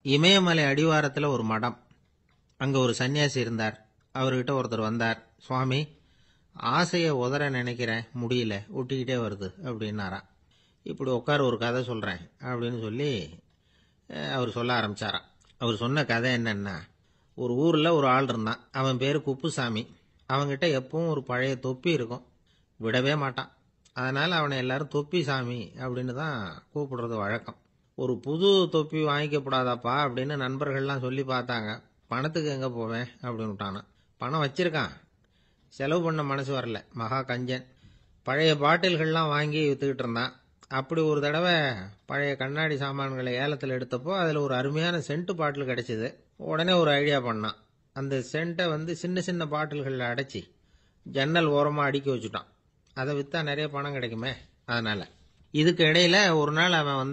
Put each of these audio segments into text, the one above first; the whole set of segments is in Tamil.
இமயமலை அடிவாரத்தில் ஒரு மடம். அங்கே ஒரு சன்னியாசி இருந்தார். அவர்கிட்ட ஒருத்தர் வந்தார். சுவாமி, ஆசையை உதற நினைக்கிறேன், முடியல, ஒட்டிக்கிட்டே வருது அப்படின்னாராம். இப்படி உட்கார, ஒரு கதை சொல்கிறேன் அப்படின்னு சொல்லி அவர் சொல்ல ஆரம்பித்தாராம். அவர் சொன்ன கதை என்னன்னா, ஒரு ஊரில் ஒரு ஆள் இருந்தான். அவன் பேர் குப்புசாமி. அவன்கிட்ட எப்பவும் ஒரு பழைய தொப்பி இருக்கும், விடவே மாட்டான். அதனால் அவனை எல்லாரும் தொப்பி சாமி அப்படின்னு தான் கூப்பிடுறது வழக்கம். ஒரு புது தொப்பி வாங்கிக்கப்படாதாப்பா அப்படின்னு நண்பர்கள்லாம் சொல்லி பார்த்தாங்க. பணத்துக்கு எங்கே போவேன் அப்படின்னு விட்டானான். பணம் வச்சிருக்கான், செலவு பண்ண மனசு வரல, மகா கஞ்சன். பழைய பாட்டில்கள்லாம் வாங்கி விற்றுக்கிட்டு இருந்தான். அப்படி ஒரு தடவை பழைய கண்ணாடி சாமான்களை ஏலத்தில் எடுத்தப்போ அதில் ஒரு அருமையான சென்ட்டு பாட்டில் கிடச்சிது. உடனே ஒரு ஐடியா பண்ணான். அந்த சென்ட்டை சின்ன சின்ன பாட்டில்களில் அடைச்சி ஜன்னல் ஓரமாக அடுக்கி வச்சுட்டான். அதை விற்றா நிறைய பணம் கிடைக்குமே, அதனால். இதுக்கு இடையில் ஒரு நாள் அவன்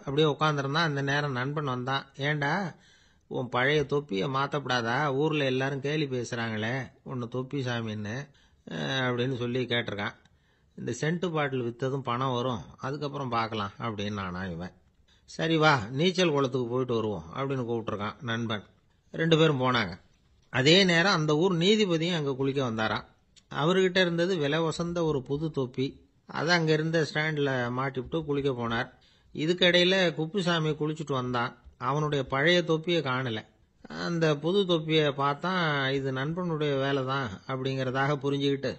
அப்படியே உட்காந்துருந்தான். அந்த நேரம் நண்பன் வந்தான். ஏண்டா, உன் பழைய தொப்பியை மாற்றப்படாதா, ஊரில் எல்லாரும் கேலி பேசுகிறாங்களே உன்னை தொப்பி சாமின்னு அப்படின்னு சொல்லி கேட்டிருக்கான். இந்த சென்ட்டு பாட்டில் விற்றதும் பணம் வரும், அதுக்கப்புறம் பார்க்கலாம் அப்படின்னு நானா இவன். சரி வா, நீச்சல் குளத்துக்கு போயிட்டு வருவோம் அப்படின்னு கூப்பிட்டுருக்கான் நண்பன். 2 பேரும் போனாங்க. அதே நேரம் அந்த ஊர் நீதிபதியும் அங்கே குளிக்க வந்தாராம். அவர்கிட்ட இருந்தது விலை வசந்த ஒரு புது தொப்பி. அதை அங்கே இருந்த ஸ்டாண்டில் மாட்டிவிட்டு குளிக்க போனார். இதுக்கிடையில் குப்புசாமி குளிச்சுட்டு வந்தான். அவனுடைய பழைய தொப்பியை காணலை. அந்த புது தொப்பியை பார்த்தா இது நண்பனுடைய வேலை தான் அப்படிங்கிறதாக புரிஞ்சுக்கிட்டு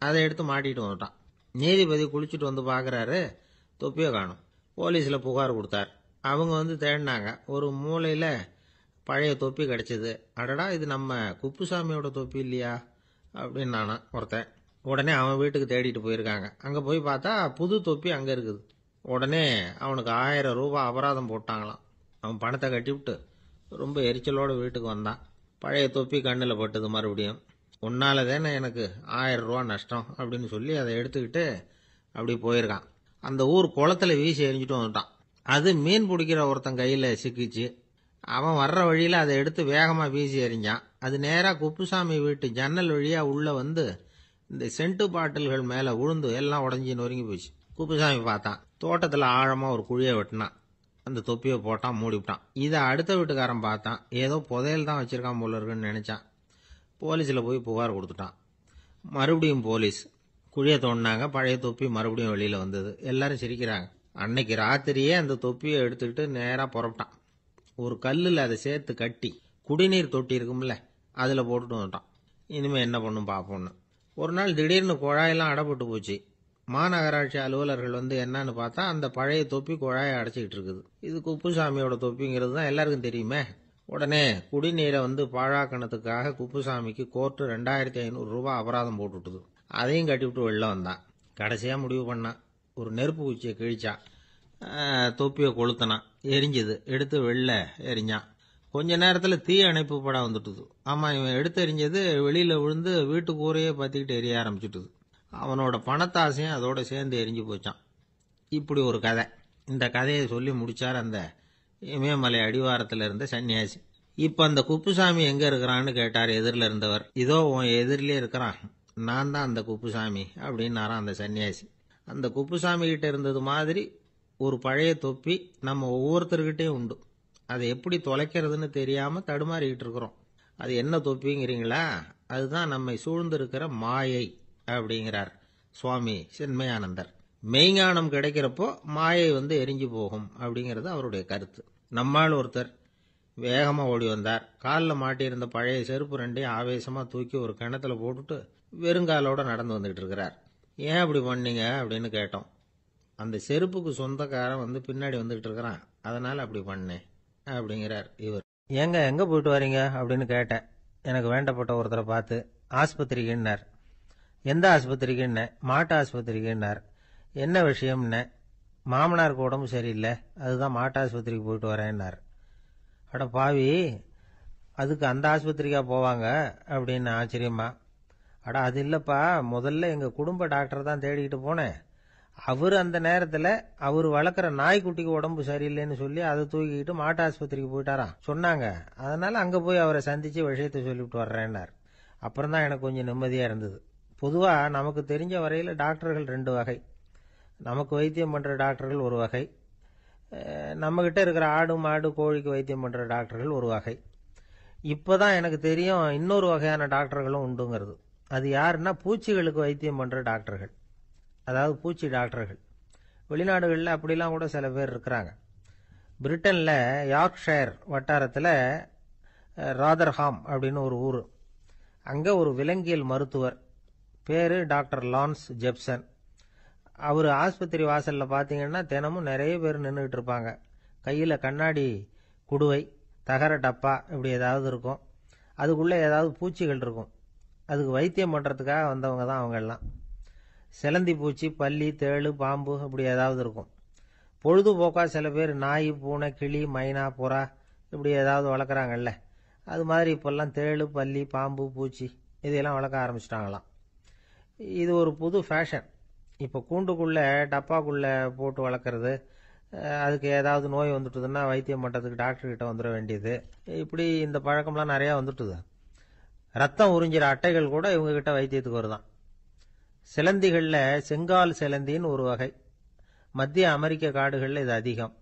அதை எடுத்து மாட்டிட்டு வந்துட்டான். நீதிபதி குளிச்சுட்டு வந்து பார்க்குறாரு, தொப்பியை காணும். போலீஸில் புகார் கொடுத்தார். அவங்க தேடினாங்க. ஒரு மூலையில் பழைய தொப்பி கிடச்சிது. அடடா, இது நம்ம குப்புசாமியோட தொப்பி இல்லையா அப்படின்னு நானா ஒருத்தன். உடனே அவன் வீட்டுக்கு தேடிட்டு போயிருக்காங்க. அங்கே போய் பார்த்தா புது தொப்பி அங்கே இருக்குது. உடனே அவனுக்கு 1000 ரூபாய் அபராதம் போட்டாங்களாம். அவன் பணத்தை கட்டிவிட்டு ரொம்ப எரிச்சலோடு வீட்டுக்கு வந்தான். பழைய தொப்பி கண்ணில் பட்டது. மறுபடியும், உன்னால தானே எனக்கு 1000 ரூபா நஷ்டம் அப்படின்னு சொல்லி அதை எடுத்துக்கிட்டு அப்படி போயிருக்கான். அந்த ஊர் குளத்தில் வீசி எரிஞ்சிட்டு வந்துட்டான். அது மீன் பிடிக்கிற ஒருத்தன் கையில் சிக்கிச்சு. அவன் வர்ற வழியில் அதை எடுத்து வேகமாக வீசி எறிஞ்சான். அது நேராக குப்புசாமி வீட்டு ஜன்னல் வழியாக உள்ளே இந்த சென்ட்டு பாட்டில்கள் மேலே விழுந்து எல்லாம் உடஞ்சி நொறுங்கி போச்சு. குப்புசாமி பார்த்தான். தோட்டத்தில் ஆழமாக ஒரு குழியை வெட்டினான். அந்த தொப்பியை போட்டான், மூடிவிட்டான். இதை அடுத்த வீட்டுக்காரன் பார்த்தான். ஏதோ புதையல் தான் வச்சிருக்கான் போல இருக்குன்னு நினச்சான். போலீஸில் போய் புகார் கொடுத்துட்டான். மறுபடியும் போலீஸ் குழியை தோண்டினாங்க. பழைய தொப்பி மறுபடியும் வெளியில் வந்தது. எல்லாரும் சிரிக்கிறாங்க. அன்னைக்கு ராத்திரியே அந்த தொப்பியை எடுத்துக்கிட்டு நேராக புறப்பட்டான். ஒரு கல்லில் அதை சேர்த்து கட்டி குடிநீர் தொட்டி இருக்கும்ல, அதில் போட்டுட்டு வந்துட்டான். இனிமேல் என்ன பண்ணும் பார்ப்போன்னு. ஒரு நாள் திடீர்னு குழாயெல்லாம் அடைப்பட்டு போச்சு. மாநகராட்சி அலுவலர்கள் என்னன்னு பார்த்தா அந்த பழைய தொப்பி குழாயை அடைச்சிக்கிட்டு இருக்குது. இது குப்புசாமியோட தொப்பிங்கிறது தான் எல்லாருக்கும் தெரியுமே. உடனே குடிநீரை பாழாக்கணத்துக்காக குப்புசாமிக்கு கோர்ட்டு 2500 ரூபாய் அபராதம் போட்டுவிட்டுது. அதையும் கட்டிவிட்டு வெளில வந்தான். கடைசியாக முடிவு பண்ணான். ஒரு நெருப்பு குச்சியை கிழிச்சான். தொப்பியை கொளுத்தினான். எரிஞ்சது. எடுத்து வெளில எரிஞ்சான். கொஞ்ச நேரத்தில் தீ அணைப்பு படம் வந்துட்டுது. ஆமாம், இவன் எடுத்து எரிஞ்சது வெளியில் விழுந்து வீட்டு கூரையே பற்றிக்கிட்டு எரிய ஆரம்பிச்சுட்டுது. அவனோட பணத்தாசையும் அதோட சேர்ந்து எரிஞ்சு போச்சான். இப்படி ஒரு கதை. இந்த கதையை சொல்லி முடிச்சார் அந்த இமயமலை அடிவாரத்தில் இருந்த சன்னியாசி. இப்போ அந்த குப்புசாமி எங்கே இருக்கிறான்னு கேட்டார் எதிரில் இருந்தவர். இதோ உன் எதிரிலே இருக்கிறான், நான் தான் அந்த குப்புசாமி அப்படின்னாரான் அந்த சன்னியாசி. அந்த குப்புசாமி கிட்ட இருந்தது மாதிரி ஒரு பழைய தொப்பி நம்ம ஒவ்வொருத்தர்கிட்டையும் உண்டு. அதை எப்படி தொலைக்கிறதுன்னு தெரியாமல் தடுமாறிக்கிட்டு இருக்கிறோம். அது என்ன தொப்பிங்கிறீங்களா? அதுதான் நம்மை சூழ்ந்திருக்கிற மாயை அப்படிங்கிறார் சுவாமி சின்மயானந்தர். மெய்ஞானம் கிடைக்கிறப்போ மாயை எரிஞ்சு போகும் அப்படிங்கிறது அவருடைய கருத்து. நம்மால் ஒருத்தர் வேகமாக ஓடி வந்தார். காலில் மாட்டியிருந்த பழைய செருப்பு 2ஐயும் ஆவேசமாக தூக்கி ஒரு கிணத்துல போட்டுட்டு வெறுங்காலோட நடந்து வந்துகிட்டு இருக்கிறார். ஏன் அப்படி பண்ணீங்க அப்படின்னு கேட்டோம். அந்த செருப்புக்கு சொந்தக்காரன் பின்னாடி வந்துகிட்டு இருக்கிறான், அதனால அப்படி பண்ணேன் அப்படிங்கிறார் இவர். ஏங்க எங்கே போயிட்டு வரீங்க அப்படின்னு கேட்டேன். எனக்கு வேண்டப்பட்ட ஒருத்தரை பார்த்து. ஆஸ்பத்திரிக்குன்னார். எந்த ஆஸ்பத்திரிக்குன்ன? மாட்டு ஆஸ்பத்திரிக்குன்னார். என்ன விஷயம்னு? மாமனாருக்கு உடம்பு சரியில்லை, அதுதான் மாட்டு ஆஸ்பத்திரிக்கு போயிட்டு வரேன்னார். அட பாவி, அதுக்கு அந்த ஆஸ்பத்திரிக்கா போவாங்க அப்படின்னு ஆச்சரியமா. அட அது இல்லைப்பா, முதல்ல எங்கள் குடும்ப டாக்டர் தான் தேடிக்கிட்டு போனேன். அவர் அந்த நேரத்தில் அவர் வளர்க்குற நாய்க்குட்டிக்கு உடம்பு சரியில்லைன்னு சொல்லி அதை தூக்கிக்கிட்டு மாட்டு ஆஸ்பத்திரிக்கு போயிட்டாராம் சொன்னாங்க. அதனால் அங்கே போய் அவரை சந்தித்து விஷயத்தை சொல்லிவிட்டு வர்றேன்னார். அப்புறம் தான் எனக்கு கொஞ்சம் நிம்மதியாக இருந்தது. பொதுவாக நமக்கு தெரிஞ்ச வரையில் டாக்டர்கள் 2 வகை. நமக்கு வைத்தியம் பண்ணுற டாக்டர்கள் ஒரு வகை, நம்மக்கிட்ட இருக்கிற ஆடு மாடு கோழிக்கு வைத்தியம் பண்ணுற டாக்டர்கள் ஒரு வகை. இப்போ தான் எனக்கு தெரியும் இன்னொரு வகையான டாக்டர்களும் உண்டுங்கிறது. அது யாருன்னா பூச்சிகளுக்கு வைத்தியம் பண்ணுற டாக்டர்கள், அதாவது பூச்சி டாக்டர்கள். வெளிநாடுகளில் அப்படிலாம் கூட சில பேர் இருக்கிறாங்க. பிரிட்டனில் யார்க்ஷயர் வட்டாரத்தில் ராதர்ஹாம் அப்படின்னு ஒரு ஊர். அங்கே ஒரு விலங்கியல் மருத்துவர், பேர் டாக்டர் லான்ஸ் ஜெப்சன். அவர் ஆஸ்பத்திரி வாசலில் பார்த்தீங்கன்னா தினமும் நிறைய பேர் நின்றுக்கிட்டு இருப்பாங்க. கையில் கண்ணாடி குடுவை, தகர டப்பா இப்படி ஏதாவது இருக்கும். அதுக்குள்ளே ஏதாவது பூச்சிகள் இருக்கும். அதுக்கு வைத்தியம் பண்ணுறதுக்காக வந்தவங்க தான் அவங்கெல்லாம். சிலந்தி பூச்சி, பல்லி, தேளு, பாம்பு இப்படி ஏதாவது இருக்கும். பொழுதுபோக்காக சில பேர் நாய், பூனை, கிளி, மைனா, புறா இப்படி ஏதாவது வளர்க்குறாங்கல்ல, அது மாதிரி இப்போல்லாம் தேளு, பல்லி, பாம்பு, பூச்சி இதையெல்லாம் வளர்க்க ஆரம்பிச்சிட்டாங்களாம். இது ஒரு புது ஃபேஷன். இப்போ கூண்டுக்குள்ளே டப்பாக்குள்ளே போட்டு வளர்க்குறது, அதுக்கு ஏதாவது நோய் வந்துட்டுதுன்னா வைத்தியம் பண்ணுறதுக்கு டாக்டர்கிட்ட வந்துட வேண்டியது, இப்படி இந்த பழக்கம்லாம் நிறையா வந்துட்டுது. ரத்தம் உறிஞ்சிற அட்டைகள் கூட இவங்ககிட்ட வைத்தியத்துக்கு வருதான். சிலந்திகளில் செங்கால் சிலந்தின்னு ஒரு வகை. மத்திய அமெரிக்க காடுகளில் இது அதிகம்.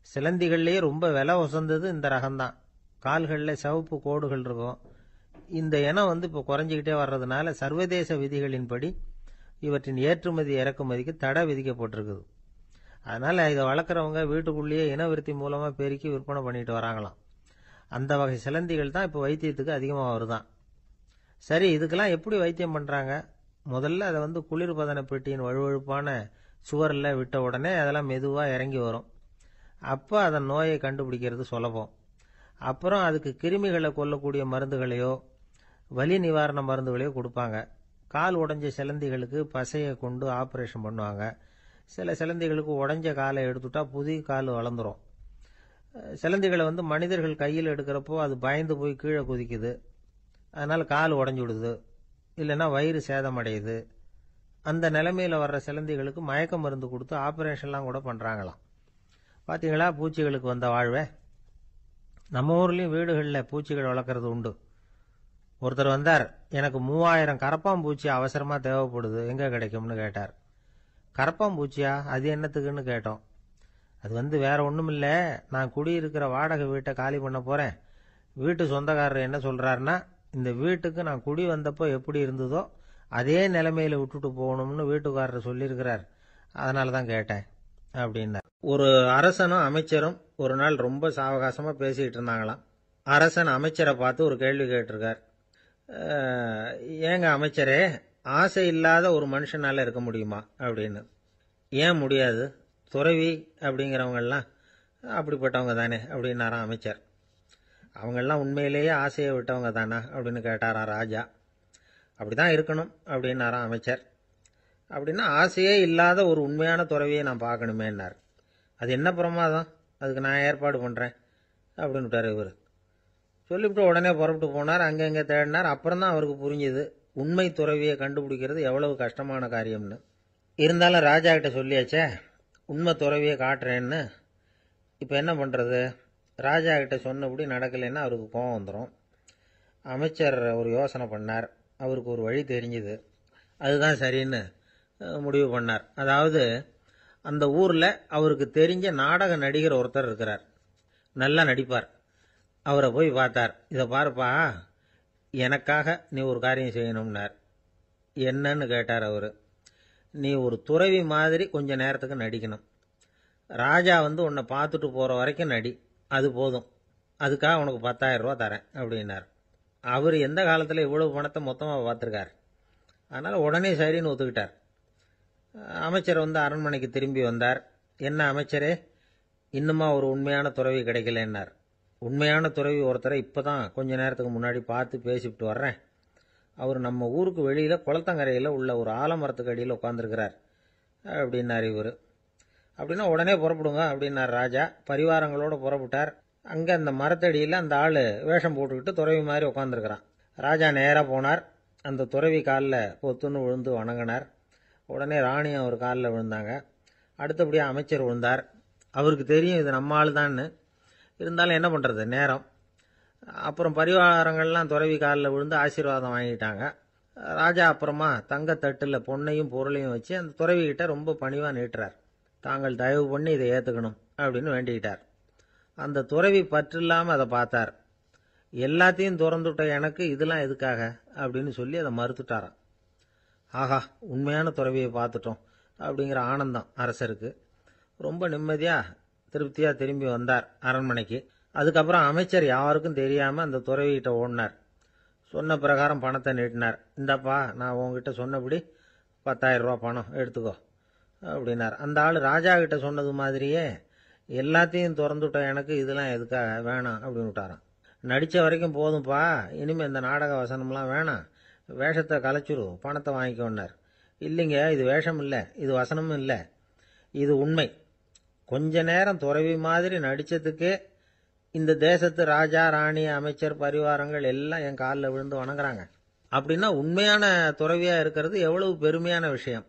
சிலந்திகள்லேயே ரொம்ப விலை உசந்தது இந்த ரகம்தான். கால்களில் சிவப்பு கோடுகள் இருக்கும். இந்த இனம் இப்போ குறைஞ்சிக்கிட்டே வர்றதுனால சர்வதேச விதிகளின்படி இவற்றின் ஏற்றுமதி இறக்குமதிக்கு தடை விதிக்கப்பட்டிருக்குது. அதனால் இதை வளர்க்குறவங்க வீட்டுக்குள்ளேயே இனவிருத்தி மூலமாக பெருக்கி விற்பனை பண்ணிட்டு வராங்களாம். அந்த வகை சிலந்திகள் தான் இப்போ வைத்தியத்துக்கு அதிகமாக வருதான். சரி, இதுக்கெல்லாம் எப்படி வைத்தியம் பண்ணுறாங்க? முதல்ல அதை குளிர்பதன பெட்டியின் வழுவழுப்பான சுவரில் விட்ட உடனே அதெல்லாம் மெதுவாக இறங்கி வரும். அப்போ அதன் நோயை கண்டுபிடிக்கிறது சுலபம். அப்புறம் அதுக்கு கிருமிகளை கொல்லக்கூடிய மருந்துகளையோ வலி நிவாரண மருந்துகளையோ கொடுப்பாங்க. கால் உடைஞ்ச சிலந்திகளுக்கு பசையை கொண்டு ஆப்ரேஷன் பண்ணுவாங்க. சில சிலந்திகளுக்கு உடைஞ்ச காலை எடுத்துட்டா புதிய கால் வளர்ந்துடும். சிலந்திகளை மனிதர்கள் கையில் எடுக்கிறப்போ அது பயந்து போய் கீழே குதிக்குது. அதனால் கால் உடஞ்சி விடுது, இல்லைன்னா வயிறு சேதமடையுது. அந்த நிலைமையில் வர்ற சிலந்திகளுக்கு மயக்க மருந்து கொடுத்து ஆப்ரேஷன்லாம் கூட பண்ணுறாங்களாம். பார்த்தீங்களா பூச்சிகளுக்கு வந்த வாழ்வே. நம்ம ஊர்லேயும் வீடுகளில் பூச்சிகள் வளர்க்குறது உண்டு. ஒருத்தர் வந்தார், எனக்கு 3000 கரப்பாம்பூச்சி அவசரமாக தேவைப்படுது, எங்கே கிடைக்கும்னு கேட்டார். கரப்பாம்பூச்சியா, அது என்னத்துக்குன்னு கேட்டோம். அது வேற ஒன்றும் இல்லை, நான் குடியிருக்கிற வாடகை வீட்டை காலி பண்ண போகிறேன். வீட்டு சொந்தக்காரர் என்ன சொல்கிறாருன்னா, இந்த வீட்டுக்கு நான் குடி வந்தப்போ எப்படி இருந்ததோ அதே நிலைமையில் விட்டுட்டு போகணும்னு வீட்டுக்காரர் சொல்லியிருக்கிறார், அதனால தான் கேட்டேன் அப்படின்னார். ஒரு அரசனும் அமைச்சரும் ஒரு நாள் ரொம்ப சாவகாசமாக பேசிக்கிட்டு இருந்தாங்களாம். அரசன் அமைச்சரை பார்த்து ஒரு கேள்வி கேட்டிருக்கார். ஏங்க அமைச்சரே, ஆசை இல்லாத ஒரு மனுஷனால இருக்க முடியுமா அப்படின்னு. ஏன் முடியாது, துறவி அப்படிங்கிறவங்கெல்லாம் அப்படிப்பட்டவங்க தானே அப்படின்னாராம் அமைச்சர். அவங்கெல்லாம் உண்மையிலேயே ஆசையை விட்டவங்க தானா அப்படின்னு கேட்டாராம் ராஜா. அப்படிதான் இருக்கணும் அப்படின்னாராம் அமைச்சர். அப்படின்னா ஆசையே இல்லாத ஒரு உண்மையான துறவியை நான் பார்க்கணுமேன்னார். அது என்ன பிரமாதம், அதுக்கு நான் ஏற்பாடு பண்ணுறேன் அப்படின்னு விட்டார் இவர். சொல்லிவிட்டு உடனே புறப்பட்டு போனார். அங்கங்கே தேடினார். அப்புறம் தான் அவருக்கு புரிஞ்சுது உண்மை துறவியை கண்டுபிடிக்கிறது எவ்வளவு கஷ்டமான காரியம்னு. இருந்தாலும் ராஜா கிட்ட சொல்லியாச்சே, உண்மை துறவியை காட்டுறேன்னு. இப்போ என்ன பண்ணுறது? ராஜா கிட்ட சொன்னபடி நடக்கலைன்னா அவருக்கு கோபம் வந்துடும். அமைச்சர் ஒரு யோசனை பண்ணார். அவருக்கு ஒரு வழி தெரிஞ்சுது. அதுதான் சரின்னு முடிவு பண்ணார். அதாவது அந்த ஊரில் அவருக்கு தெரிஞ்ச நாடக நடிகர் ஒருத்தர் இருக்கிறார், நல்லா நடிப்பார். அவரை போய் பார்த்தார். இதை பாருப்பா, எனக்காக நீ ஒரு காரியம் செய்யணும்னார். என்னன்னு கேட்டார் அவர். நீ ஒரு துறவி மாதிரி கொஞ்ச நேரத்துக்கு நடிக்கணும். ராஜா உன்னை பார்த்துட்டு போகிற வரைக்கும் நடி, அது போதும். அதுக்காக உனக்கு 10,000 ரூபா தரேன் அப்படின்னார். அவர் எந்த காலத்தில் இவ்வளவு பணத்தை மொத்தமாக பார்த்துருக்கார். அதனால் உடனே சரின்னு ஒத்துக்கிட்டார். அமைச்சர் அரண்மனைக்கு திரும்பி வந்தார். என்ன அமைச்சரே, இன்னுமா ஒரு உண்மையான துறவி கிடைக்கலன்னார். உண்மையான துறவி ஒருத்தரை இப்போ தான் கொஞ்ச நேரத்துக்கு முன்னாடி பார்த்து பேசிவிட்டு வர்றேன். அவர் நம்ம ஊருக்கு வெளியில் குளத்தங்கரையில் உள்ள ஒரு ஆலமரத்துக்கு அடியில் உட்காந்துருக்கிறார் அப்படின்னார் இவர். அப்படின்னா உடனே புறப்படுங்க அப்படின்னார் ராஜா. பரிவாரங்களோடு புறப்பட்டார். அங்கே அந்த மரத்தடியில் அந்த ஆள் வேஷம் போட்டுக்கிட்டு துறவி மாதிரி உட்காந்துருக்கிறான். ராஜா நேராக போனார். அந்த துறவி காலில் பொத்துன்னு விழுந்து வணங்கினார். உடனே ராணியும் அவர் காலில் விழுந்தாங்க. அடுத்தபடியாக அமைச்சர் விழுந்தார். அவருக்கு தெரியும் இது நம்ம ஆள் தான்னு. இருந்தாலும் என்ன பண்ணுறது, நேரம். அப்புறம் பரிவாரங்கள்லாம் துறவி காலில் விழுந்து ஆசீர்வாதம் வாங்கிட்டாங்க. ராஜா அப்புறமா தங்கத்தட்டில் பொன்னையும் பொருளையும் வச்சு அந்த துறவிகிட்ட ரொம்ப பணிவாக நீட்டுறார். தாங்கள் தயவு பண்ணி இதை ஏற்றுக்கணும் அப்படின்னு வேண்டிக்கிட்டார். அந்த துறவி பற்றில்லாமல் அதை பார்த்தார். எல்லாத்தையும் திறந்துட்ட எனக்கு இதெல்லாம் எதுக்காக அப்படின்னு சொல்லி அதை மறுத்துட்டாராம். ஆஹா, உண்மையான துறவியை பார்த்துட்டோம் அப்படிங்கிற ஆனந்தம் அரசருக்கு. ரொம்ப நிம்மதியாக திருப்தியாக திரும்பி வந்தார் அரண்மனைக்கு. அதுக்கப்புறம் அமைச்சர் யாருக்கும் தெரியாமல் அந்த துறவிகிட்ட ஓடினார். சொன்ன பிரகாரம் பணத்தை நீட்டினார். இந்தாப்பா, நான் உங்ககிட்ட சொன்னபடி 10,000 ரூபா பணம் எடுத்துக்கோ அப்படின்னார். அந்த ஆள் ராஜா கிட்ட சொன்னது மாதிரியே எல்லாத்தையும் திறந்துட்ட எனக்கு இதெல்லாம் எதுக்காக வேணாம் அப்படின்னு விட்டாராம். நடித்த வரைக்கும் போதும்ப்பா, இனிமேல் இந்த நாடக வசனம்லாம் வேணாம், வேஷத்தை கலைச்சிரு, பணத்தை வாங்கிக்கோன்னார். இல்லைங்க, இது வேஷம் இல்லை, இது வசனமும் இல்லை, இது உண்மை. கொஞ்ச நேரம் துறவி மாதிரி நடித்ததுக்கே இந்த தேசத்து ராஜா, ராணி, அமைச்சர், பரிவாரங்கள் எல்லாம் என் காலில் விழுந்து வணங்குறாங்க. அப்படின்னா உண்மையான துறவியாக இருக்கிறது எவ்வளவு பெருமையான விஷயம்.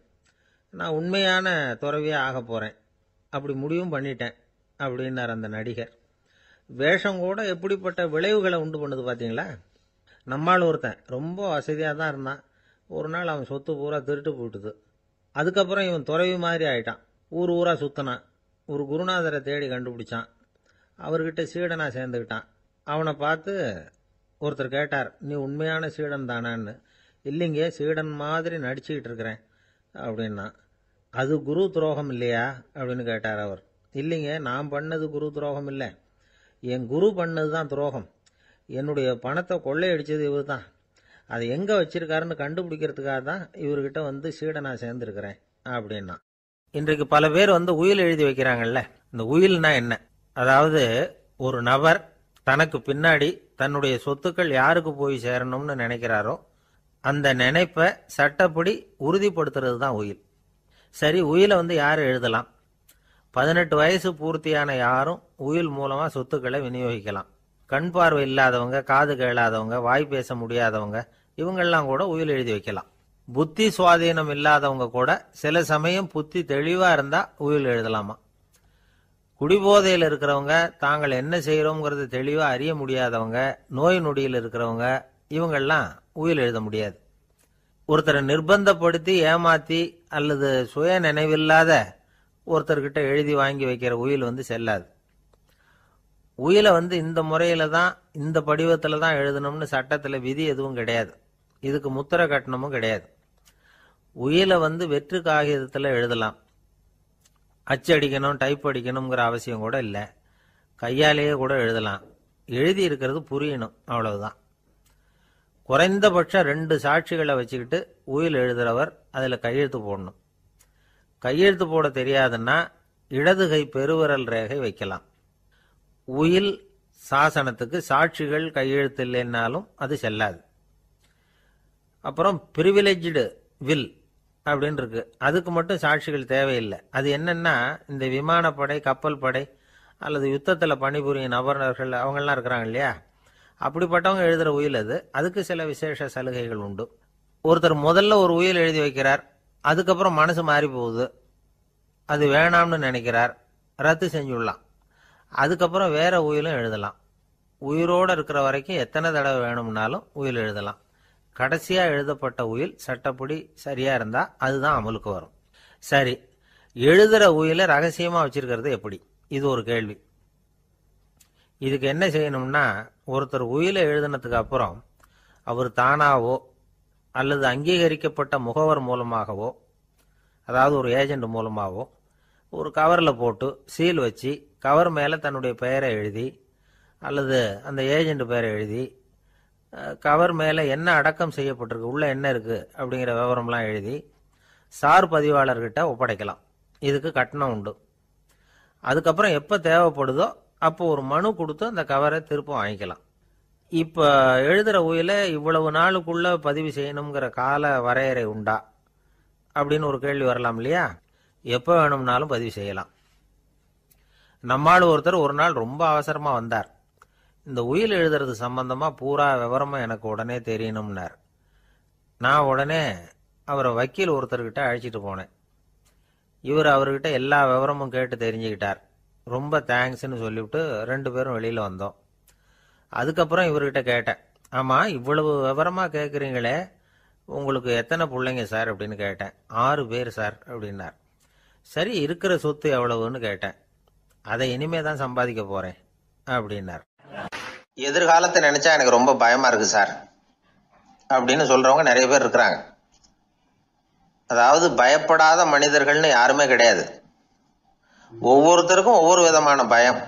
நான் உண்மையான துறவியாக ஆக போகிறேன், அப்படி முடிவும் பண்ணிட்டேன் அப்படின்னார் அந்த நடிகர். வேஷம் கூட எப்படிப்பட்ட விளைவுகளை உண்டு பண்ணுது பார்த்தீங்களா. நம்மால் ஒருத்தன் ரொம்ப வசதியாக தான் இருந்தான். ஒரு நாள் அவன் சொத்து பூரா திருட்டு போயிட்டுது. அதுக்கப்புறம் இவன் துறவி மாதிரி ஆயிட்டான். ஊர் ஊராக சுற்றினான். ஒரு குருநாதரை தேடி கண்டுபிடிச்சான். அவர்கிட்ட சீடனாக சேர்ந்துக்கிட்டான். அவனை பார்த்து ஒருத்தர் கேட்டார், நீ உண்மையான சீடன் தானான்னு. இல்லைங்க, சீடன் மாதிரி நடிச்சுக்கிட்டு இருக்கிறேன் அப்படின்னா. அது குரு துரோகம் இல்லையா அப்படின்னு கேட்டார் அவர். இல்லைங்க, நான் பண்ணது குரு துரோகம் இல்லை, என் குரு பண்ணது தான் துரோகம். என்னுடைய பணத்தை கொள்ளையடிச்சது இவர் தான். அதை எங்கே வச்சிருக்காருன்னு கண்டுபிடிக்கிறதுக்காக தான் இவர்கிட்ட வந்து சீடனாக சேர்ந்துருக்கிறேன் அப்படின்னா. இன்றைக்கு பல பேர் வந்து உயில் எழுதி வைக்கிறாங்கல்ல. இந்த உயில்னா என்ன? அதாவது ஒரு நபர் தனக்கு பின்னாடி தன்னுடைய சொத்துக்கள் யாருக்கு போய் சேரணும்னு நினைக்கிறாரோ அந்த நினைப்பை சட்டப்படி உறுதிப்படுத்துறது தான் உயில். சரி, உயிலை வந்து யார் எழுதலாம்? 18 வயசு பூர்த்தியான யாரும் உயில் மூலமாக சொத்துக்களை விநியோகிக்கலாம். கண் பார்வை இல்லாதவங்க, காது கேளாதவங்க, வாய் பேச முடியாதவங்க, இவங்கெல்லாம் கூட உயில் எழுதி வைக்கலாம். புத்தி சுவாதீனம் இல்லாதவங்க கூட சில சமயம் புத்தி தெளிவாக இருந்தால் உயில் எழுதலாமா. குடிபோதையில் இருக்கிறவங்க, தாங்கள் என்ன செய்கிறோங்கிறது தெளிவாக அறிய முடியாதவங்க, நோய் நொடியில் இருக்கிறவங்க, இவங்கெல்லாம் உயில் எழுத முடியாது. ஒருத்தரை நிர்பந்தப்படுத்தி ஏமாத்தி அல்லது சுய நினைவில்லாத ஒருத்தர்கிட்ட எழுதி வாங்கி வைக்கிற உயில் வந்து செல்லாது. உயிலை வந்து இந்த முறையில தான், இந்த படிவத்தில் தான் எழுதணும்னு சட்டத்தில் விதி எதுவும் கிடையாது. இதுக்கு முத்திரை கட்டணமும் கிடையாது. உயிலை வந்து வெற்று காகிதத்தில் எழுதலாம். அச்சடிக்கணும், டைப் அடிக்கணுங்கிற அவசியம் கூட இல்லை. கையாலேயே கூட எழுதலாம். எழுதி இருக்கிறது புரியணும், அவ்வளவுதான். குறைந்தபட்சம் 2 சாட்சிகளை வச்சுக்கிட்டு உயில் எழுதுறவர் அதில் கையெழுத்து போடணும். கையெழுத்து போட தெரியாதுன்னா இடது கை பெருவிரல் ரேகை வைக்கலாம். உயில் சாசனத்துக்கு சாட்சிகள் கையெழுத்து இல்லைன்னாலும் அது செல்லாது. அப்புறம் பிரிவிலேஜ்டு வில் அப்படின்னு இருக்கு. அதுக்கு மட்டும் சாட்சிகள் தேவையில்லை. அது என்னன்னா, இந்த விமானப்படை, கப்பல் படை அல்லது யுத்தத்தில் பணிபுரியும் நபர்கள் அவங்கெல்லாம் இருக்கிறாங்க இல்லையா, அப்படிப்பட்டவங்க எழுதுகிற உயில் அது. அதுக்கு சில விசேஷ சலுகைகள் உண்டு. ஒருத்தர் முதல்ல ஒரு உயில் எழுதி வைக்கிறார், அதுக்கப்புறம் மனசு மாறி போகுது, அது வேணாம்னு நினைக்கிறார், ரத்து செஞ்சுடலாம். அதுக்கப்புறம் வேற உயிலும் எழுதலாம். உயிரோடு இருக்கிற வரைக்கும் எத்தனை தடவை வேணும்னாலும் உயில் எழுதலாம். கடைசியாக எழுதப்பட்ட உயில் சட்டப்படி சரியா இருந்தா அதுதான் அமலுக்கு வரும். சரி, எழுதுற உயிலை ரகசியமா வச்சிருக்கிறது எப்படி? இது ஒரு கேள்வி. இதுக்கு என்ன செய்யணும்னா, ஒருத்தர் உயிலை எழுதினதுக்கு அப்புறம் அவர் தானாவோ அல்லது அங்கீகரிக்கப்பட்ட முகவர் மூலமாகவோ, அதாவது ஒரு ஏஜென்ட் மூலமாகவோ, ஒரு கவரில் போட்டு சீல் வச்சு கவர் மேலே தன்னுடைய பெயரை எழுதி அல்லது அந்த ஏஜென்ட் பெயரை எழுதி கவர் மேலே என்ன அடக்கம் செய்யப்பட்டிருக்கு, உள்ள என்ன இருக்கு அப்படிங்கிற விவரம்லாம் எழுதி சார் பதிவாளர்கிட்ட ஒப்படைக்கலாம். இதுக்கு கட்டணம் உண்டு. அதுக்கப்புறம் எப்போ தேவைப்படுதோ அப்போ ஒரு மனு கொடுத்து அந்த கவரை திரும்ப வாங்கிக்கலாம். இப்போ எழுதுகிற உயிலை இவ்வளவு நாளுக்குள்ள பதிவு செய்யணுங்கிற கால வரையறை உண்டா அப்படின்னு ஒரு கேள்வி வரலாம் இல்லையா? எப்போ வேணும்னாலும் பதிவு செய்யலாம். நம்மால் ஒருத்தர் ஒரு நாள் ரொம்ப அவசரமாக வந்தார். இந்த உயில் எழுதுறது சம்பந்தமாக பூரா விவரமாக எனக்கு உடனே தெரியணும்னார். நான் உடனே அவரை வக்கீல் ஒருத்தர்கிட்ட அழைச்சிட்டு போனேன். இவர் அவர்கிட்ட எல்லா விவரமும் கேட்டு தெரிஞ்சுக்கிட்டார். ரொம்ப தேங்க்ஸ்ன்னு சொல்லிவிட்டு 2 பேரும் வெளியில் வந்தோம். அதுக்கப்புறம் இவர்கிட்ட கேட்டேன், ஆமாம் இவ்வளவு விவரமாக கேட்குறீங்களே, உங்களுக்கு எத்தனை பிள்ளைங்க சார் அப்படின்னு கேட்டேன். 6 பேர் சார் அப்படின்னார். சரி, இருக்கிற சொத்து எவ்வளவுன்னு கேட்டேன். அதை இனிமே தான் சம்பாதிக்க போறேன் அப்படின்னார். எதிர்காலத்தை நினைச்சா எனக்கு ரொம்ப பயமா இருக்கு சார் அப்படின்னு சொல்றவங்க நிறைய பேர் இருக்கிறாங்க. அதாவது பயப்படாத மனிதர்கள்னு யாருமே கிடையாது. ஒவ்வொருத்தருக்கும் ஒவ்வொரு விதமான பயம்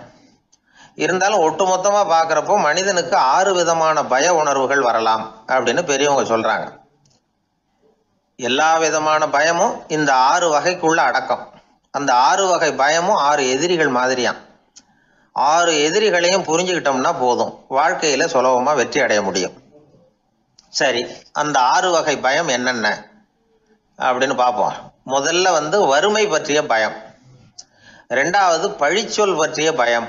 இருந்தாலும் ஒட்டுமொத்தமா பார்க்கறப்போ மனிதனுக்கு 6 விதமான பய உணர்வுகள் வரலாம் அப்படின்னு பெரியவங்க சொல்றாங்க. எல்லா விதமான பயமும் இந்த 6 வகைக்குள்ள அடக்கம். அந்த 6 வகை பயமும் 6 எதிரிகள் மாதிரியாம். 6 எதிரிகளையும் புரிஞ்சுக்கிட்டோம்னா போதும், வாழ்க்கையில சுலபமா வெற்றி அடைய முடியும். சரி, அந்த 6 வகை பயம் என்னென்ன அப்படின்னு பார்ப்போம். முதல்ல வறுமை பற்றிய பயம், 2வது பழிச்சொல் பற்றிய பயம்,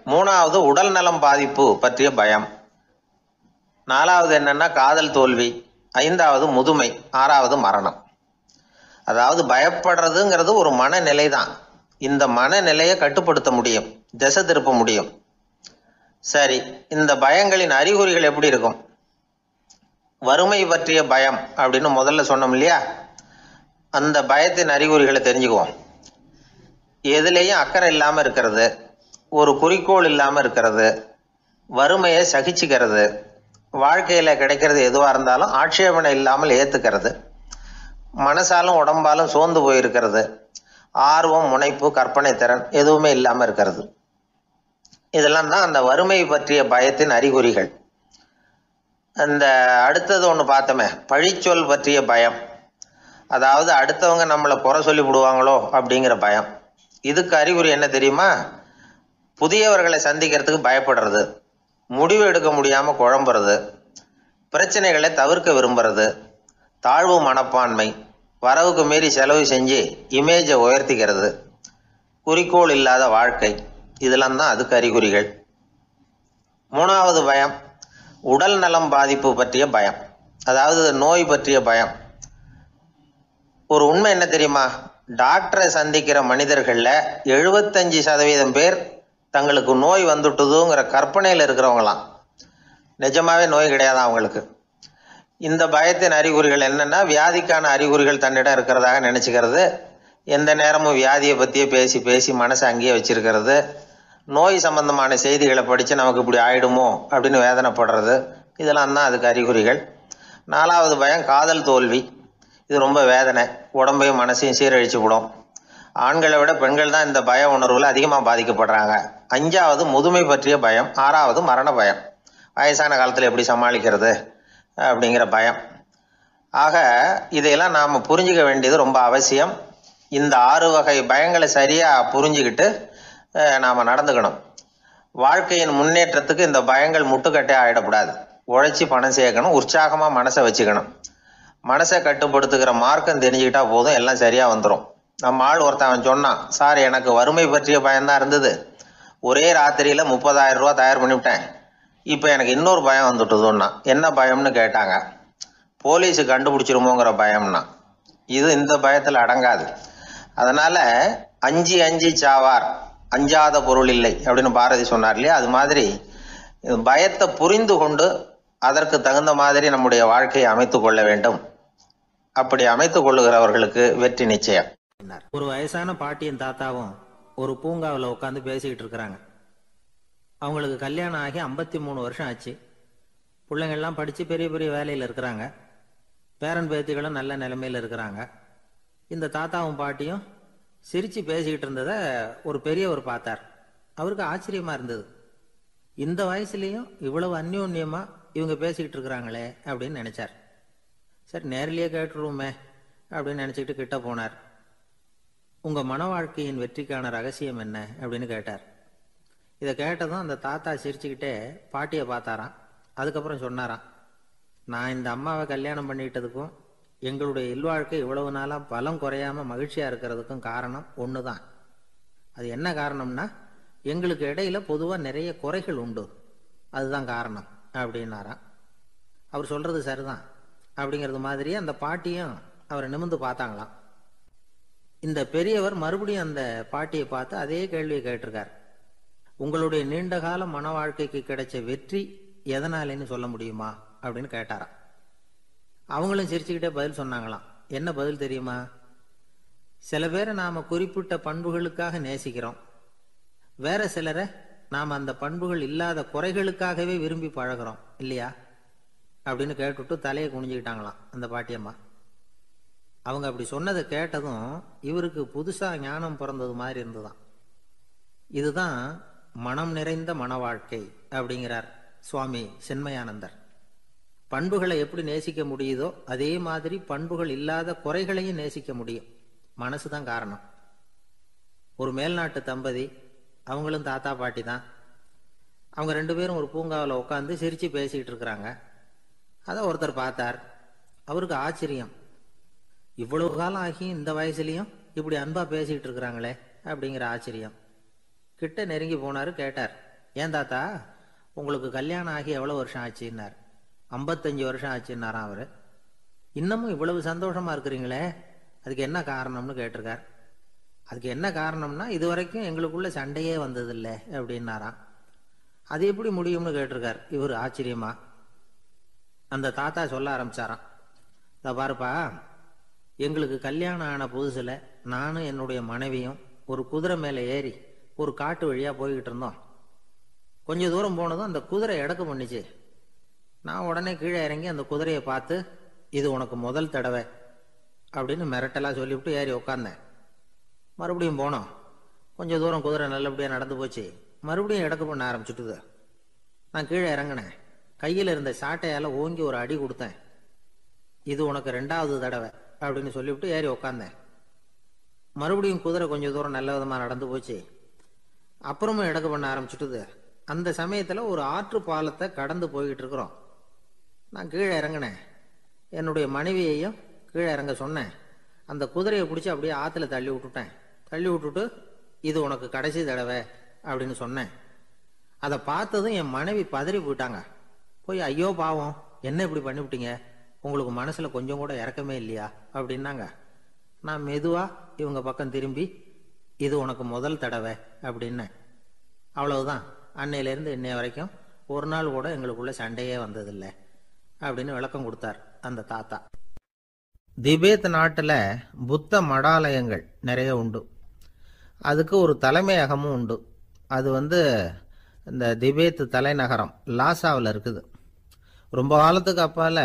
3வது உடல் நலம் பாதிப்பு பற்றிய பயம், 4வது என்னன்னா காதல் தோல்வி, 5வது முதுமை, 6வது மரணம். அதாவது பயப்படுறதுங்கிறது ஒரு மனநிலை தான். இந்த மனநிலையை கட்டுப்படுத்த முடியும், திசை திருப்ப முடியும். சரி, இந்த பயங்களின் அறிகுறிகள் எப்படி இருக்கும்? வறுமை பற்றிய பயம் அப்படின்னு முதல்ல சொன்னோம் இல்லையா, அந்த பயத்தின் அறிகுறிகளை தெரிஞ்சுக்குவோம். எதுலேயும் அக்கறை இல்லாமல் இருக்கிறது, ஒரு குறிக்கோள் இல்லாமல் இருக்கிறது, வறுமையை சகிச்சுக்கிறது, வாழ்க்கையில் கிடைக்கிறது எதுவாக இருந்தாலும் ஆட்சேபனை இல்லாமல் ஏற்றுக்கிறது, மனசாலும் உடம்பாலும் சோர்ந்து போயிருக்கிறது, ஆர்வம், முனைப்பு, கற்பனை திறன் எதுவுமே இல்லாமல் இருக்கிறது. இதெல்லாம் தான் அந்த வறுமை பற்றிய பயத்தின் அறிகுறிகள். அந்த அடுத்தது ஒன்று பார்த்தோமே, பழிச்சொல் பற்றிய பயம். அதாவது அடுத்தவங்க நம்மளை குறை சொல்லி விடுவாங்களோ அப்படிங்கிற பயம். இதுக்கு அறிகுறி என்ன தெரியுமா? புதியவர்களை சந்திக்கிறதுக்கு பயப்படுறது, முடிவு எடுக்க முடியாமல் குழம்புறது, பிரச்சனைகளை தவிர்க்க விரும்புறது, தாழ்வு மனப்பான்மை, வரவுக்கு மீறி செலவு செஞ்சு இமேஜை உயர்த்திக்கிறது, குறிக்கோள் இல்லாத வாழ்க்கை, இதெல்லாம் தான் அதுக்கு அறிகுறிகள். 3வது பயம் உடல் நலம் பாதிப்பு பற்றிய பயம், அதாவது நோய் பற்றிய பயம். ஒரு உண்மை என்ன தெரியுமா? டாக்டரை சந்திக்கிற மனிதர்களில் 75% பேர் தங்களுக்கு நோய் வந்துட்டுதுங்கிற கற்பனையில் இருக்கிறவங்களாம். நிஜமாவே நோய் கிடையாது அவங்களுக்கு. இந்த பயத்தின் அறிகுறிகள் என்னன்னா, வியாதிக்கான அறிகுறிகள் தன்னிடம் இருக்கிறதாக நினச்சிக்கிறது, எந்த நேரமும் வியாதியை பற்றியே பேசி பேசி மனசை அங்கேயே வச்சிருக்கிறது, நோய் சம்பந்தமான செய்திகளை படித்து நமக்கு இப்படி ஆயிடுமோ அப்படின்னு வேதனைப்படுறது, இதெல்லாம் தான் அதுக்கு அறிகுறிகள். 4வது பயம் காதல் தோல்வி. இது ரொம்ப வேதனை, உடம்பையும் மனசையும் சீரழிச்சு விடும். ஆண்களை விட பெண்கள் தான் இந்த பய உணர்வில் அதிகமாக பாதிக்கப்படுறாங்க. 5வது முதுமை பற்றிய பயம். 6வது மரண பயம், வயசான காலத்தில் எப்படி சமாளிக்கிறது அப்படிங்கிற பயம். ஆக இதையெல்லாம் நாம் புரிஞ்சிக்க வேண்டியது ரொம்ப அவசியம். இந்த 6 வகை பயங்களை சரியாக புரிஞ்சுக்கிட்டு நாம் நடந்துக்கணும். வாழ்க்கையின் முன்னேற்றத்துக்கு இந்த பயங்கள் முட்டுக்கட்டே ஆகிடக்கூடாது. உழைச்சி பணம் சேர்க்கணும், உற்சாகமாக மனசை வச்சுக்கணும். மனசை கட்டுப்படுத்துகிற மார்க்கம் தெரிஞ்சுக்கிட்டா போதும், எல்லாம் சரியாக வந்துடும். நம்ம ஆள் ஒருத்தன் சொன்னான், சார் எனக்கு வறுமை பற்றிய பயம்தான் இருந்தது, ஒரே ராத்திரியில் 30,000 ரூபா தயார் பண்ணிவிட்டேன், இப்போ எனக்கு இன்னொரு பயம் வந்துட்டுதுன்னா. என்ன பயம்னு கேட்டாங்க. போலீஸு கண்டுபிடிச்சிருமோங்கிற பயம்னா. இது இந்த பயத்தில் அடங்காது. அதனால் அஞ்சி அஞ்சி சாவார், அஞ்சாத பொருள் இல்லை அப்படின்னு பாரதி சொன்னார் இல்லையா, அது மாதிரி பயத்தை புரிந்து கொண்டு அதற்கு தகுந்த மாதிரி நம்முடைய வாழ்க்கையை அமைத்து கொள்ள வேண்டும். அப்படி அமைத்துக் கொள்ளுகிறவர்களுக்கு வெற்றி நிச்சயம். ஒரு வயசான பாட்டியும் தாத்தாவும் ஒரு பூங்காவில் உட்காந்து பேசிக்கிட்டு இருக்கிறாங்க. அவங்களுக்கு கல்யாணம் ஆகி 53 வருஷம் ஆச்சு. பிள்ளைங்கள்லாம் படித்து பெரிய பெரிய வேலையில் இருக்கிறாங்க. பேரன் பேத்திகளும் நல்ல நிலைமையில் இருக்கிறாங்க. இந்த தாத்தாவும் பாட்டியும் சிரித்து பேசிக்கிட்டு இருந்ததை ஒரு பெரியவர் பார்த்தார். அவருக்கு ஆச்சரியமாக இருந்தது. இந்த வயசுலேயும் இவ்வளவு அந்யோன்யமாக இவங்க பேசிக்கிட்டு இருக்கிறாங்களே அப்படின்னு நினச்சார். சரி, நேரிலேயே கேட்டுருவோமே அப்படின்னு நினச்சிக்கிட்டு கிட்ட போனார். உங்கள் மன வாழ்க்கையின் வெற்றிக்கான ரகசியம் என்ன அப்படின்னு கேட்டார். இதை கேட்டதும் அந்த தாத்தா சிரிச்சுக்கிட்டே பாட்டியை பார்த்தாராம். அதுக்கப்புறம் சொன்னாராம், நான் இந்த அம்மாவை கல்யாணம் பண்ணிக்கிட்டதுக்கும் எங்களுடைய இல்வாழ்க்கை இவ்வளவு நாளாக பலம் குறையாமல் மகிழ்ச்சியாக இருக்கிறதுக்கும் காரணம் ஒன்று தான். அது என்ன காரணம்னா, எங்களுக்கு இடையில பொதுவாக நிறைய குறைகள் உண்டு, அதுதான் காரணம் அப்படின்னாராம். அவர் சொல்கிறது சரிதான் அப்படிங்கிறது மாதிரியே அந்த பாட்டியும் அவரை நிமிர்ந்து பார்த்தாங்களாம். இந்த பெரியவர் மறுபடியும் அந்த பாட்டியை பார்த்து அதே கேள்வியை கேட்டிருக்கார். உங்களுடைய நீண்டகால மன வாழ்க்கைக்கு கிடைச்ச வெற்றி எதனாலேன்னு சொல்ல முடியுமா அப்படின்னு கேட்டாராம். அவங்களும் சிரிச்சுக்கிட்டே பதில் சொன்னாங்களாம். என்ன பதில் தெரியுமா? சில பேரை நாம் குறிப்பிட்ட பண்புகளுக்காக நேசிக்கிறோம், வேற சிலரை நாம் அந்த பண்புகள் இல்லாத குறைகளுக்காகவே விரும்பி பழகிறோம் இல்லையா அப்படின்னு கேட்டுவிட்டு தலையை குனிஞ்சுக்கிட்டாங்களாம் அந்த பாட்டியம்மா. அவங்க அப்படி சொன்னதை கேட்டதும் இவருக்கு புதுசாக ஞானம் பிறந்தது மாதிரி இருந்துதான். இதுதான் மனம் நிறைந்த மன வாழ்க்கை அப்படிங்கிறார் சுவாமி சின்மயானந்தர். பண்புகளை எப்படி நேசிக்க முடியுதோ அதே மாதிரி பண்புகள் இல்லாத குறைகளையும் நேசிக்க முடியும். மனசு தான் காரணம். ஒரு மேல்நாட்டு தம்பதி, அவங்களும் தாத்தா பாட்டி தான். அவங்க 2 பேரும் ஒரு பூங்காவில் உட்காந்து சிரித்து பேசிக்கிட்டு இருக்கிறாங்க. அதை ஒருத்தர் பார்த்தார். அவருக்கு ஆச்சரியம், இவ்வளவு காலம் ஆகி இந்த வயசுலையும் இப்படி அன்பா பேசிக்கிட்டு இருக்கிறாங்களே அப்படிங்கிற ஆச்சரியம். கிட்ட நெருங்கி போனார். கேட்டார், ஏன் தாத்தா உங்களுக்கு கல்யாணம் ஆகி எவ்வளோ வருஷம் ஆச்சுன்னார். 55 வருஷம் ஆச்சுன்னாராம் அவர். இன்னமும் இவ்வளவு சந்தோஷமா இருக்கிறீங்களே, அதுக்கு என்ன காரணம்னு கேட்டிருக்கார். அதுக்கு என்ன காரணம்னா, இது வரைக்கும் எங்களுக்குள்ள சண்டையே வந்ததில்லை அப்படின்னாராம். அது எப்படி முடியும்னு கேட்டிருக்கார் இவர் ஆச்சரியமா. அந்த தாத்தா சொல்ல ஆரம்பிச்சாராம், இதை பாருப்பா, எங்களுக்கு கல்யாணம் ஆன புதுசில் நானும் என்னுடைய மனைவியும் ஒரு குதிரை மேலே ஏறி ஒரு காட்டு வழியாக போய்கிட்டு இருந்தோம். கொஞ்சம் தூரம் போனதும் அந்த குதிரை எடக்கு பண்ணிச்சு. நான் உடனே கீழே இறங்கி அந்த குதிரையை பார்த்து, இது உனக்கு முதல் தடவை அப்படின்னு மிரட்டலாக சொல்லிவிட்டு ஏறி உட்காந்தேன். மறுபடியும் போனோம். கொஞ்சம் தூரம் குதிரை நல்லபடியாக நடந்து போச்சு. மறுபடியும் எடக்கு பண்ண ஆரம்பிச்சுட்டுது. நான் கீழே இறங்கினேன். கையில் இருந்த சாட்டையால் ஓங்கி ஒரு அடி கொடுத்தேன். இது உனக்கு 2வது தடவை அப்படின்னு சொல்லிவிட்டு ஏறி உட்காந்தேன். மறுபடியும் குதிரை கொஞ்சம் தூரம் நல்ல விதமாக நடந்து போச்சு. அப்புறமும் எடக்கு பண்ண ஆரம்பிச்சுட்டுது. அந்த சமயத்தில் ஒரு ஆற்று பாலத்தை கடந்து போய்கிட்டு இருக்கிறோம். நான் கீழே இறங்கினேன். என்னுடைய மனைவியையும் கீழே இறங்க சொன்னேன். அந்த குதிரையை பிடிச்சி அப்படியே ஆற்றுல தள்ளி விட்டுட்டேன். தள்ளி விட்டுட்டு, இது உனக்கு கடைசி தடவை அப்படின்னு சொன்னேன். அதை பார்த்ததும் என் மனைவி பதறி போயிட்டாங்க. போய், ஐயோ பாவம், என்ன இப்படி பண்ணிவிட்டீங்க, உங்களுக்கு மனசில் கொஞ்சம் கூட இறக்கமே இல்லையா அப்படின்னாங்க. நான் மெதுவாக இவங்க பக்கம் திரும்பி, இது உனக்கு முதல் தடவை அப்படின்னேன். அவ்வளவுதான். அன்னையிலேருந்து இன்னைய வரைக்கும் ஒரு நாள் கூட எங்களுக்குள்ள சண்டையே வந்ததில்லை அப்படின்னு விளக்கம் கொடுத்தார் அந்த தாத்தா. திபேத் நாட்டில் புத்த மடாலயங்கள் நிறைய உண்டு. அதுக்கு ஒரு தலைமையகமும் உண்டு. அது இந்த திபேத் தலைநகரம் லாசாவில் இருக்குது. ரொம்ப காலத்துக்கு அப்பால்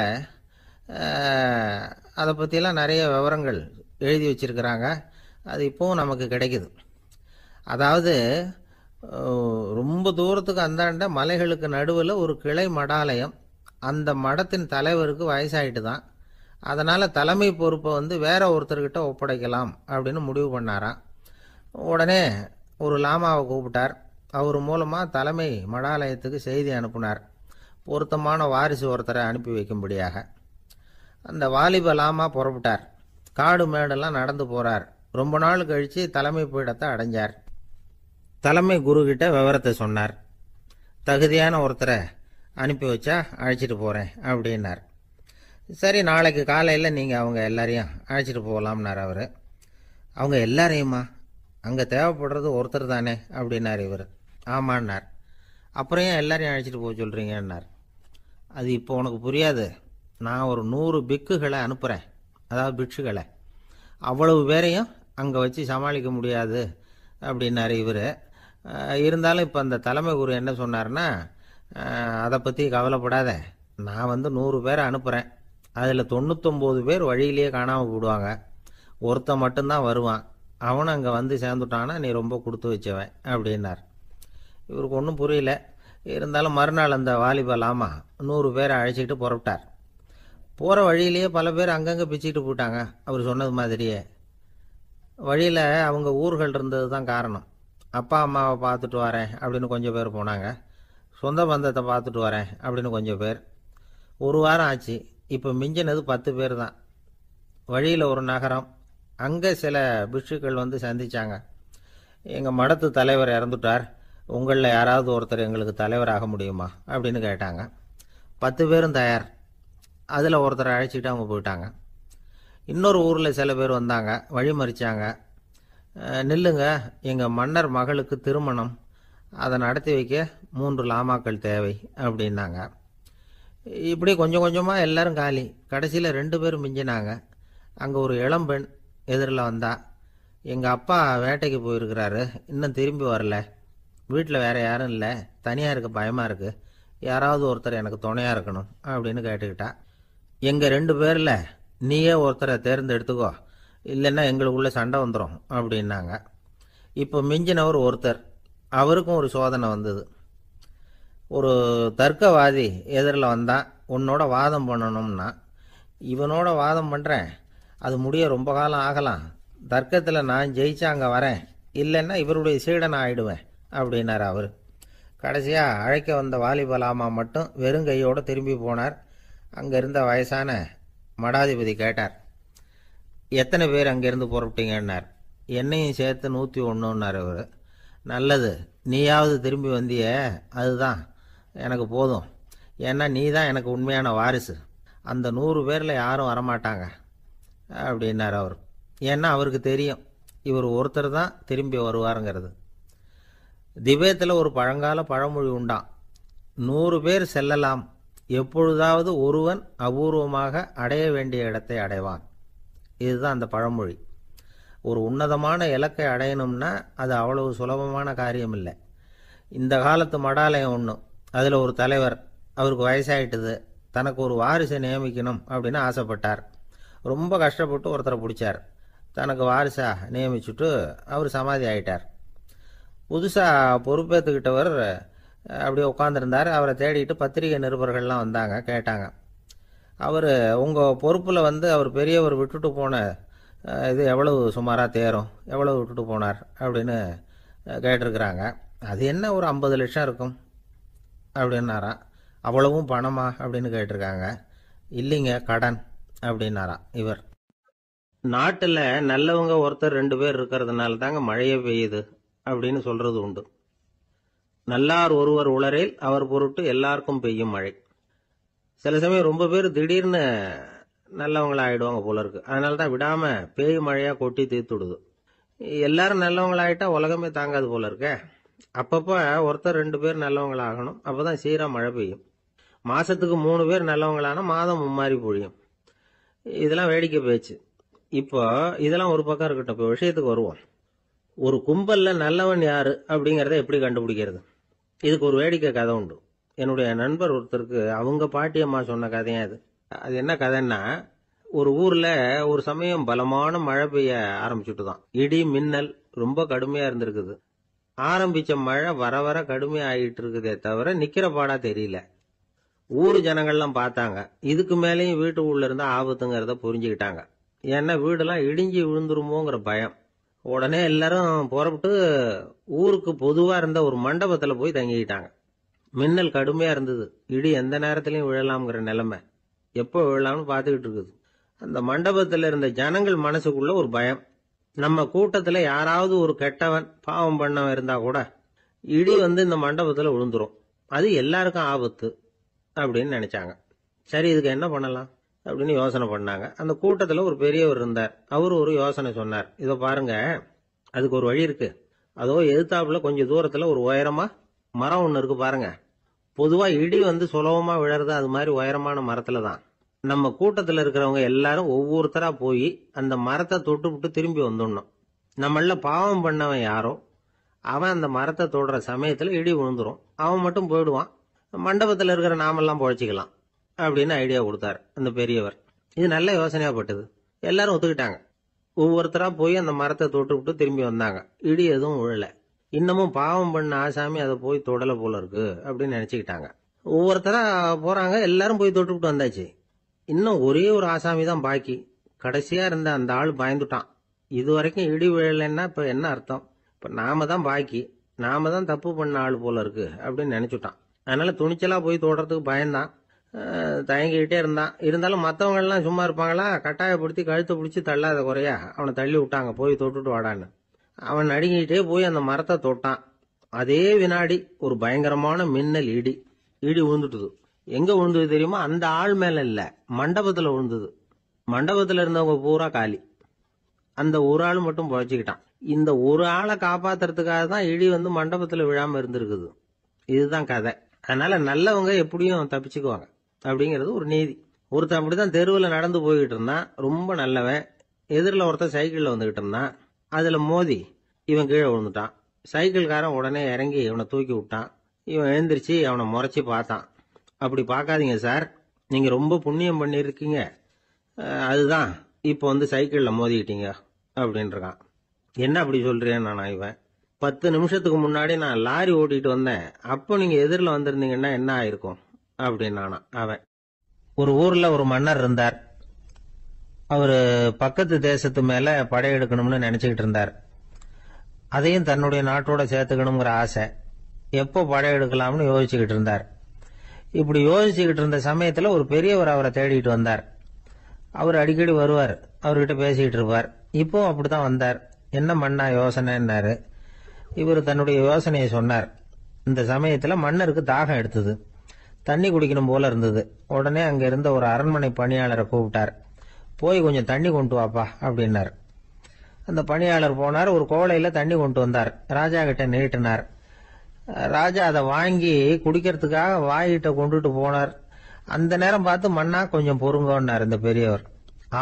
அதை பற்றிலாம் நிறைய விவரங்கள் எழுதி வச்சிருக்கிறாங்க. அது இப்போவும் நமக்கு கிடைக்குது. அதாவது ரொம்ப தூரத்துக்கு அந்தாண்ட மலைகளுக்கு நடுவில் ஒரு கிளை மடாலயம். அந்த மடத்தின் தலைவருக்கு வயசாயிட்டு தான். அதனால் தலைமை பொறுப்பை வேற ஒருத்தர்கிட்ட ஒப்படைக்கலாம் அப்படின்னு முடிவு பண்ணாராம். உடனே ஒரு லாமாவை கூப்பிட்டார். அவர் மூலமாக தலைமை மடாலயத்துக்கு செய்தி அனுப்புனார், பொருத்தமான வாரிசு ஒருத்தரை அனுப்பி வைக்கும்படியாக. அந்த வாலிப லாமா புறப்பட்டார். காடு மேடெல்லாம் நடந்து போகிறார். ரொம்ப நாள் கழித்து தலைமை பீடத்தை அடைஞ்சார். தலைமை குருக்கிட்ட விவரத்தை சொன்னார். தகுதியான ஒருத்தரை அனுப்பி வச்சா அழைச்சிட்டு போகிறேன் அப்படின்னார். சரி, நாளைக்கு காலையில் நீங்கள் அவங்க எல்லாரையும் அழைச்சிட்டு போகலாம்னார் அவர். அவங்க எல்லாரையுமா? அங்கே தேவைப்படுறது ஒருத்தர் தானே அப்படின்னார் இவர். ஆமான்னார். அப்புறம் ஏன் எல்லாரையும் அழைச்சிட்டு போக சொல்கிறீங்கன்னார். அது இப்போ உனக்கு புரியாது. நான் ஒரு 100 பிக்குகளை அனுப்புகிறேன், அதாவது பிட்சுகளை. அவ்வளவு பேரையும் அங்கே வச்சு சமாளிக்க முடியாது அப்படின்னார் இவர். இருந்தாலும் இப்போ அந்த தலைமை குரு என்ன சொன்னார்னா, அதை பற்றி கவலைப்படாத, நான் 100 பேரை அனுப்புகிறேன். அதில் 99 பேர் வழியிலேயே காணாமல் போடுவாங்க. ஒருத்தன் மட்டும்தான் வருவான். அவனும் அங்கே சேர்ந்துட்டான்னா நீ ரொம்ப கொடுத்து வச்சவன் அப்படின்னார். இவருக்கு ஒன்றும் புரியல. இருந்தாலும் மறுநாள் அந்த வாலிப லாமா 100 பேரை அழைச்சிக்கிட்டு புறப்பட்டார். போகிற வழியிலேயே பல பேர் அங்கங்கே பிச்சுக்கிட்டு போயிட்டாங்க. அவர் சொன்னது மாதிரியே. வழியில் அவங்க ஊர்கள் இருந்தது தான் காரணம். அப்பா அம்மாவை பார்த்துட்டு வரேன் அப்படின்னு கொஞ்சம் பேர் போனாங்க. சொந்த பந்தத்தை பார்த்துட்டு வரேன் அப்படின்னு கொஞ்சம் பேர். ஒரு வாரம் ஆச்சு. இப்போ மிஞ்சினது 10 பேர் தான். வழியில் ஒரு நகரம். அங்கே சில பிட்சுக்கள் சந்தித்தாங்க. எங்கள் மடத்து தலைவர் இறந்துட்டார், உங்களில் யாராவது ஒருத்தர் எங்களுக்கு தலைவராக முடியுமா அப்படின்னு கேட்டாங்க. 10 பேரும் தயார். அதில் ஒருத்தரை அழைச்சிக்கிட்டு அவங்க போயிட்டாங்க. இன்னொரு ஊரில் சில பேர் வந்தாங்க, வழி மறிச்சாங்க. நில்லுங்க, எங்கள் மன்னர் மகளுக்கு திருமணம், அதை நடத்தி வைக்க 3 லாமாக்கள் தேவை அப்படின்னாங்க. இப்படி கொஞ்சம் கொஞ்சமாக எல்லாரும் காலி. கடைசியில் 2 பேர் மிஞ்சினாங்க. அங்கே ஒரு இளம்பெண் எதிரில் வந்தா. எங்கள் அப்பா வேட்டைக்கு போயிருக்கிறாரு, இன்னும் திரும்பி வரல வீட்டில் வேற யாரும் இல்லை, தனியாக இருக்க பயமாக இருக்கு, யாராவது ஒருத்தர் எனக்கு துணையாக இருக்கணும் அப்படின்னு கேட்டுக்கிட்டா. எங்கள் 2 பேரில் நீயே ஒருத்தரை தேர்ந்தெடுத்துக்கோ, இல்லைன்னா எங்களுக்குள்ளே சண்டை வந்துடும் அப்படின்னாங்க. இப்போ மிஞ்சினவர் ஒருத்தர், அவருக்கும் ஒரு சோதனை வந்தது. ஒரு தர்க்கவாதி எதிரில் வந்தான், உன்னோட வாதம் பண்ணணும்னா. இவனோட வாதம் பண்ணுறேன், அது முடிய ரொம்ப காலம் ஆகலாம், தர்க்கத்தில் நான் ஜெயிச்சா அங்கே வரேன், இல்லைன்னா இவருடைய சீடனை ஆயிடுவேன் அப்படின்னார் அவர். கடைசியாக அழைக்க வந்த வாலிபலாமா மட்டும் வெறும் கையோடு திரும்பி போனார். அங்கே இருந்த வயசான மடாதிபதி கேட்டார், எத்தனை பேர் அங்கேருந்து புறப்பட்டீங்கன்னார். என்னையும் சேர்த்து 101ன்னார் அவர். நல்லது, நீயாவது திரும்பி வந்திய, அதுதான் எனக்கு போதும், ஏன்னா நீ தான் எனக்கு உண்மையான வாரிசு, அந்த 100 பேரில் யாரும் வரமாட்டாங்க அப்படின்னார் அவர். ஏன்னா அவருக்கு தெரியும் இவர் ஒருத்தர் தான் திரும்பி வருவாருங்கிறது. திபேத்தில் ஒரு பழங்கால பழமொழி உண்டாம், 100 பேர் செல்லலாம், எப்பொழுதாவது ஒருவன் அபூர்வமாக அடைய வேண்டிய இடத்தை அடைவான். இதுதான் அந்த பழமொழி. ஒரு உன்னதமான இலக்கை அடையணும்னா அது அவ்வளவு சுலபமான காரியம் இல்லை. இந்த காலத்து மடாலயம் ஒன்று, அதில் ஒரு தலைவர், அவருக்கு வயசாயிட்டுது, தனக்கு ஒரு வாரிசை நியமிக்கணும் அப்படின்னு ஆசைப்பட்டார். ரொம்ப கஷ்டப்பட்டு ஒருத்தரை பிடிச்சார், தனக்கு வாரிசாக நியமிச்சுட்டு அவர் சமாதி ஆயிட்டார். புதுசாக பொறுப்பேற்றுக்கிட்டவர் அப்படியே உட்காந்துருந்தார். அவரை தேடிட்டு பத்திரிகை நிருபர்கள்லாம் வந்தாங்க, கேட்டாங்க. அவர் உங்கள் பொறுப்பில் அவர் பெரியவர் விட்டுட்டு போன இது எவ்வளவு சுமாராக தேரும், எவ்வளவு விட்டுட்டு போனார் அப்படின்னு கேட்டிருக்கிறாங்க. அது என்ன ஒரு 50 லட்சம் இருக்கும் அப்படின்னாராம். அவ்வளவும் பணமா அப்படின்னு கேட்டிருக்காங்க. இல்லைங்க, கடன் அப்படின்னாராம் இவர். நாட்டில் நல்லவங்க ஒருத்தர் 2 பேர் இருக்கிறதுனால தாங்க மழையே பெய்யுது அப்படின்னு சொல்றது உண்டு. நல்லார் ஒருவர் உளரேல் அவர் பொருட்டு எல்லாருக்கும் பெய்யும் மழை. சில சமயம் ரொம்ப பேர் திடீர்னு நல்லவங்களா ஆயிடுவாங்க போல இருக்கு. அதனால தான் விடாம பேய் மழையா கொட்டி தீர்த்துடுது. எல்லாரும் நல்லவங்களாயிட்டா உலகமே தாங்காது போல இருக்க. அப்பப்ப ஒருத்தர் 2 பேர் நல்லவங்களாகணும், அப்பதான் சீரா மழை பெய்யும். மாசத்துக்கு 3 பேர் நல்லவங்களானா மாதம் மும்மாரி பொழியும். இதெல்லாம் வேடிக்கை பேச்சு. இப்போ இதெல்லாம் ஒரு பக்கம் இருக்கட்டும், இப்போ விஷயத்துக்கு வருவோம். ஒரு கும்பல்ல நல்லவன் யாரு அப்படிங்கறத எப்படி கண்டுபிடிக்கிறது? இதுக்கு ஒரு வேடிக்கை கதை உண்டு. என்னுடைய நண்பர் ஒருத்தருக்கு அவங்க பாட்டியம்மா சொன்ன கதையா அது. அது என்ன கதைன்னா, ஒரு ஊர்ல ஒரு சமயம் பலமான மழை பெய்ய ஆரம்பிச்சுட்டு தான். இடி மின்னல் ரொம்ப கடுமையா இருந்திருக்குது. ஆரம்பிச்ச மழை வர வர கடுமையா ஆகிட்டு இருக்குதே தவிர நிக்கிற பாடா தெரியல. ஊர் ஜனங்கள்லாம் பார்த்தாங்க. இதுக்கு மேலேயும் வீட்டு உள்ள இருந்தா ஆபத்துங்கிறத புரிஞ்சுக்கிட்டாங்க. ஏன்னா வீடெல்லாம் இடிஞ்சி விழுந்துருமோங்கிற பயம். உடனே எல்லாரும் புறப்பட்டு ஊருக்கு பொதுவா இருந்த ஒரு மண்டபத்துல போய் தங்கிக்கிட்டாங்க. மின்னல் கடுமையா இருந்தது, இடி எந்த நேரத்திலையும் விழலாம்ங்கிற நிலைமை, எப்போ விழலாம்னு பார்த்துக்கிட்டு இருக்குது. அந்த மண்டபத்தில் இருந்த ஜனங்கள் மனசுக்குள்ள ஒரு பயம். நம்ம கூட்டத்துல யாராவது ஒரு கெட்டவன் பாவம் பண்ணவன் இருந்தா கூட இடி இந்த மண்டபத்துல விழுந்துரும், அது எல்லாருக்கும் ஆபத்து அப்படின்னு நினைச்சாங்க. சரி, இதுக்கு என்ன பண்ணலாம் அப்படின்னு யோசனை பண்ணாங்க. அந்த கூட்டத்துல ஒரு பெரியவர் இருந்தார். அவரு ஒரு யோசனை சொன்னார். இதோ பாருங்க, அதுக்கு ஒரு வழி இருக்கு. அதோ எதிர்த்தாப்புல கொஞ்சம் தூரத்துல ஒரு உயரமா மரம் ஒண்ணு இருக்கு பாருங்க. பொதுவா இடி சுலபமா விழறது அது மாதிரி உயரமான மரத்துல தான். நம்ம கூட்டத்துல இருக்கிறவங்க எல்லாரும் ஒவ்வொருத்தரா போய் அந்த மரத்தை தொட்டு விட்டு திரும்பி வந்துடணும். நம்மள பாவம் பண்ணவன் யாரோ அவன் அந்த மரத்தை தொடுற சமயத்துல இடி விழுந்துரும், அவன் மட்டும் போயிடுவான், மண்டபத்துல இருக்கிற நாமெல்லாம் பொழைச்சிக்கலாம் அப்படின்னு ஐடியா கொடுத்தாரு அந்த பெரியவர். இது நல்ல யோசனையா பட்டது. எல்லாரும் ஒத்துக்கிட்டாங்க. ஒவ்வொருத்தரா போய் அந்த மரத்தை தொட்டு விட்டு திரும்பி வந்தாங்க. இடி எதுவும் விழல. இன்னமும் பாவம் பண்ண ஆசாமி அதை போய் தொடல போல இருக்கு அப்படின்னு நினைச்சுக்கிட்டாங்க. ஒவ்வொருத்தரா போறாங்க, எல்லாரும் போய் தொட்டு விட்டு வந்தாச்சு. இன்னும் ஒரே ஒரு ஆசாமி தான் பாக்கி. கடைசியா இருந்த அந்த ஆள் பயந்துட்டான். இது வரைக்கும் இடி விழலைன்னா இப்ப என்ன அர்த்தம்? இப்ப நாம தான் பாக்கி, நாம தான் தப்பு பண்ண ஆள் போல இருக்கு அப்படின்னு நினைச்சுட்டான். அதனால துணிச்சலா போய் தொடுறதுக்கு பயந்தான், தயங்கிக்கிட்டே இருந்தான். இருந்தாலும் மற்றவங்க எல்லாம் சும்மா இருப்பாங்களா? கட்டாயப்படுத்தி கழுத்தை பிடிச்சி தள்ளாத குறையா அவனை தள்ளி விட்டாங்க, போய் தொட்டுட்டு வாடான்னு. அவன் நடுங்கிட்டே போய் அந்த மரத்தை தொட்டான். அதே வினாடி ஒரு பயங்கரமான மின்னல் இடி விழுந்துட்டுது. எங்க விழுந்தது தெரியுமா? அந்த ஆள் மேல இல்ல, மண்டபத்துல விழுந்தது. மண்டபத்துல இருந்தவங்க பூரா காலி. அந்த ஒரு ஆள் மட்டும் பொழைச்சிக்கிட்டான். இந்த ஒரு ஆளை காப்பாத்துறதுக்காக தான் இடி மண்டபத்துல விழாம இருந்திருக்குது. இதுதான் கதை. அதனால நல்லவங்க எப்படியும் தப்பிச்சுக்குவாங்க அப்படிங்கிறது ஒரு நீதி. ஒருத்தன் அப்படிதான் தெருவில் நடந்து போய்கிட்டு இருந்தான், ரொம்ப நல்லவன். எதிரில் ஒருத்தன் சைக்கிள்ல வந்துகிட்டு இருந்தான். அதுல மோதி இவன் கீழே விழுந்துட்டான். சைக்கிள்காரன் உடனே இறங்கி இவனை தூக்கி விட்டான். இவன் எழுந்திரிச்சு அவனை முறைச்சி பார்த்தான். அப்படி பார்க்காதீங்க சார், நீங்க ரொம்ப புண்ணியம் பண்ணியிருக்கீங்க, அதுதான் இப்போ வந்து சைக்கிளில் மோதிக்கிட்டீங்க அப்படின்றான். என்ன அப்படி சொல்றேன் நானா? இவன் 10 நிமிஷத்துக்கு முன்னாடி நான் லாரி ஓட்டிட்டு வந்தேன், அப்போ நீங்க எதிரில் வந்திருந்தீங்கன்னா என்ன ஆயிருக்கும் அப்படின்னானா அவன். ஒரு ஊர்ல ஒரு மன்னர் இருந்தார். அவரு பக்கத்து தேசத்து மேல படையெடுக்கணும்னு நினைச்சுக்கிட்டு இருந்தார். அதையும் தன்னுடைய நாட்டோட சேர்த்துக்கணுங்கிற ஆசை. எப்போ படையெடுக்கலாம்னு யோசிச்சுக்கிட்டு இருந்தார். இப்படி யோசிச்சுக்கிட்டு இருந்த சமயத்துல ஒரு பெரியவர் அவரை தேடிட்டு வந்தார். அவர் அடிக்கடி வருவார், அவர்கிட்ட பேசிக்கிட்டு இருப்பார். இப்போ அப்படித்தான் வந்தார். என்ன மன்னா யோசனைன்னாரு. இவர் தன்னுடைய யோசனையை சொன்னார். இந்த சமயத்துல மன்னருக்கு தாகம் எடுத்தது, தண்ணி குடிக்கணும் போல இருந்தது. உடனே அங்க இருந்த ஒரு அரண்மனை பணியாளரை கூப்பிட்டார். போய் கொஞ்சம் தண்ணி கொண்டு வாப்பா அப்படின்னார். அந்த பணியாளர் போனார், ஒரு கோலையில தண்ணி கொண்டு வந்தார். ராஜா கிட்ட நீட்டினார். ராஜா அதை வாங்கி குடிக்கிறதுக்காக வாயிட்ட கொண்டுட்டு போனார். அந்த நேரம் பார்த்து மன்னா கொஞ்சம் பொறுங்கன்னார் இந்த பெரியவர்.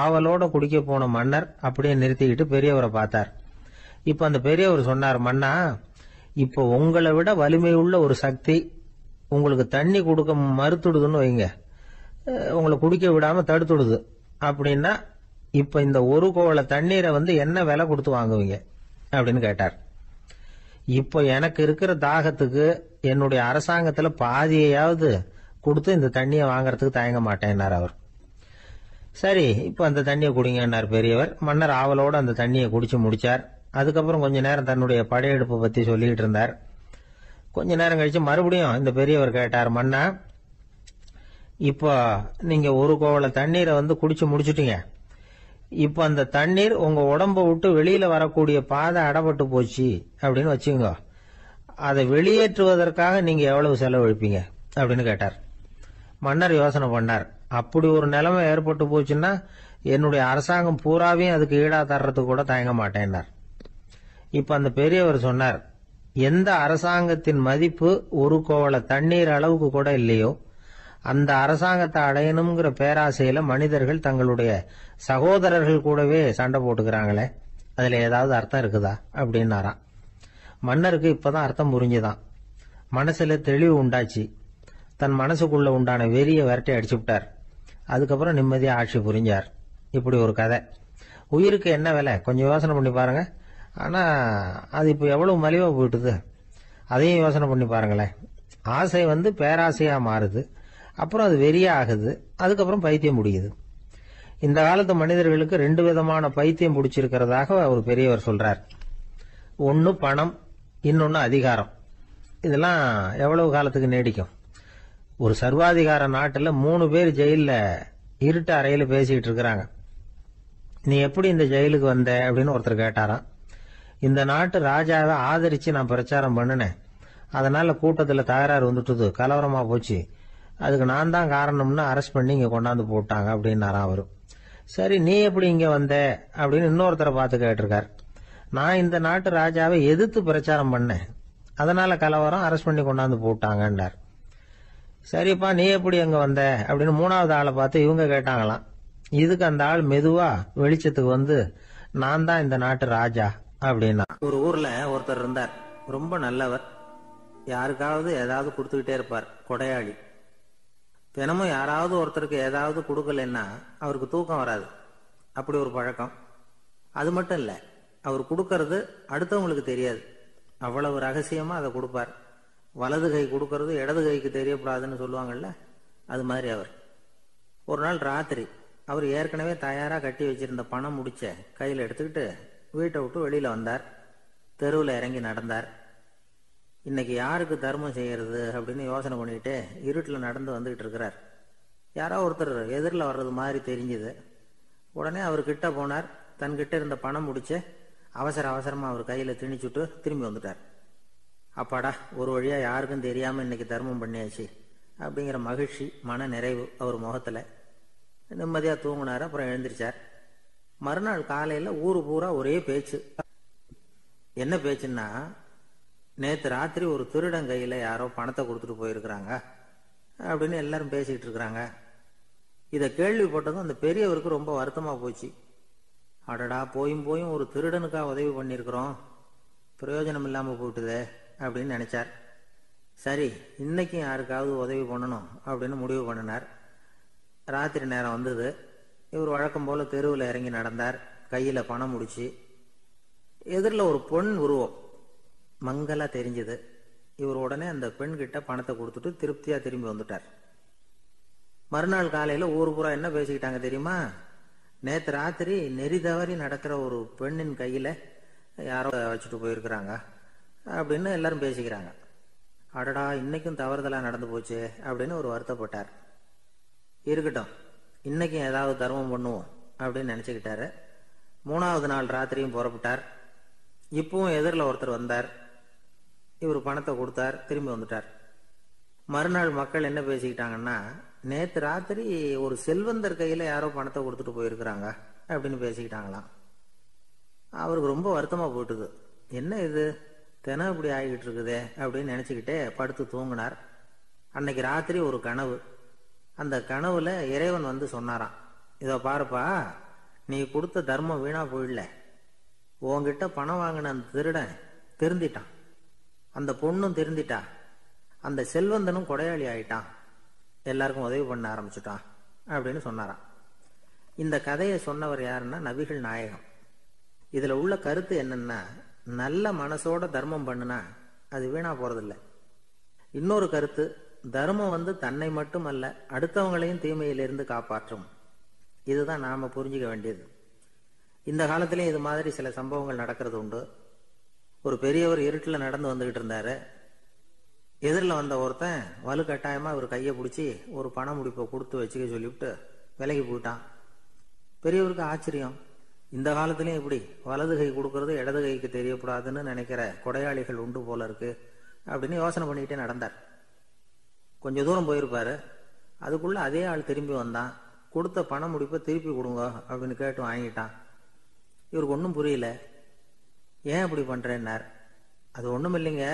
ஆவலோட குடிக்க போன மன்னர் அப்படியே நிறுத்திக்கிட்டு பெரியவரை பார்த்தார். இப்ப அந்த பெரியவர் சொன்னார், மன்னா, இப்போ உங்களை விட வலிமை உள்ள ஒரு சக்தி உங்களுக்கு தண்ணி கொடுக்க மறுத்துடுதுன்னு வைங்க, உங்களை குடிக்க விடாம தடுத்துடுது அப்படின்னா, இப்ப இந்த ஒரு கோவள தண்ணீரை வந்து என்ன விலை கொடுத்து வாங்குவீங்க அப்படின்னு கேட்டார். இப்போ எனக்கு இருக்கிற தாகத்துக்கு என்னுடைய அரசாங்கத்துல பாதியையாவது கொடுத்து இந்த தண்ணியை வாங்கறதுக்கு தயங்க மாட்டேன்னார் அவர். சரி, இப்ப அந்த தண்ணியை குடிங்கன்னார் பெரியவர். மன்னர் ஆவலோட அந்த தண்ணியை குடிச்சு முடிச்சார். அதுக்கப்புறம் கொஞ்ச நேரம் தன்னுடைய படையெடுப்பை பத்தி சொல்லிட்டு இருந்தார். கொஞ்ச நேரம் கழிச்சு மறுபடியும் இந்த பெரியவர் கேட்டார், மன்னா, இப்போ நீங்க ஒரு கோவள தண்ணீரை வந்து குடிச்சு முடிச்சுட்டீங்க. இப்ப அந்த தண்ணீர் உங்க உடம்ப விட்டு வெளியில வரக்கூடிய பாதை அடப்பட்டு போச்சு அப்படின்னு வச்சுங்க, அதை வெளியேற்றுவதற்காக நீங்க எவ்வளவு செலவழிப்பீங்க அப்படின்னு கேட்டார். மன்னர் யோசனை பண்ணார். அப்படி ஒரு நிலைமை ஏற்பட்டு போச்சுன்னா என்னுடைய அரசாங்கம் பூராவையும் அதுக்கு ஈடா தர்றதுக்கு கூட தயங்க மாட்டேன்னார். இப்ப அந்த பெரியவர் சொன்னார், எந்த அரசாங்கத்தின் மதிப்பு ஒரு கோவள தண்ணீர் அளவுக்கு கூட இல்லையோ அந்த அரசாங்கத்தை அடையணுங்கிற பேராசையில மனிதர்கள் தங்களுடைய சகோதரர்கள் கூடவே சண்டை போட்டுக்கிறாங்களே, அதுல ஏதாவது அர்த்தம் இருக்குதா அப்படின்னாராம். மன்னருக்கு இப்பதான் அர்த்தம் புரிஞ்சுதான். மனசுல தெளிவு உண்டாச்சு. தன் மனசுக்குள்ள உண்டான வெறிய விரட்டி அடிச்சு விட்டார். அதுக்கப்புறம் நிம்மதியா ஆட்சி புரிஞ்சார். இப்படி ஒரு கதை. உயிருக்கு என்ன விலை கொஞ்சம் யோசனை பண்ணி பாருங்க. ஆனா அது இப்ப எவ்வளவு மலிவா போயிட்டுது, அதையும் யோசனை பண்ணி பாருங்களேன். ஆசை வந்து பேராசையா மாறுது, அப்புறம் அது வெறியா ஆகுது, அதுக்கப்புறம் பைத்தியம் முடியுது. இந்த காலத்து மனிதர்களுக்கு 2 விதமான பைத்தியம் பிடிச்சிருக்கிறதாக ஒரு பெரியவர் சொல்றார். ஒன்னு பணம், இன்னொன்னு அதிகாரம். இதெல்லாம் எவ்வளவு காலத்துக்கு நீடிக்கும்? ஒரு சர்வாதிகார நாட்டுல 3 பேர் ஜெயில இருட்டு அறையில பேசிக்கிட்டு இருக்கிறாங்க. நீ எப்படி இந்த ஜெயிலுக்கு வந்த அப்படின்னு ஒருத்தர் கேட்டாராம். இந்த நாட்டு ராஜாவை ஆதரிச்சு நான் பிரச்சாரம் பண்ணினேன், அதனால கூட்டத்துல தகராறு வந்துட்டுது, கலவரமா போச்சு, அதுக்கு நான் தான் காரணம்னு அரெஸ்ட் பண்ணி இங்க கொண்டாந்து போட்டாங்க அப்படின்னாராம் அவரு. சரி, நீ எப்படி இங்க வந்த அப்படின்னு இன்னொருத்தரை பார்த்து கேட்டிருக்கார். நான் இந்த நாட்டு ராஜாவை எதிர்த்து பிரச்சாரம் பண்ணேன், அதனால கலவரம், அரெஸ்ட் பண்ணி கொண்டாந்து போட்டாங்கன்னார். சரிப்பா, நீ எப்படி அங்க வந்த அப்படின்னு 3வது ஆளை பார்த்து இவங்க கேட்டாங்களாம். இதுக்கு அந்த ஆள் மெதுவா வெளிச்சத்துக்கு வந்து, நான் தான் இந்த நாட்டு ராஜா அப்படின்னா. ஒரு ஊர்ல ஒருத்தர் இருந்தார், ரொம்ப நல்லவர். யாருக்காவது ஏதாவது கொடுத்துக்கிட்டே இருப்பார், கொடையாளி. தினமும் யாராவது ஒருத்தருக்கு ஏதாவது கொடுக்கலன்னா அவருக்கு தூக்கம் வராது, அப்படி ஒரு பழக்கம். அது மட்டும் இல்ல, அவர் கொடுக்கறது அடுத்தவங்களுக்கு தெரியாது, அவ்வளவு ரகசியமா அதை கொடுப்பார். வலது கை கொடுக்கறது இடது கைக்கு தெரியக்கூடாதுன்னு சொல்லுவாங்கல்ல, அது மாதிரி அவர். ஒரு நாள் ராத்திரி அவர் ஏற்கனவே தயாரா கட்டி வச்சிருந்த பணம் முடிச்ச கையில் எடுத்துக்கிட்டு வீட்டை விட்டு வெளியில வந்தார். தெருவில் இறங்கி நடந்தார். இன்னைக்கு யாருக்கு தர்மம் செய்யறது அப்படின்னு யோசனை பண்ணிட்டு இருட்டில் நடந்து வந்துகிட்டு இருக்கிறார். யாரோ ஒருத்தர் எதிரில் வர்றது மாதிரி தெரிஞ்சுது. உடனே அவர் கிட்ட போனார். தன்கிட்ட இருந்த பணம் முடிச்ச அவசரமா அவர் கையில திணிச்சுட்டு திரும்பி வந்துட்டார். அப்பாடா, ஒரு வழியா யாருக்கும் தெரியாம இன்னைக்கு தர்மம் பண்ணியாச்சு அப்படிங்கிற மகிழ்ச்சி, மன நிறைவு அவர் முகத்துல. நிம்மதியா தூங்கினார். அப்புறம் எழுந்திரிச்சார். மறுநாள் காலையில ஊரு பூரா ஒரே பேச்சு. என்ன பேச்சுன்னா, நேத்து ராத்திரி ஒரு திருடன் கையில யாரோ பணத்தை கொடுத்துட்டு போயிருக்கிறாங்க அப்படின்னு எல்லாரும் பேசிக்கிட்டு இருக்கிறாங்க. இதை கேள்விப்பட்டதும் அந்த பெரியவருக்கு ரொம்ப வருத்தமா போச்சு. அடடா, போயும் ஒரு திருடனுக்கா உதவி பண்ணிருக்கிறோம், பிரயோஜனம் இல்லாமல் போயிட்டுதே அப்படின்னு நினச்சார். சரி, இன்றைக்கும் யாருக்காவது உதவி பண்ணணும் அப்படின்னு முடிவு பண்ணினார். ராத்திரி நேரம் வந்தது. இவர் வழக்கம் போல் தெருவில் இறங்கி நடந்தார். கையில் பணம் முடிச்சு. எதிரில் ஒரு பொன் உருவம் மங்கலாக தெரிஞ்சது. இவர் உடனே அந்த பெண்கிட்ட பணத்தை கொடுத்துட்டு திருப்தியாக திரும்பி வந்துட்டார். மறுநாள் காலையில் ஊர் பூரா என்ன பேசிக்கிட்டாங்க தெரியுமா? நேற்று ராத்திரி நெறி தவறி நடக்கிற ஒரு பெண்ணின் கையில் யாரோ வச்சுட்டு போயிருக்கிறாங்க அப்படின்னு எல்லாரும் பேசிக்கிறாங்க. அடடா, இன்னைக்கும் தவறுதலாக நடந்து போச்சு அப்படின்னு ஒரு வருத்தப்பட்டார். இருக்கட்டும், இன்னைக்கும் ஏதாவது தர்மம் பண்ணுவோம் அப்படின்னு நினச்சிக்கிட்டாரு. 3வது நாள் ராத்திரியும் புறப்பட்டார். இப்பவும் எதிரில் ஒருத்தர் வந்தார். இவர் பணத்தை கொடுத்தார், திரும்பி வந்துட்டார். மறுநாள் மக்கள் என்ன பேசிக்கிட்டாங்கன்னா, நேற்று ராத்திரி ஒரு செல்வந்தர் கையில் யாரோ பணத்தை கொடுத்துட்டு போயிருக்கிறாங்க அப்படின்னு பேசிக்கிட்டாங்களாம். அவருக்கு ரொம்ப வருத்தமாக போயிட்டுது. என்ன இது தினம் இப்படி ஆகிக்கிட்டு இருக்குதே அப்படின்னு நினச்சிக்கிட்டே படுத்து தூங்கினார். அன்னைக்கு ராத்திரி ஒரு கனவு. அந்த கனவுல இறைவன் வந்து சொன்னாராம், இதோ பாருப்பா, நீ கொடுத்த தர்மம் வீணா போயிடல. உன்கிட்ட பணம் வாங்கின அந்த திருடன் திருந்திட்டான், அந்த பொண்ணும் திருந்திட்டா, அந்த செல்வந்தனும் கொடையாளி ஆயிட்டான், எல்லாருக்கும் உதவி பண்ண ஆரம்பிச்சுட்டான் அப்படின்னு சொன்னாராம். இந்த கதையை சொன்னவர் யாருன்னா நபிகள் நாயகம். இதில் உள்ள கருத்து என்னன்னா, நல்ல மனசோட தர்மம் பண்ணுனா அது வீணா போறதில்லை. இன்னொரு கருத்து, தர்மம் வந்து தன்னை மட்டும் அல்ல, அடுத்தவங்களையும் தீமையிலிருந்து காப்பாற்றும். இதுதான் நாம புரிஞ்சுக்க வேண்டியது. இந்த காலத்திலேயும் இது மாதிரி சில சம்பவங்கள் நடக்கிறது உண்டு. ஒரு பெரியவர் இருட்டில் நடந்து வந்துகிட்டு இருந்தாரு. எதிரில் வந்த ஒருத்தன் வலுக்கட்டாயமாக இவர் கையை பிடிச்சி ஒரு பண முடிப்பை கொடுத்து வச்சுக்க சொல்லிவிட்டு விலகி போயிட்டான். பெரியவருக்கு ஆச்சரியம். இந்த காலத்திலையும் இப்படி வலது கை கொடுக்கறது இடது கைக்கு தெரியக்கூடாதுன்னு நினைக்கிற கொடையாளிகள் உண்டு போல இருக்கு அப்படின்னு யோசனை பண்ணிக்கிட்டே நடந்தார். கொஞ்சம் தூரம் போயிருப்பாரு. அதுக்குள்ள அதே ஆள் திரும்பி வந்தான். கொடுத்த பண முடிப்பை திருப்பி கொடுங்க அப்படின்னு கேட்டு வாங்கிட்டான். இவருக்கு ஒன்றும் புரியல. ஏன் இப்படி பண்றேன்னார். அது ஒன்றும் இல்லைங்க,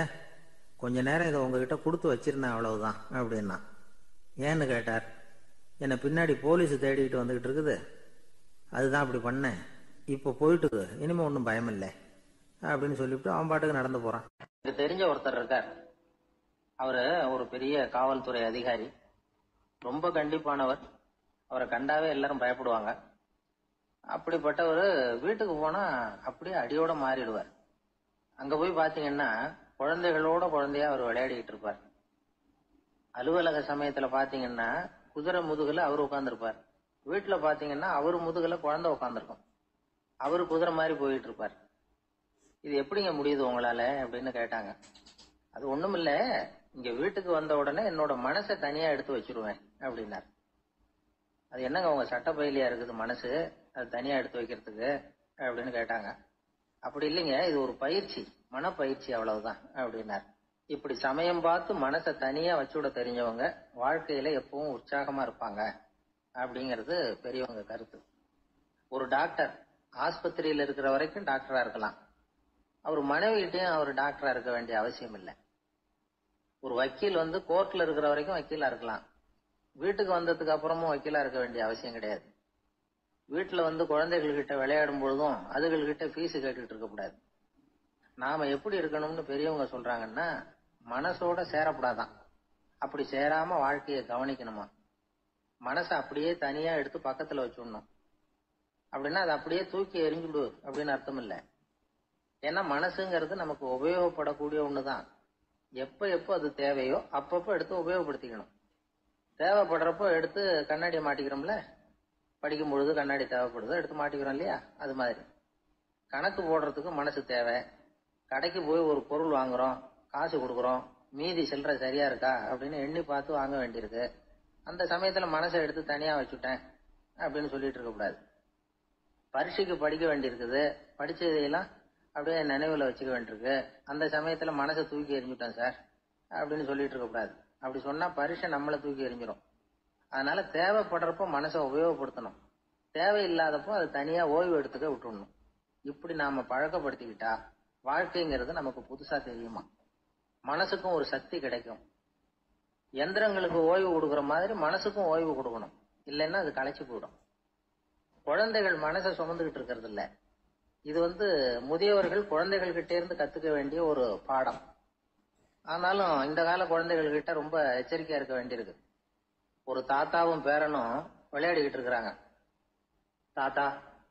கொஞ்ச நேரம் இதை உங்ககிட்ட கொடுத்து வச்சிருந்தேன், அவ்வளவுதான் அப்படின்னா. ஏன்னு கேட்டார். என்னை பின்னாடி போலீஸ் தேடிக்கிட்டு வந்துகிட்டு இருக்குது, அதுதான் அப்படி பண்ணேன். இப்போ போயிட்டு இனிமே ஒன்றும் பயம் இல்லை அப்படின்னு சொல்லிவிட்டு அவன் பாட்டுக்கு நடந்து போறான். எனக்கு தெரிஞ்ச ஒருத்தர் இருக்கார். அவரு ஒரு பெரிய காவல்துறை அதிகாரி, ரொம்ப கண்டிப்பானவர். அவரை கண்டாவே எல்லாரும் பயப்படுவாங்க. அப்படிப்பட்டவர் வீட்டுக்கு போனா அப்படியே அடியோட மாறிடுவார். அங்க போய் பாத்தீங்கன்னா குழந்தைகளோட குழந்தையா அவர் விளையாடிட்டு இருப்பார். அலுவலக சமயத்துல பாத்தீங்கன்னா குதிரை முதுகுல அவர் உட்கார்ந்துருப்பார். வீட்டுல பாத்தீங்கன்னா அவர் முதுகுல குழந்தை உட்காந்துருக்கும். அவரு குதிரை மாதிரி போயிட்டு இருப்பார். இது எப்படிங்க முடியுது உங்களால அப்படின்னு கேட்டாங்க. அது ஒண்ணும் இல்ல, இங்க வீட்டுக்கு வந்த உடனே என்னோட மனசை தனியா எடுத்து வச்சிருவேன் அப்படின்னார். அது என்னங்க உங்க சட்டப்பயிலியா இருக்குது மனசு, அது தனியா எடுத்து வைக்கிறதுக்கு அப்படின்னு கேட்டாங்க. அப்படி இல்லைங்க, இது ஒரு பயிற்சி, மனப்பயிற்சி, அவ்வளவுதான் அப்படின்னார். இப்படி சமயம் பார்த்து மனசை தனியா வச்சுவிட தெரிஞ்சவங்க வாழ்க்கையில எப்பவும் உற்சாகமா இருப்பாங்க அப்படிங்கிறது பெரியவங்க கருத்து. ஒரு டாக்டர் ஆஸ்பத்திரியில இருக்கிற வரைக்கும் டாக்டரா இருக்கலாம். அவர் மனைவிகிட்டையும் அவர் டாக்டரா இருக்க வேண்டிய அவசியம் இல்லை. ஒரு வக்கீல் வந்து கோர்ட்ல இருக்கிற வரைக்கும் வக்கீலா இருக்கலாம். வீட்டுக்கு வந்ததுக்கு அப்புறமும் வக்கீலா இருக்க வேண்டிய அவசியம் கிடையாது. வீட்டுல வந்து குழந்தைகள்கிட்ட விளையாடும் பொழுதும் அதுகள்கிட்ட ஃபீஸ் கேட்டுட்டு இருக்க கூடாது. நாம எப்படி இருக்கணும்னு பெரியவங்க சொல்றாங்கன்னா, மனசோட சேரக்கூடாதான். அப்படி சேராம வாழ்க்கையை கவனிக்கணுமா. மனசை அப்படியே தனியா எடுத்து பக்கத்துல வச்சுடணும். அப்படின்னா அதை அப்படியே தூக்கி எறிஞ்சுடு அப்படின்னு அர்த்தம் இல்லை. ஏன்னா மனசுங்கிறது நமக்கு உபயோகப்படக்கூடிய ஒண்ணுதான். எப்ப அது தேவையோ அப்பப்போ எடுத்து உபயோகப்படுத்திக்கணும். தேவைப்படுறப்போ எடுத்து கண்ணாடியை மாட்டிக்கிறோம்ல, படிக்கும் பொழுது கண்ணாடி தேவைப்படுது, எடுத்து மாட்டிக்கிறோம் இல்லையா, அது மாதிரி கணக்கு போடுறதுக்கு மனசு தேவை. கடைக்கு போய் ஒரு பொருள் வாங்குறோம், காசு கொடுக்குறோம், மீதி சில்லறை சரியா இருக்கா அப்படின்னு எண்ணி பார்த்து வாங்க வேண்டியிருக்கு. அந்த சமயத்துல மனசை எடுத்து தனியா வச்சுட்டேன் அப்படின்னு சொல்லிட்டு இருக்க கூடாது. பரீட்சைக்கு படிக்க வேண்டியிருக்குது, படிச்சதையெல்லாம் அப்படியே நினைவுல வச்சுக்க வேண்டியிருக்கு. அந்த சமயத்துல மனசை தூக்கி எறிஞ்சுட்டேன் சார் அப்படின்னு சொல்லிட்டு இருக்க கூடாது. அப்படி சொன்னா பரீட்சை நம்மளை தூக்கி எறிஞ்சிடும். அதனால தேவைப்படுறப்போ மனசை உபயோகப்படுத்தணும், தேவையில்லாதப்போ அது தனியா ஓய்வு எடுத்துக்க விட்டுடணும். இப்படி நாம பழக்கப்படுத்திக்கிட்டா வாழ்க்கைங்கிறது நமக்கு புதுசா தெரியுமா. மனசுக்கும் ஒரு சக்தி கிடைக்கும். எந்திரங்களுக்கு ஓய்வு கொடுக்குற மாதிரி மனசுக்கும் ஓய்வு கொடுக்கணும், இல்லைன்னா அது களைச்சு போயிடும். குழந்தைகள் மனசை சுமந்துகிட்டு இருக்கிறது இல்ல, இது முதியவர்கள் குழந்தைகள் கிட்ட இருந்து கத்துக்க வேண்டிய ஒரு பாடம். ஆனாலும் இந்த கால குழந்தைகள் கிட்ட ரொம்ப எச்சரிக்கையா இருக்க வேண்டியிருக்கு. ஒரு தாத்தாவும் பேரனும் விளையாடிக்கிட்டு இருக்கிறாங்க. தாத்தா,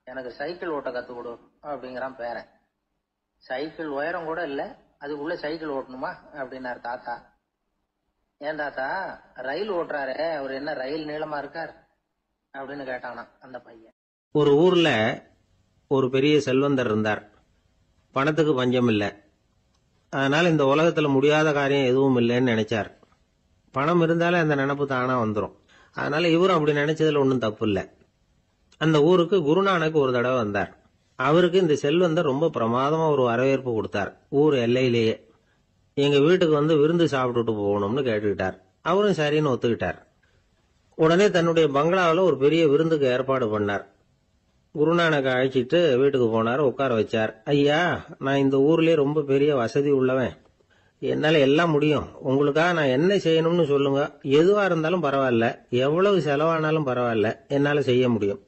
எனக்கு சைக்கிள் ஓட்ட கத்து கொடு அப்படிங்கிறான் பேரன். சைக்கிள் உயரம் கூட இல்ல, அதுக்குள்ள சைக்கிள் ஓட்டணுமா அப்படின்னாரு தாத்தா. ஏன் தாத்தா, ரயில் ஓட்டுறாரு, அவர் என்ன ரயில் நீளமா இருக்கார் அப்படின்னு கேட்டானா அந்த பையன். ஒரு ஊர்ல ஒரு பெரிய செல்வந்தர் இருந்தார். பணத்துக்கு பஞ்சம் இல்லை. அதனால இந்த உலகத்துல முடியாத காரியம் எதுவும் இல்லைன்னு நினைச்சார். பணம் இருந்தாலே அந்த நினைப்பு தானா வந்துடும். அதனால இவரும் அப்படி நினைச்சதுல ஒன்றும் தப்பு இல்லை. அந்த ஊருக்கு குருநானக் ஒரு தடவை வந்தார். அவருக்கு இந்த செல்வந்தர் ரொம்ப பிரமாதமா ஒரு வரவேற்பு கொடுத்தார். ஊர் எல்லையிலேயே எங்க வீட்டுக்கு விருந்து சாப்பிட்டுட்டு போகணும்னு கேட்டுக்கிட்டார். அவரும் சரின்னு ஒத்துக்கிட்டார். உடனே தன்னுடைய பங்களாவில் ஒரு பெரிய விருந்துக்கு ஏற்பாடு பண்ணார். குருநானக் அழைச்சிட்டு வீட்டுக்கு போனார், உட்கார வச்சார். ஐயா, நான் இந்த ஊர்லயே ரொம்ப பெரிய வசதி உள்ளவன், என்னால எல்லாம் முடியும். உங்களுக்காக நான் என்ன செய்யணும்னு சொல்லுங்க, எதுவா இருந்தாலும் பரவாயில்ல, எவ்வளவு செலவானாலும் பரவாயில்ல, என்னால செய்ய முடியும்.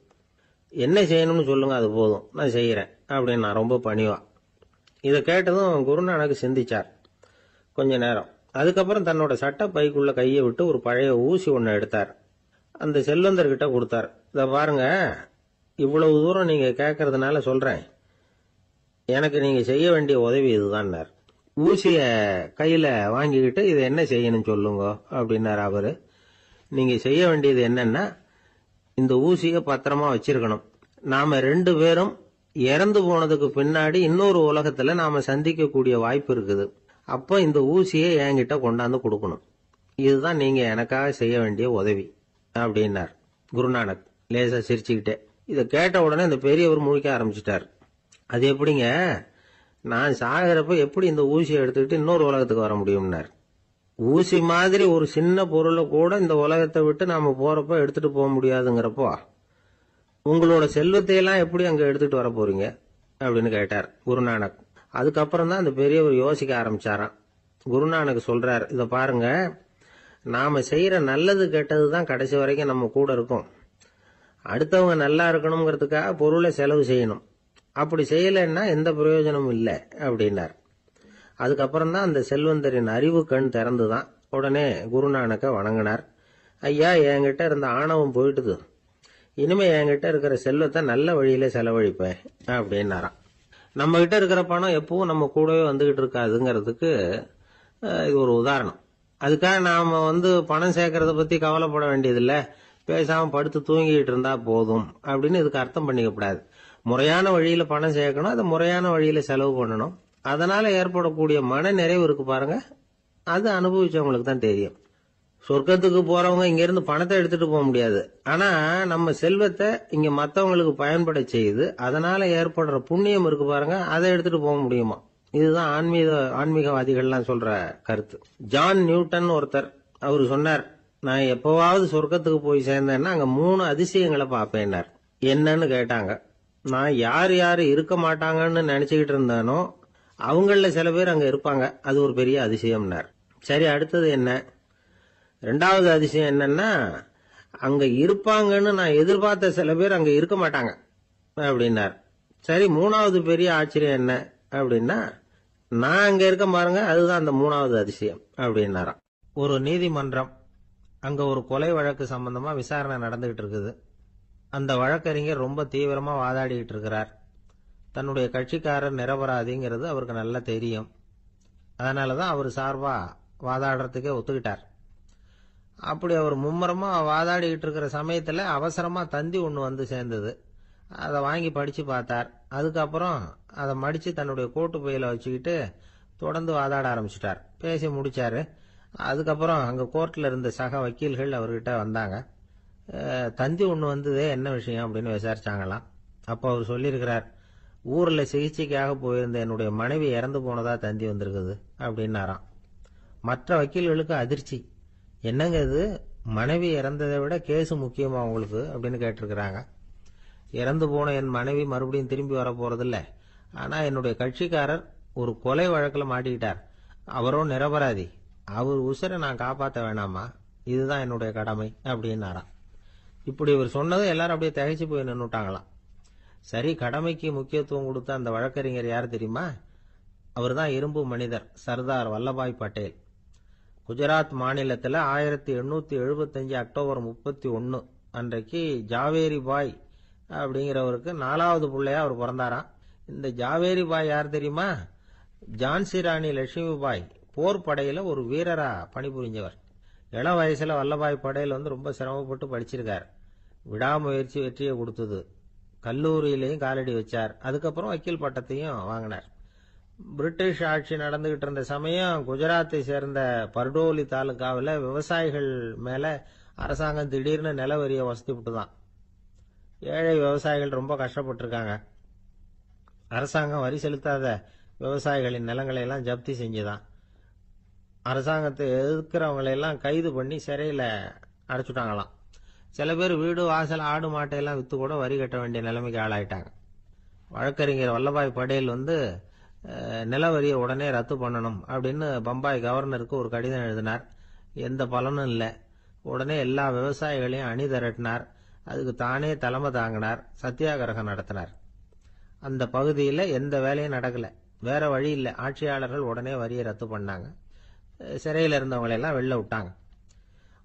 என்ன செய்யணும்னு சொல்லுங்க, அது போதும், நான் செய்யறேன் அப்படின்னு நான் ரொம்ப பணிவா. இதை கேட்டதும் குருநானக் சிந்திச்சார் கொஞ்ச நேரம். அதுக்கப்புறம் தன்னோட சட்ட பைக்குள்ள கையை விட்டு ஒரு பழைய ஊசி ஒன்னு எடுத்தார். அந்த செல்வந்தர்கிட்ட கொடுத்தார். இத பாருங்க, இவ்வளவு தூரம் நீங்க கேட்கறதுனால சொல்றேன், எனக்கு நீங்க செய்ய வேண்டிய உதவி இதுதான். ஊசிய கையில வாங்கிக்கிட்டு இதை என்ன செய்யணும் சொல்லுங்க அப்படின்னாரு அவரு. நீங்க செய்ய வேண்டியது என்னன்னா, இந்த ஊசிய பத்திரமா வச்சிருக்கணும். நாம 2 பேரும் இறந்து போனதுக்கு பின்னாடி இன்னொரு உலகத்துல நாம சந்திக்கக்கூடிய வாய்ப்பு இருக்குது. அப்ப இந்த ஊசியை என்கிட்ட கொண்டாந்து கொடுக்கணும். இதுதான் நீங்க எனக்காக செய்ய வேண்டிய உதவி அப்படின்னார் குருநானக் லேசா சிரிச்சுக்கிட்டே. இதை கேட்ட உடனே இந்த பெரியவர் முழிக்க ஆரம்பிச்சிட்டார். அது எப்படிங்க, நான் சாகிறப்ப எப்படி இந்த ஊசியை எடுத்துக்கிட்டு இன்னொரு உலகத்துக்கு வர முடியும்னார். ஊசி மாதிரி ஒரு சின்ன பொருளை கூட இந்த உலகத்தை விட்டு நாம போறப்ப எடுத்துட்டு போக முடியாதுங்கிறப்போ உங்களோட செல்வத்தை எல்லாம் எப்படி அங்க எடுத்துட்டு வர போறீங்க அப்படின்னு கேட்டார் குருநானக். அதுக்கப்புறம் தான் அந்த பெரியவர் யோசிக்க ஆரம்பிச்சாராம். குருநானக் சொல்றார், இத பாருங்க, நாம செய்யற நல்லது கெட்டது தான் கடைசி வரைக்கும் நம்ம கூட இருக்கும். அடுத்தவங்க நல்லா இருக்கணுங்கிறதுக்காக பொருளை செலவு செய்யணும். அப்படி செய்யலைன்னா எந்த பிரயோஜனமும் இல்லை அப்படின்னார். அதுக்கப்புறம் தான் அந்த செல்வந்தரின் அறிவு கண் திறந்துதான். உடனே குருநானக்க வணங்கினார். ஐயா, என்கிட்ட இருந்த ஆணவம் போயிட்டுது, இனிமே என்கிட்ட இருக்கிற செல்வத்தை நல்ல வழியில செலவழிப்பேன் அப்படின்னாராம். நம்ம கிட்ட இருக்கிற பணம் எப்பவும் நம்ம கூடவே வந்துகிட்டு இருக்காதுங்கிறதுக்கு இது ஒரு உதாரணம். அதுக்காக நாம பணம் சேர்க்கறத பத்தி கவலைப்பட வேண்டியதில்லை, பேசாம படுத்து தூங்கிட்டு இருந்தா போதும் அப்படின்னு இதுக்கு அர்த்தம் பண்ணிக்கப்படாது. முறையான வழியில பணம் சேர்க்கணும், அதை முறையான வழியில செலவு பண்ணணும். அதனால ஏற்படக்கூடிய மன நிறைவு இருக்கு பாருங்க, அது அனுபவிச்சவங்களுக்கு தான் தெரியும். சொர்க்கத்துக்கு போறவங்க இங்க இருந்து பணத்தை எடுத்துட்டு போக முடியாது. ஆனா நம்ம செல்வத்தை இங்க மத்தவங்களுக்கு பயன்பட செய்து அதனால ஏற்படுற புண்ணியம் இருக்கு பாருங்க, அதை எடுத்துட்டு போக முடியுமா. இதுதான் ஆன்மீகவாதிகள்லாம் சொல்ற கருத்து. ஜான் நியூட்டன் ஒருத்தர், அவரு சொன்னார், நான் எப்பவாவது சொர்க்கத்துக்கு போய் சேர்ந்தேன்னா அங்க 3 அதிசயங்களை பார்ப்பேன்னார். என்னன்னு கேட்டாங்க. நான் யார் யாரு இருக்க மாட்டாங்கன்னு நினைச்சுக்கிட்டு இருந்தானோ அவங்கள சில பேர் அங்க இருப்பாங்க, அது ஒரு பெரிய அதிசயம்னார். சரி, அடுத்தது என்ன? 2வது அதிசயம் என்னன்னா, அங்க இருப்பாங்கன்னு நான் எதிர்பார்த்த சில பேர் அங்க இருக்க மாட்டாங்க அப்படின்னார். சரி, 3வது பெரிய ஆச்சரியம் என்ன அப்படின்னா, நான் அங்க இருக்க பாருங்க, அதுதான் அந்த 3வது அதிசயம் அப்படின்னாராம். ஒரு நீதிமன்றம், அங்க ஒரு கொலை வழக்கு சம்பந்தமா விசாரணை நடந்துகிட்டு இருக்குது. அந்த வழக்கறிஞர் ரொம்ப தீவிரமா வாதாடிட்டு இருக்கிறார். தன்னுடைய கட்சிக்காரர் நிரபராதிங்கிறது அவருக்கு நல்லா தெரியும். அதனாலதான் அவர் சார்பா வாதாடுறதுக்கே ஒத்துக்கிட்டார். அப்படி அவர் மும்முரமா வாதாடிக்கிட்டு இருக்கிற சமயத்துல அவசரமா தந்தி ஒண்ணு சேர்ந்தது. அதை வாங்கி படிச்சு பார்த்தார். அதுக்கப்புறம் அதை மடிச்சு தன்னுடைய கோட்டு பையில வச்சுக்கிட்டு தொடர்ந்து வாதாட ஆரம்பிச்சிட்டார். பேசி முடிச்சாரு. அதுக்கப்புறம் அங்க கோர்ட்ல இருந்த சக வக்கீல்கள் அவர்கிட்ட வந்தாங்க. தந்தி ஒண்ணு வந்ததே, என்ன விஷயம் அப்படின்னு விசாரிச்சாங்களாம். அப்போ அவர் சொல்லியிருக்கிறார், ஊர்ல சிகிச்சைக்காக போயிருந்த என்னுடைய மனைவி இறந்து போனதா தந்தி வந்திருக்குது அப்படின்னாராம். மற்ற வக்கீல்களுக்கு அதிர்ச்சி. என்னங்க இது, மனைவி இறந்ததை விட கேஸ் முக்கியமா உங்களுக்கு அப்படின்னு கேட்டிருக்கிறாங்க. இறந்து போன என் மனைவி மறுபடியும் திரும்பி வர போறதில்ல, ஆனா என்னுடைய கட்சிக்காரர் ஒரு கொலை வழக்குல மாட்டிக்கிட்டார், அவரும் நிரபராதி, அவர் உசுரை நான் காப்பாற்ற வேணாமா, இதுதான் என்னுடைய கடமை அப்படின்னாராம். இப்படி இவர் சொன்னதும் எல்லாரும் அப்படியே திகைச்சு போய் நின்னுட்டாங்களாம். சரி, கடமைக்கு முக்கியத்துவம் கொடுத்த அந்த வழக்கறிஞர் யார் தெரியுமா? அவர் தான் இரும்பு மனிதர் சர்தார் வல்லபாய் பட்டேல். குஜராத் மாநிலத்தில் 1875 அக்டோபர் 31 அன்றைக்கு ஜாவேரி பாய் அப்படிங்கிறவருக்கு 4வது பிள்ளையா அவர் பிறந்தாராம். இந்த ஜாவேரி பாய் யார் தெரியுமா? ஜான்சி ராணி லட்சுமி பாய் போர் படையில ஒரு வீரரா பணிபுரிஞ்சவர். இளம் வயசுல வல்லபாய் படேல் ரொம்ப சிரமப்பட்டு படிச்சிருக்கார். விடாமுயற்சி வெற்றியை கொடுத்தது. கல்லூரியிலையும் காலடி வச்சார். அதுக்கப்புறம் வக்கீல் பட்டத்தையும் வாங்கினார். பிரிட்டிஷ் ஆட்சி நடந்துகிட்டு இருந்த சமயம் குஜராத்தை சேர்ந்த பர்டோலி தாலுகாவில் விவசாயிகள் மேல அரசாங்கம் திடீர்னு நில வரியை வசதி விட்டுதான். ஏழை விவசாயிகள் ரொம்ப கஷ்டப்பட்டிருக்காங்க. அரசாங்கம் வரி செலுத்தாத விவசாயிகளின் நிலங்களை எல்லாம் ஜப்தி செஞ்சுதான். அரசாங்கத்தை எதிர்க்கிறவங்களையெல்லாம் கைது பண்ணி சிறையில் அடைச்சுட்டாங்களாம். சில பேர் வீடு வாசல் ஆடு மாட்டையெல்லாம் வித்து கூட வரி கட்ட வேண்டிய நிலைமைக்கு ஆளாயிட்டாங்க. வழக்கறிஞர் வல்லபாய் படேல் நில வரியை உடனே ரத்து பண்ணணும் அப்படின்னு பம்பாய் கவர்னருக்கு ஒரு கடிதம் எழுதினார். எந்த பலனும் இல்லை. உடனே எல்லா விவசாயிகளையும் அணி திரட்டினார். அதுக்கு தானே தலைமை தாங்கினார். சத்தியாகிரகம் நடத்தினார். அந்த பகுதியில் எந்த வேலையும் நடக்கல. வேற வழி இல்லை. ஆட்சியாளர்கள் உடனே வரியை ரத்து பண்ணாங்க. சிறையில் இருந்தவங்களெல்லாம் வெளில விட்டாங்க.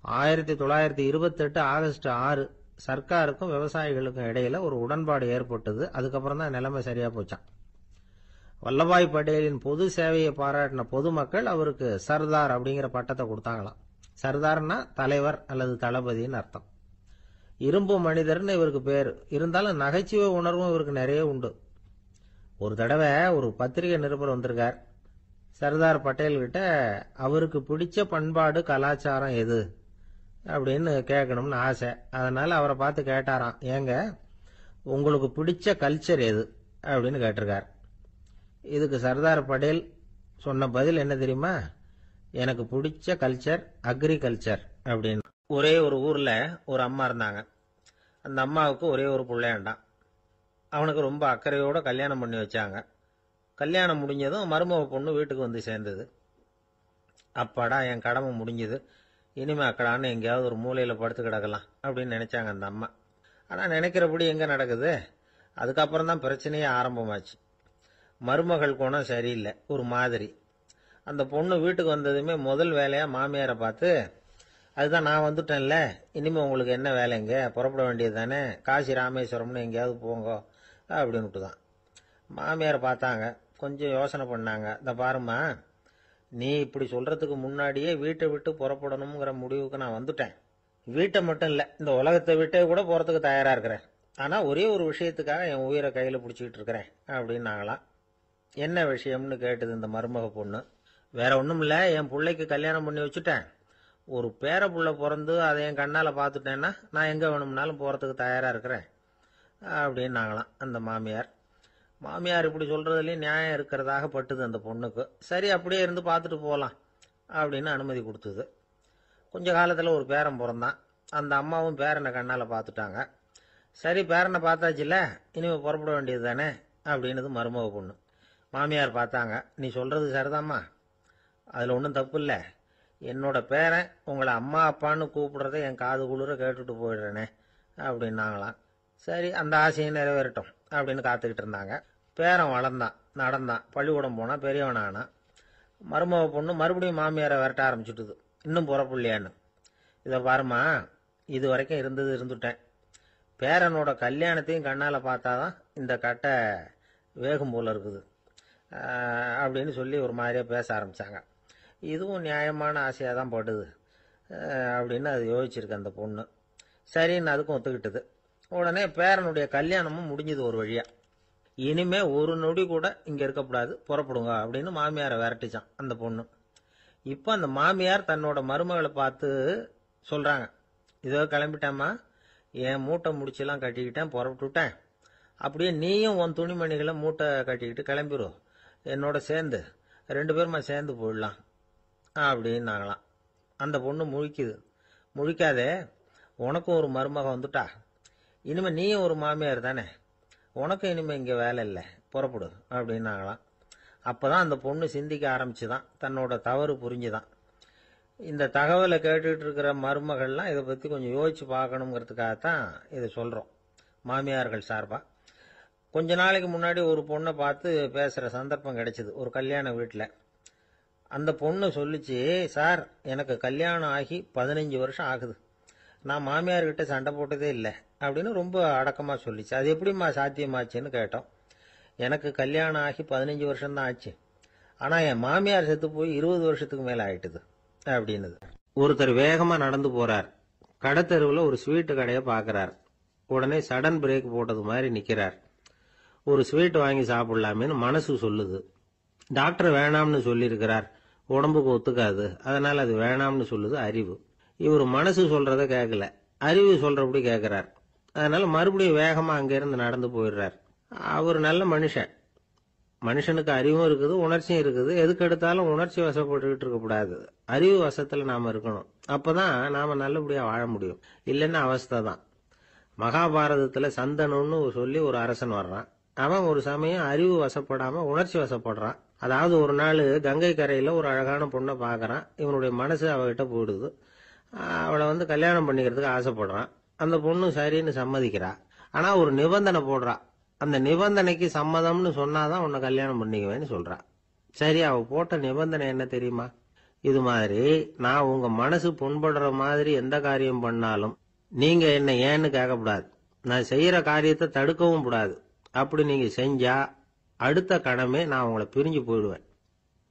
1928 ஆகஸ்ட் 6 சர்க்காருக்கும் விவசாயிகளுக்கும் இடையில ஒரு உடன்பாடு ஏற்பட்டது. அதுக்கப்புறம் தான் நிலைமை சரியா போச்சான். வல்லபாய் படேலின் பொது சேவையை பாராட்டின பொதுமக்கள் அவருக்கு சர்தார் அப்படிங்கிற பட்டத்தை கொடுத்தாங்களாம். சர்தார்னா தலைவர் அல்லது தளபதினு அர்த்தம். இரும்பு மனிதர்னு இவருக்கு பேரு. இருந்தாலும் நகைச்சுவை உணர்வும் இவருக்கு நிறைய உண்டு. ஒரு தடவை ஒரு பத்திரிகை நிருபர் வந்திருக்கார். சர்தார் பட்டேல் கிட்ட அவருக்கு பிடிச்ச பண்பாடு கலாச்சாரம் எது அப்படின்னு கேட்கணும்னு ஆசை. அதனால அவரை பார்த்து கேட்டாராம், ஏங்க உங்களுக்கு பிடிச்ச கல்ச்சர் எது அப்படின்னு கேட்டிருக்கார். இதுக்கு சர்தார் பட்டேல் சொன்ன பதில் என்ன தெரியுமா? எனக்கு பிடிச்ச கல்ச்சர் அக்ரிகல்ச்சர் அப்படின்னு. ஒரே ஒரு ஊர்ல ஒரு அம்மா இருந்தாங்க. அந்த அம்மாவுக்கு ஒரே ஒரு பிள்ளையாண்டான். அவனுக்கு ரொம்ப அக்கறையோட கல்யாணம் பண்ணி வச்சாங்க. கல்யாணம் முடிஞ்சதும் மருமக பொண்ணு வீட்டுக்கு வந்து சேர்ந்தது. அப்பாடா, என் கடமை முடிஞ்சது, இனிமே அக்கடான்னு எங்கேயாவது ஒரு மூலையில படுத்து கிடக்கலாம் அப்படின்னு நினைச்சாங்க அந்த அம்மா. ஆனா நினைக்கிறபடி எங்க நடக்குது? அதுக்கப்புறம் தான் பிரச்சனையே ஆரம்பமாச்சு. மருமகள் குணம் சரியில்லை, ஒரு மாதிரி. அந்த பொண்ணு வீட்டுக்கு வந்ததுமே முதல் வேலையா மாமியாரை பார்த்து, அதுதான் நான் வந்துட்டேன்ல, இனிமே உங்களுக்கு என்ன வேலைங்க, புறப்பட வேண்டியது தானே, காசி ராமேஸ்வரம்னு எங்கேயாவது போங்க அப்படின்னு தான். மாமியார் பார்த்தாங்க, கொஞ்சம் யோசனை பண்ணாங்க. இந்த பாருமா, நீ இப்படி சொல்றதுக்கு முன்னாடியே வீட்டை விட்டு புறப்படணுங்கிற முடிவுக்கு நான் வந்துட்டேன். வீட்டை மட்டும் இல்லை, இந்த உலகத்தை விட்டே கூட போறதுக்கு தயாரா இருக்கிறேன். ஆனா ஒரே ஒரு விஷயத்துக்காக என் உயிரை கையில பிடிச்சிக்கிட்டு இருக்கிறேன் அப்படின்னாங்களாம். என்ன விஷயம்னு கேட்டது இந்த மருமக பொண்ணு. வேற ஒண்ணும் இல்ல, என் பிள்ளைக்கு கல்யாணம் பண்ணி வச்சுட்டேன். ஒரு பேர புள்ள பிறந்து அதை என் கண்ணால பாத்துட்டேன்னா நான் எங்க வேணும்னாலும் போறதுக்கு தயாரா இருக்கிறேன் அப்படின்னாங்களாம் அந்த மாமியார். மாமியார் இப்படி சொல்றதுலயும் நியாயம் இருக்கிறதாக பட்டுது அந்த பொண்ணுக்கு. சரி, அப்படியே இருந்து பார்த்துட்டு போகலாம் அப்படின்னு அனுமதி கொடுத்தது. கொஞ்ச காலத்துல ஒரு பேரன் பிறந்தான். அந்த அம்மாவும் பேரனை கண்ணால பார்த்துட்டாங்க. சரி, பேரனை பார்த்தாச்சுல, இனிமே புறப்பட வேண்டியது தானே அப்படின்னது மருமக பொண்ணு. மாமியார் பார்த்தாங்க, நீ சொல்றது சரிதாம்மா, அதுல ஒன்றும் தப்பு இல்லை. என்னோட பேரன் உங்களை அம்மா அப்பான்னு கூப்பிடுறத என் காது குளிர கேட்டுட்டு போயிடுறேனே அப்படின்னாங்களாம். சரி, அந்த ஆசையை நிறைவேறட்டும் அப்படின்னு காத்துக்கிட்டு இருந்தாங்க. பேரன் வளர்ந்தான், நடந்தான், பள்ளிக்கூடம் போனா, பெரியவனானா. மருமக பொண்ணு மறுபடியும் மாமியாரை விரட்ட ஆரம்பிச்சுட்டுது, இன்னும் புறப்பில்லையான்னு. இதை பாருமா, இது வரைக்கும் இருந்துட்டேன். பேரனோட கல்யாணத்தையும் கண்ணால பார்த்தாதான் இந்த கட்டை வேகும் போல இருக்குது அப்படின்னு சொல்லி ஒரு மாதிரியா பேச ஆரம்பிச்சாங்க. இதுவும் நியாயமான ஆசையாக தான் படுது அப்படின்னு அது யோசிச்சிருக்கு அந்த பொண்ணு. சரின்னு அதுக்கும் ஒத்துக்கிட்டது. உடனே பேரனுடைய கல்யாணமும் முடிஞ்சது ஒரு வழியா. இனிமே ஒரு நொடி கூட இங்க இருக்கக்கூடாது, புறப்படுங்க அப்படின்னு மாமியாரை விரட்டிச்சான் அந்த பொண்ணு. இப்ப அந்த மாமியார் தன்னோட மருமகளை பார்த்து சொல்றாங்க, இதோ கிளம்பிட்டேம்மா, என் மூட்டை முடிச்செல்லாம் கட்டிக்கிட்டேன், புறப்பட்டுட்டேன். அப்படியே நீயும் உன் துணிமணிகளை மூட்டை கட்டிக்கிட்டு கிளம்பிடும், என்னோட சேர்ந்து 2 பேருமா சேர்ந்து போயிடலாம் அப்படின்னாங்களாம். அந்த பொண்ணு முழிக்குது. முழிக்காதே, உனக்கும் ஒரு மருமக வந்துட்டா, இனிமே நீயும் ஒரு மாமியார் தானே, உனக்கும் இனிமே இங்க வேலை இல்லை, புறப்படு அப்படின்னாங்களாம். அப்பதான் அந்த பொண்ணு சிந்திக்க ஆரம்பிச்சுதான், தன்னோட தவறு புரிஞ்சுதான். இந்த தகவலை கேட்டுட்டு இருக்கிற மருமகள்லாம் இதை பத்தி கொஞ்சம் யோசிச்சு பார்க்கணுங்கிறதுக்காகத்தான் இதை சொல்றோம் மாமியார்கள் சார்பா. கொஞ்ச நாளைக்கு முன்னாடி ஒரு பொண்ணை பார்த்து பேசுகிற சந்தர்ப்பம் கிடைச்சிது ஒரு கல்யாண வீட்டில். அந்த பொண்ணு சொல்லிச்சு, சார் எனக்கு கல்யாணம் ஆகி 15 வருஷம் ஆகுது, நான் மாமியார்கிட்ட சண்டை போட்டதே இல்லை அப்படின்னு ரொம்ப அடக்கமாக சொல்லிச்சு. அது எப்படிம்மா சாத்தியமாச்சுன்னு கேட்டோம். எனக்கு கல்யாணம் ஆகி 15 வருஷம்தான் ஆச்சு, ஆனால் என் மாமியார் செத்து போய் 20 வருஷத்துக்கு மேலே ஆயிட்டுது அப்படின்னுது. ஒருத்தர் வேகமாக நடந்து போறார். கடத்தெருவில் ஒரு ஸ்வீட்டு கடையை பார்க்குறார். உடனே சடன் பிரேக் போட்டது மாதிரி நிற்கிறார். ஒரு ஸ்வீட் வாங்கி சாப்பிடலாமேன்னு மனசு சொல்லுது. டாக்டர் வேணாம்னு சொல்லியிருக்கிறார், உடம்புக்கு ஒத்துக்காது, அதனால அது வேணாம்னு சொல்லுது அறிவு. இவர் மனசு சொல்றத கேட்கல, அறிவு சொல்றபடி கேட்கிறார். அதனால மறுபடியும் வேகமா அங்கிருந்து நடந்து போயிடுறார். அவர் நல்ல மனுஷன். மனுஷனுக்கு அறிவும் இருக்குது, உணர்ச்சியும் இருக்குது. எதுக்கு எடுத்தாலும் உணர்ச்சி வசப்பட்டுக்கிட்டு இருக்கக்கூடாது, அறிவு வசத்துல நாம இருக்கணும். அப்பதான் நாம நல்லபடியா வாழ முடியும். இல்லைன்னா அவஸ்தை தான். மகாபாரதத்துல சந்தனுன்னு சொல்லி ஒரு அரசன் வர்றான். அவன் ஒரு சமயம் அறிவு வசப்படாம உணர்ச்சி வசப்படுறான். அதாவது ஒரு நாள் கங்கை கரையில ஒரு அழகான பொண்ணை பார்க்கறான். இவனுடைய மனசு அவகிட்ட போயிடுது. அவளை கல்யாணம் பண்ணிக்கிறதுக்கு ஆசைப்படுறான். அந்த பொண்ணு சரின்னு சம்மதிக்கிறா. ஆனா ஒரு நிபந்தனை போடுறா. அந்த நிபந்தனைக்கு சம்மதம்னு சொன்னாதான் உன்னை கல்யாணம் பண்ணிக்குவேன்னு சொல்றா. சரி, அவ போட்ட நிபந்தனை என்ன தெரியுமா? இது மாதிரி நான் உங்க மனசு புண்படுற மாதிரி எந்த காரியம் பண்ணாலும் நீங்க என்ன ஏன்னு கேட்கக்கூடாது, நான் செய்யற காரியத்தை தடுக்கவும் கூடாது. அப்படி நீங்க செஞ்சா அடுத்த கணமே நான் உங்களை பிரிஞ்சு போயிடுவேன்.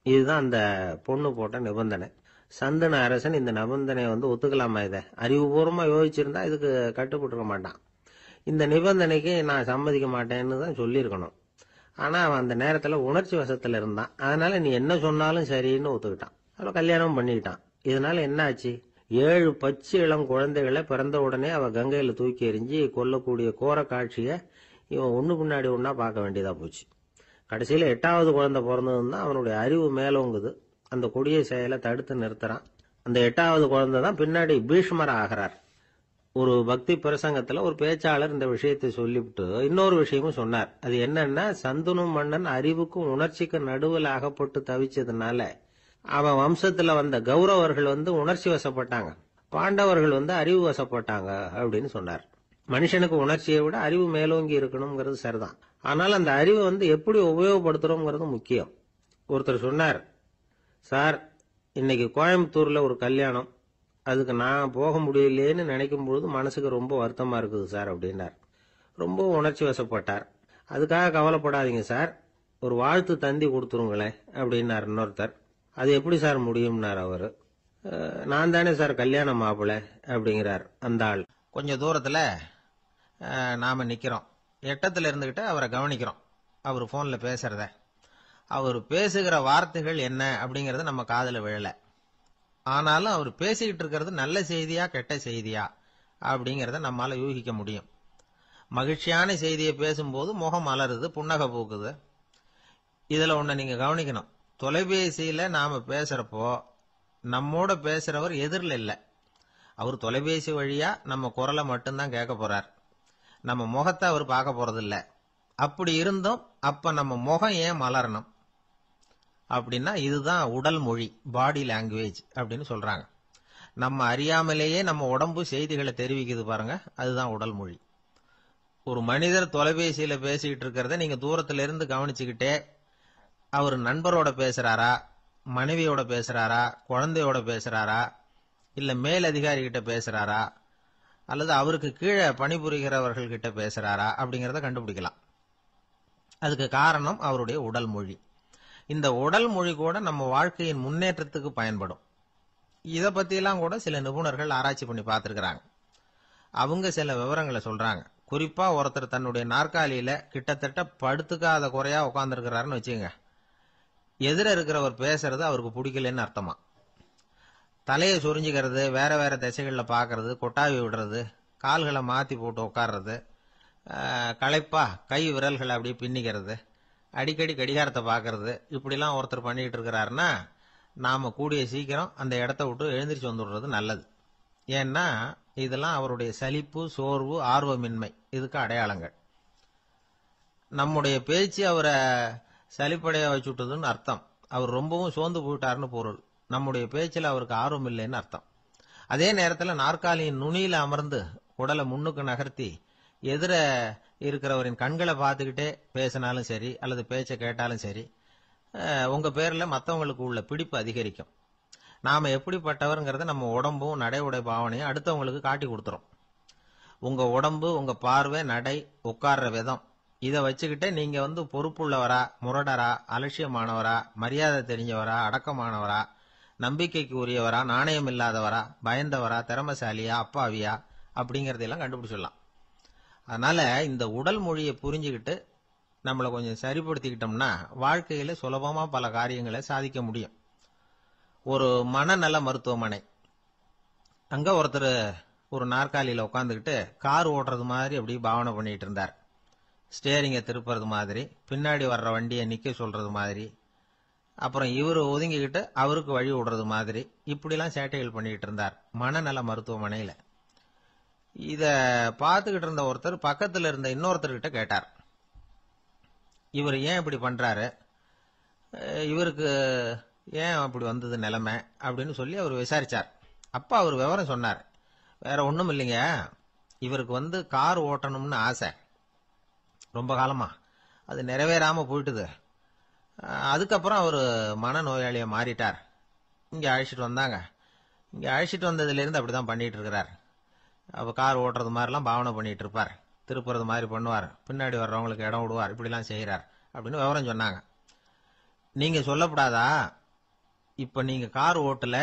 இதுதான் அந்த பொண்ணு போட்ட நிபந்தனை. சந்தன அரசன் இந்த நிபந்தனையை ஒத்துக்கலாமா? இதை அறிவுபூர்வமா யோசிச்சிருந்தா இதுக்கு கட்டுப்பட்டுக்க மாட்டான். இந்த நிபந்தனைக்கு நான் சம்மதிக்க மாட்டேன்னு தான் சொல்லியிருக்கணும். ஆனா அவன் அந்த நேரத்துல உணர்ச்சி வசத்துல இருந்தான். அதனால நீ என்ன சொன்னாலும் சரின்னு ஒத்துக்கிட்டான். அவளை கல்யாணம் பண்ணிக்கிட்டான். இதனால என்ன ஆச்சு? 7 பச்சை இளம் குழந்தைகளை பிறந்த உடனே அவ கங்கையில தூக்கி எறிஞ்சி கொல்லக்கூடிய கோர காட்சிய இவன் ஒண்ணு பின்னாடி ஒன்னா பார்க்க வேண்டியதா போச்சு. கடைசியில 8வது குழந்தை பிறந்ததுதான் அவனுடைய அறிவு மேலோங்குது. அந்த கொடிய செயலை தடுத்து நிறுத்துறான். அந்த 8வது குழந்தை தான் பின்னாடி பீஷ்மர் ஆகிறார். ஒரு பக்தி பிரசங்கத்துல ஒரு பேச்சாளர் இந்த விஷயத்தை சொல்லிவிட்டு இன்னொரு விஷயமும் சொன்னார். அது என்னன்னா, சந்தனு மன்னன் அறிவுக்கும் உணர்ச்சிக்கும் நடுவில் அகப்பட்டு தவிச்சதுனால அவன் வம்சத்துல வந்த கௌரவர்கள் உணர்ச்சி வசப்பட்டாங்க, பாண்டவர்கள் அறிவு வசப்பட்டாங்க அப்படின்னு சொன்னார். மனுஷனுக்கு உணர்ச்சியை விட அறிவு மேலோங்கி இருக்கணுங்கிறது சரிதான். ஆனால் அந்த அறிவை எப்படி உபயோகப்படுத்துறோம்ங்கிறது முக்கியம். ஒருத்தர் சொன்னார், சார் இன்னைக்கு கோயம்புத்தூர்ல ஒரு கல்யாணம், அதுக்கு நான் போக முடியலையேன்னு நினைக்கும் பொழுது மனசுக்கு ரொம்ப வருத்தமா இருக்குது சார் அப்படின்னார். ரொம்ப உணர்ச்சி வசப்பட்டார். அதுக்காக கவலைப்படாதீங்க சார், ஒரு வாழ்த்து தந்தி கொடுத்துருங்களேன் அப்படின்னார் இன்னொருத்தர். அது எப்படி சார் முடியும்னார் அவரு. நான் தானே சார் கல்யாண மாப்பிள்ளை அப்படிங்கிறார் அந்த ஆள். கொஞ்சம் தூரத்துல நாம நிக்கிறோம். எட்டத்துல இருந்துகிட்டு அவரை கவனிக்கிறோம். அவர் போன்ல பேசுறத, அவர் பேசுகிற வார்த்தைகள் என்ன அப்படிங்கறது நம்ம காதுல விழல. ஆனாலும் அவர் பேசிக்கிட்டு இருக்கிறது நல்ல செய்தியா கெட்ட செய்தியா அப்படிங்கறத நம்மால யூகிக்க முடியும். மகிழ்ச்சியான செய்தியை பேசும்போது முகம் மலருது, புன்னகை பூக்குது. இதுல ஒண்ணு நீங்க கவனிக்கணும். தொலைபேசியில நாம பேசுறப்போ நம்மோட பேசுறவர் எதிரில் இல்ல. அவர் தொலைபேசி வழியா நம்ம குரலை மட்டும்தான் கேட்க போறார். நம்ம முகத்தை அவர் பார்க்க போறது இல்ல. அப்படி இருந்தும் அப்ப நம்ம முகம் ஏன் மலரணும் அப்படின்னா, இதுதான் உடல் மொழி, பாடி லாங்குவேஜ் அப்படின்னு சொல்றாங்க. நம்ம அறியாமலேயே நம்ம உடம்பு செய்திகளை தெரிவிக்குது பாருங்க, அதுதான் உடல் மொழி. ஒரு மனிதர் தொலைபேசியில பேசிக்கிட்டு இருக்கிறத நீங்க தூரத்துல இருந்து கவனிச்சுக்கிட்டே அவர் நண்பரோட பேசுறாரா, மனைவியோட பேசுறாரா, குழந்தையோட பேசுறாரா, இல்ல மேல் அதிகாரி கிட்ட பேசுறாரா, அல்லது அவருக்கு கீழே பணிபுரிகிறவர்கள் கிட்ட பேசுறாரா அப்படிங்கறத கண்டுபிடிக்கலாம். அதுக்கு காரணம் அவருடைய உடல் மொழி. இந்த உடல் மொழி கூட நம்ம வாழ்க்கையின் முன்னேற்றத்துக்கு பயன்படும். இத பத்தியெல்லாம் கூட சில நிபுணர்கள் ஆராய்ச்சி பண்ணி பார்த்திருக்கிறாங்க. அவங்க சில விவரங்களை சொல்றாங்க. குறிப்பா ஒருத்தர் தன்னுடைய நாற்காலியில கிட்டத்தட்ட படுத்துக்காத குறையா உட்கார்ந்துருக்கிறாருன்னு வச்சுங்க. எதிர இருக்கிறவர் பேசுறது அவருக்கு பிடிக்கலன்னு அர்த்தமா. தலையை சொரிஞ்சுக்கிறது, வேற வேற திசைகள்ல பாக்குறது, கொட்டாவி விடுறது, கால்களை மாத்தி போட்டு உட்கார்றது, களைப்பா கை விரல்களை அப்படியே பின்னிக்கிறது, அடிக்கடி கடிகாரத்தை பாக்குறது, இப்படிலாம் ஒருத்தர் பண்ணிட்டு இருக்கிறாருன்னா நாம கூடிய சீக்கிரம் அந்த இடத்த விட்டு எழுந்திரிச்சு வந்துடுறது நல்லது. ஏன்னா இதெல்லாம் அவருடைய சலிப்பு, சோர்வு, ஆர்வமின்மை, இதுக்கு அடையாளங்கள். நம்முடைய பேச்சு அவரை சலிப்படைய வச்சுட்டதுன்னு அர்த்தம். அவர் ரொம்பவும் சோர்ந்து போயிட்டாருன்னு பொருள். நம்முடைய பேச்சில் அவருக்கு ஆர்வம் இல்லைன்னு அர்த்தம். அதே நேரத்தில் நாற்காலியின் நுனியில அமர்ந்து உடலை முன்னுக்கு நகர்த்தி எதிர இருக்கிறவரின் கண்களை பார்த்துக்கிட்டே பேசினாலும் சரி அல்லது பேச்சை கேட்டாலும் சரி, உங்க பேர்ல மற்றவங்களுக்கு உள்ள பிடிப்பு அதிகரிக்கும். நாம எப்படிப்பட்டவர்ங்கிறத நம்ம உடம்பும் நடை உடை பாவனையும் அடுத்தவங்களுக்கு காட்டி கொடுத்துரும். உங்க உடம்பு, உங்க பார்வை, நடை, உட்கார்ற விதம், இதை வச்சுக்கிட்டே நீங்க பொறுப்புள்ளவரா, முரடரா, அலட்சியமானவரா, மரியாதை தெரிஞ்சவரா, அடக்கமானவரா, நம்பிக்கைக்கு உரியவரா, நாணயம் இல்லாதவரா, பயந்தவரா, திறமசாலியா, அப்பாவியா அப்படிங்கறதெல்லாம் கண்டுபிடிச்சிடலாம். அதனால இந்த உடல் மொழியை புரிஞ்சுக்கிட்டு நம்மளை கொஞ்சம் சரிப்படுத்திக்கிட்டோம்னா வாழ்க்கையில சுலபமா பல காரியங்களை சாதிக்க முடியும். ஒரு மனநல மருத்துவமனை, அங்க ஒருத்தர் ஒரு நாற்காலியில உட்காந்துக்கிட்டு கார் ஓட்டுறது மாதிரி அப்படி பாவனை பண்ணிட்டு இருந்தார். ஸ்டேரிங்கை திருப்புறது மாதிரி, பின்னாடி வர்ற வண்டியை நிக்க சொல்றது மாதிரி, அப்புறம் இவரு ஒதுங்கிக்கிட்டு அவருக்கு வழி விடுறது மாதிரி, இப்படிலாம் சேட்டைகள் பண்ணிக்கிட்டு இருந்தார் மனநல மருத்துவமனையில. இத பார்த்துக்கிட்டு இருந்த ஒருத்தர் பக்கத்துல இருந்த இன்னொருத்தர்கிட்ட கேட்டார், இவர் ஏன் இப்படி பண்றாரு, இவருக்கு ஏன் அப்படி வந்தது நிலைமை அப்படின்னு சொல்லி அவர் விசாரிச்சார். அப்ப அவர் விவரம் சொன்னார். வேற ஒண்ணும் இல்லைங்க, இவருக்கு கார் ஓட்டணும்னு ஆசை ரொம்ப காலமா, அது நிறைவேறாம போயிட்டுது. அதுக்கப்புறம் அவர் மனநோயாளியா மாறிட்டார். இங்க அழைச்சிட்டு வந்தாங்க. இங்க அழைச்சிட்டு வந்ததுல இருந்து அப்படிதான் பண்ணிட்டு இருக்கிறார். அப்ப கார் ஓட்டுறது மாதிரிலாம் பாவனை பண்ணிட்டு இருப்பார், திருப்புறது மாதிரி பண்ணுவார், பின்னாடி வர்றவங்களுக்கு இடம் விடுவார், இப்படிலாம் செய்யறார் அப்படின்னு விவரம் சொன்னாங்க. நீங்க சொல்லப்படாதா, இப்ப நீங்க கார் ஓட்டல,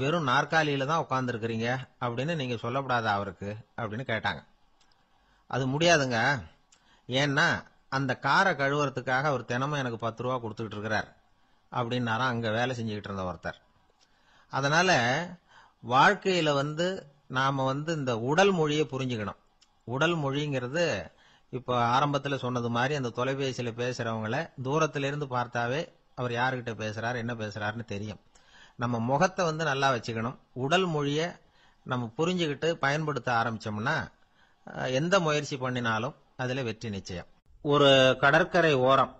வெறும் நாற்காலியில தான் உட்கார்ந்து இருக்கிறீங்க அப்படின்னு நீங்க சொல்லப்படாதா அவருக்கு அப்படின்னு கேட்டாங்க. அது முடியாதுங்க, ஏன்னா அந்த காரை கழுவுறதுக்காக அவர் தினமும் எனக்கு 10 ரூபா கொடுத்துக்கிட்டு இருக்கிறார் அப்படின்னாராம் அங்க வேலை செஞ்சுக்கிட்டு இருந்த ஒருத்தர். அதனால வாழ்க்கையில நாம இந்த உடல் மொழியை புரிஞ்சுக்கணும். உடல் மொழிங்கிறது இப்ப ஆரம்பத்துல சொன்னது மாதிரி அந்த தொலைபேசியில பேசுறவங்கள தூரத்துல இருந்து பார்த்தாவே அவர் யாருகிட்ட பேசுறாரு, என்ன பேசுறாருன்னு தெரியும். நம்ம முகத்தை நல்லா வச்சுக்கணும். உடல் மொழியை நம்ம புரிஞ்சுக்கிட்டு பயன்படுத்த ஆரம்பிச்சோம்னா எந்த முயற்சி பண்ணினாலும் அதுல வெற்றி நிச்சயம். ஒரு கடற்கரை ஓரம்,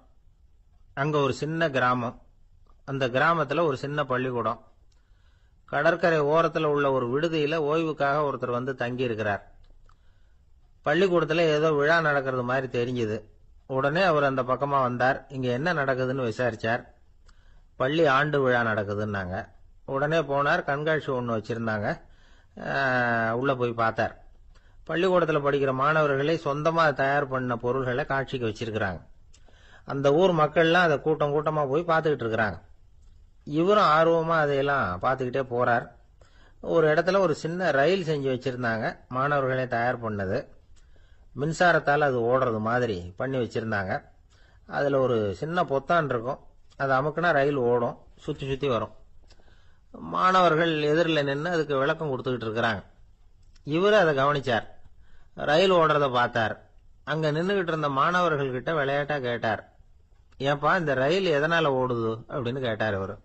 அங்க ஒரு சின்ன கிராமம், அந்த கிராமத்துல ஒரு சின்ன பள்ளிக்கூடம். கடற்கரை ஓரத்துல உள்ள ஒரு விடுதியில ஓய்வுக்காக ஒருத்தர் தங்கி இருக்கிறார். பள்ளிக்கூடத்துல ஏதோ விழா நடக்கிறது மாதிரி தெரிஞ்சது. உடனே அவர் அந்த பக்கமா வந்தார். இங்க என்ன நடக்குதுன்னு விசாரிச்சார். பள்ளி ஆண்டு விழா நடக்குதுன்னாங்க. உடனே போனார். கண்காட்சி ஒன்று வச்சிருந்தாங்க. உள்ள போய் பார்த்தார். பள்ளிக்கூடத்தில் படிக்கிற மாணவர்களை சொந்தமா தயார் பண்ண பொருள்களை காட்சிக்கு வச்சிருக்கிறாங்க. அந்த ஊர் மக்கள்லாம் அதை கூட்டம் கூட்டமா போய் பார்த்துக்கிட்டு இருக்கிறாங்க. இவரும் ஆர்வமா அதையெல்லாம் பார்த்துக்கிட்டே போறார். ஒரு இடத்துல ஒரு சின்ன ரயில் செஞ்சு வச்சிருந்தாங்க, மாணவர்களே தயார் பண்ணது. மின்சாரத்தால் அது ஓடுறது மாதிரி பண்ணி வச்சிருந்தாங்க. அதுல ஒரு சின்ன பொத்தான் இருக்கும், அது அமுக்குனா ரயில் ஓடும், சுத்தி சுத்தி வரும். மாணவர்கள் எதிரில் நின்று அதுக்கு விளக்கம் கொடுத்துக்கிட்டு இருக்கிறாங்க. இவரு அதை கவனிச்சார். ரயில் ஓடுறத பார்த்தார். அங்க நின்றுகிட்டு இருந்த மாணவர்கள் கிட்ட விளையாட்டா கேட்டார், ஏப்பா இந்த ரயில் எதனால ஓடுது அப்படின்னு கேட்டார் இவரு.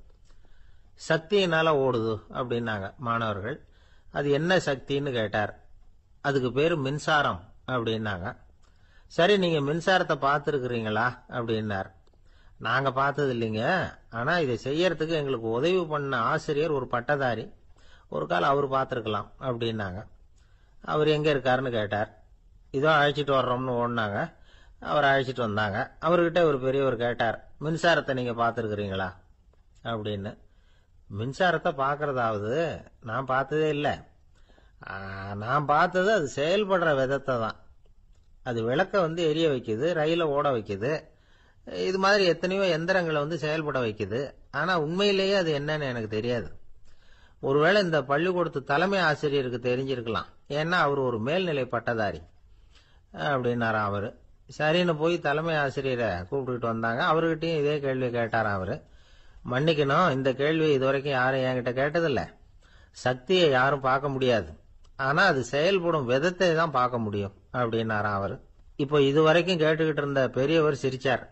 சக்தியினால ஓடுது அப்படின்னாங்க மாணவர்கள். அது என்ன சக்தின்னு கேட்டார். அதுக்கு பேரு மின்சாரம் அப்படின்னாங்க. சரி, நீங்க மின்சாரத்தை பார்த்துருக்கிறீங்களா அப்படின்னார். நாங்க பார்த்தது இல்லைங்க, ஆனா இதை செய்யறதுக்கு எங்களுக்கு உதவி பண்ண ஆசிரியர் ஒரு பட்டதாரி, ஒரு காலம் அவர் பார்த்திருக்கலாம் அப்படின்னாங்க. அவர் எங்க இருக்காருன்னு கேட்டார். இதோ அழைச்சிட்டு வர்றோம்னு ஓடினாங்க. அவர் அழைச்சிட்டு வந்தாங்க. அவர்கிட்ட ஒரு பெரியவர் கேட்டார், மின்சாரத்தை நீங்க பார்த்துருக்கிறீங்களா அப்படின்னு. மின்சாரத்தை பார்க்கறதாவது நான் பார்த்ததே இல்லை. நான் பார்த்தது அது செயல்படுற விதத்தை தான். அது விளக்க எரிய வைக்குது, ரயில ஓட வைக்குது, இது மாதிரி எத்தனையோ எந்திரங்களை செயல்பட வைக்குது. ஆனா உண்மையிலேயே அது என்னன்னு எனக்கு தெரியாது. ஒருவேளை இந்த பள்ளிக்கூடத்து தலைமை ஆசிரியருக்கு தெரிஞ்சிருக்கலாம், ஏன்னா அவர் ஒரு மேல்நிலை பட்டதாரி அப்படின்னாராம் அவரு. சரின்னு போய் தலைமை ஆசிரியரை கூப்பிட்டுக்கிட்டு வந்தாங்க. அவர்கிட்டயும் இதே கேள்வி கேட்டாராம் அவரு. மன்னிக்கணும், இந்த கேள்வி இதுவரைக்கும் யாரும் என்கிட்ட கேட்டதில்லை. சக்தியை யாரும் பார்க்க முடியாது, ஆனா அது செயல்படும் விதத்தை தான் பார்க்க முடியும் அப்படின்னாராம் அவரு. இப்போ இதுவரைக்கும் கேட்டுக்கிட்டு இருந்த பெரியவர் சிரிச்சார்.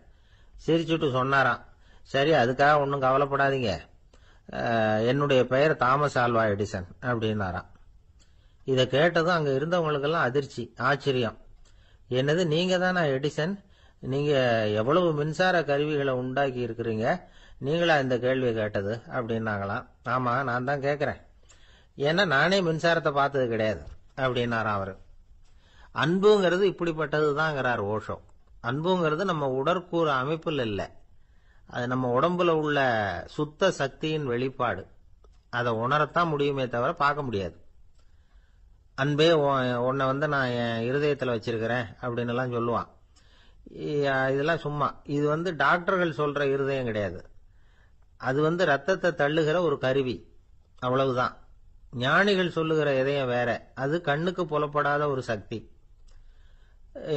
சிரிச்சுட்டு சொன்னாராம், சரி அதுக்காக ஒன்றும் கவலைப்படாதீங்க, என்னுடைய பெயர் தாமஸ் ஆல்வா எடிசன் அப்படின்னாராம். இதை கேட்டதும் அங்க இருந்தவங்களுக்கெல்லாம் அதிர்ச்சி, ஆச்சரியம். என்னது, நீங்க தானா எடிசன்? நீங்க எவ்வளவு மின்சார கருவிகளை உண்டாக்கி இருக்கிறீங்க, நீங்களா இந்த கேள்வியை கேட்டது அப்படின்னாங்களாம். ஆமா, நான் தான் கேட்கிறேன், ஏன்னா நானே மின்சாரத்தை பார்த்தது கிடையாது அப்படின்னாராம் அவரு. அன்புங்கிறது இப்படிப்பட்டது தாங்கிறார் ஓஷோ. அன்புங்கிறது நம்ம உடற்கூறு அமைப்பில் இல்லை, அது நம்ம உடம்புல உள்ள சுத்த சக்தியின் வெளிப்பாடு. அதை உணரத்தான் முடியுமே தவிர பார்க்க முடியாது. அன்பே உன்னை நான் என் இருதயத்தில் வச்சிருக்கிறேன் அப்படின்னு எல்லாம் சொல்லுவான். இதெல்லாம் சும்மா. இது டாக்டர்கள் சொல்ற இருதயம் கிடையாது. அது ரத்தத்தை தள்ளுகிற ஒரு கருவி, அவ்வளவுதான். ஞானிகள் சொல்லுகிற இதயம் வேற, அது கண்ணுக்கு புலப்படாத ஒரு சக்தி.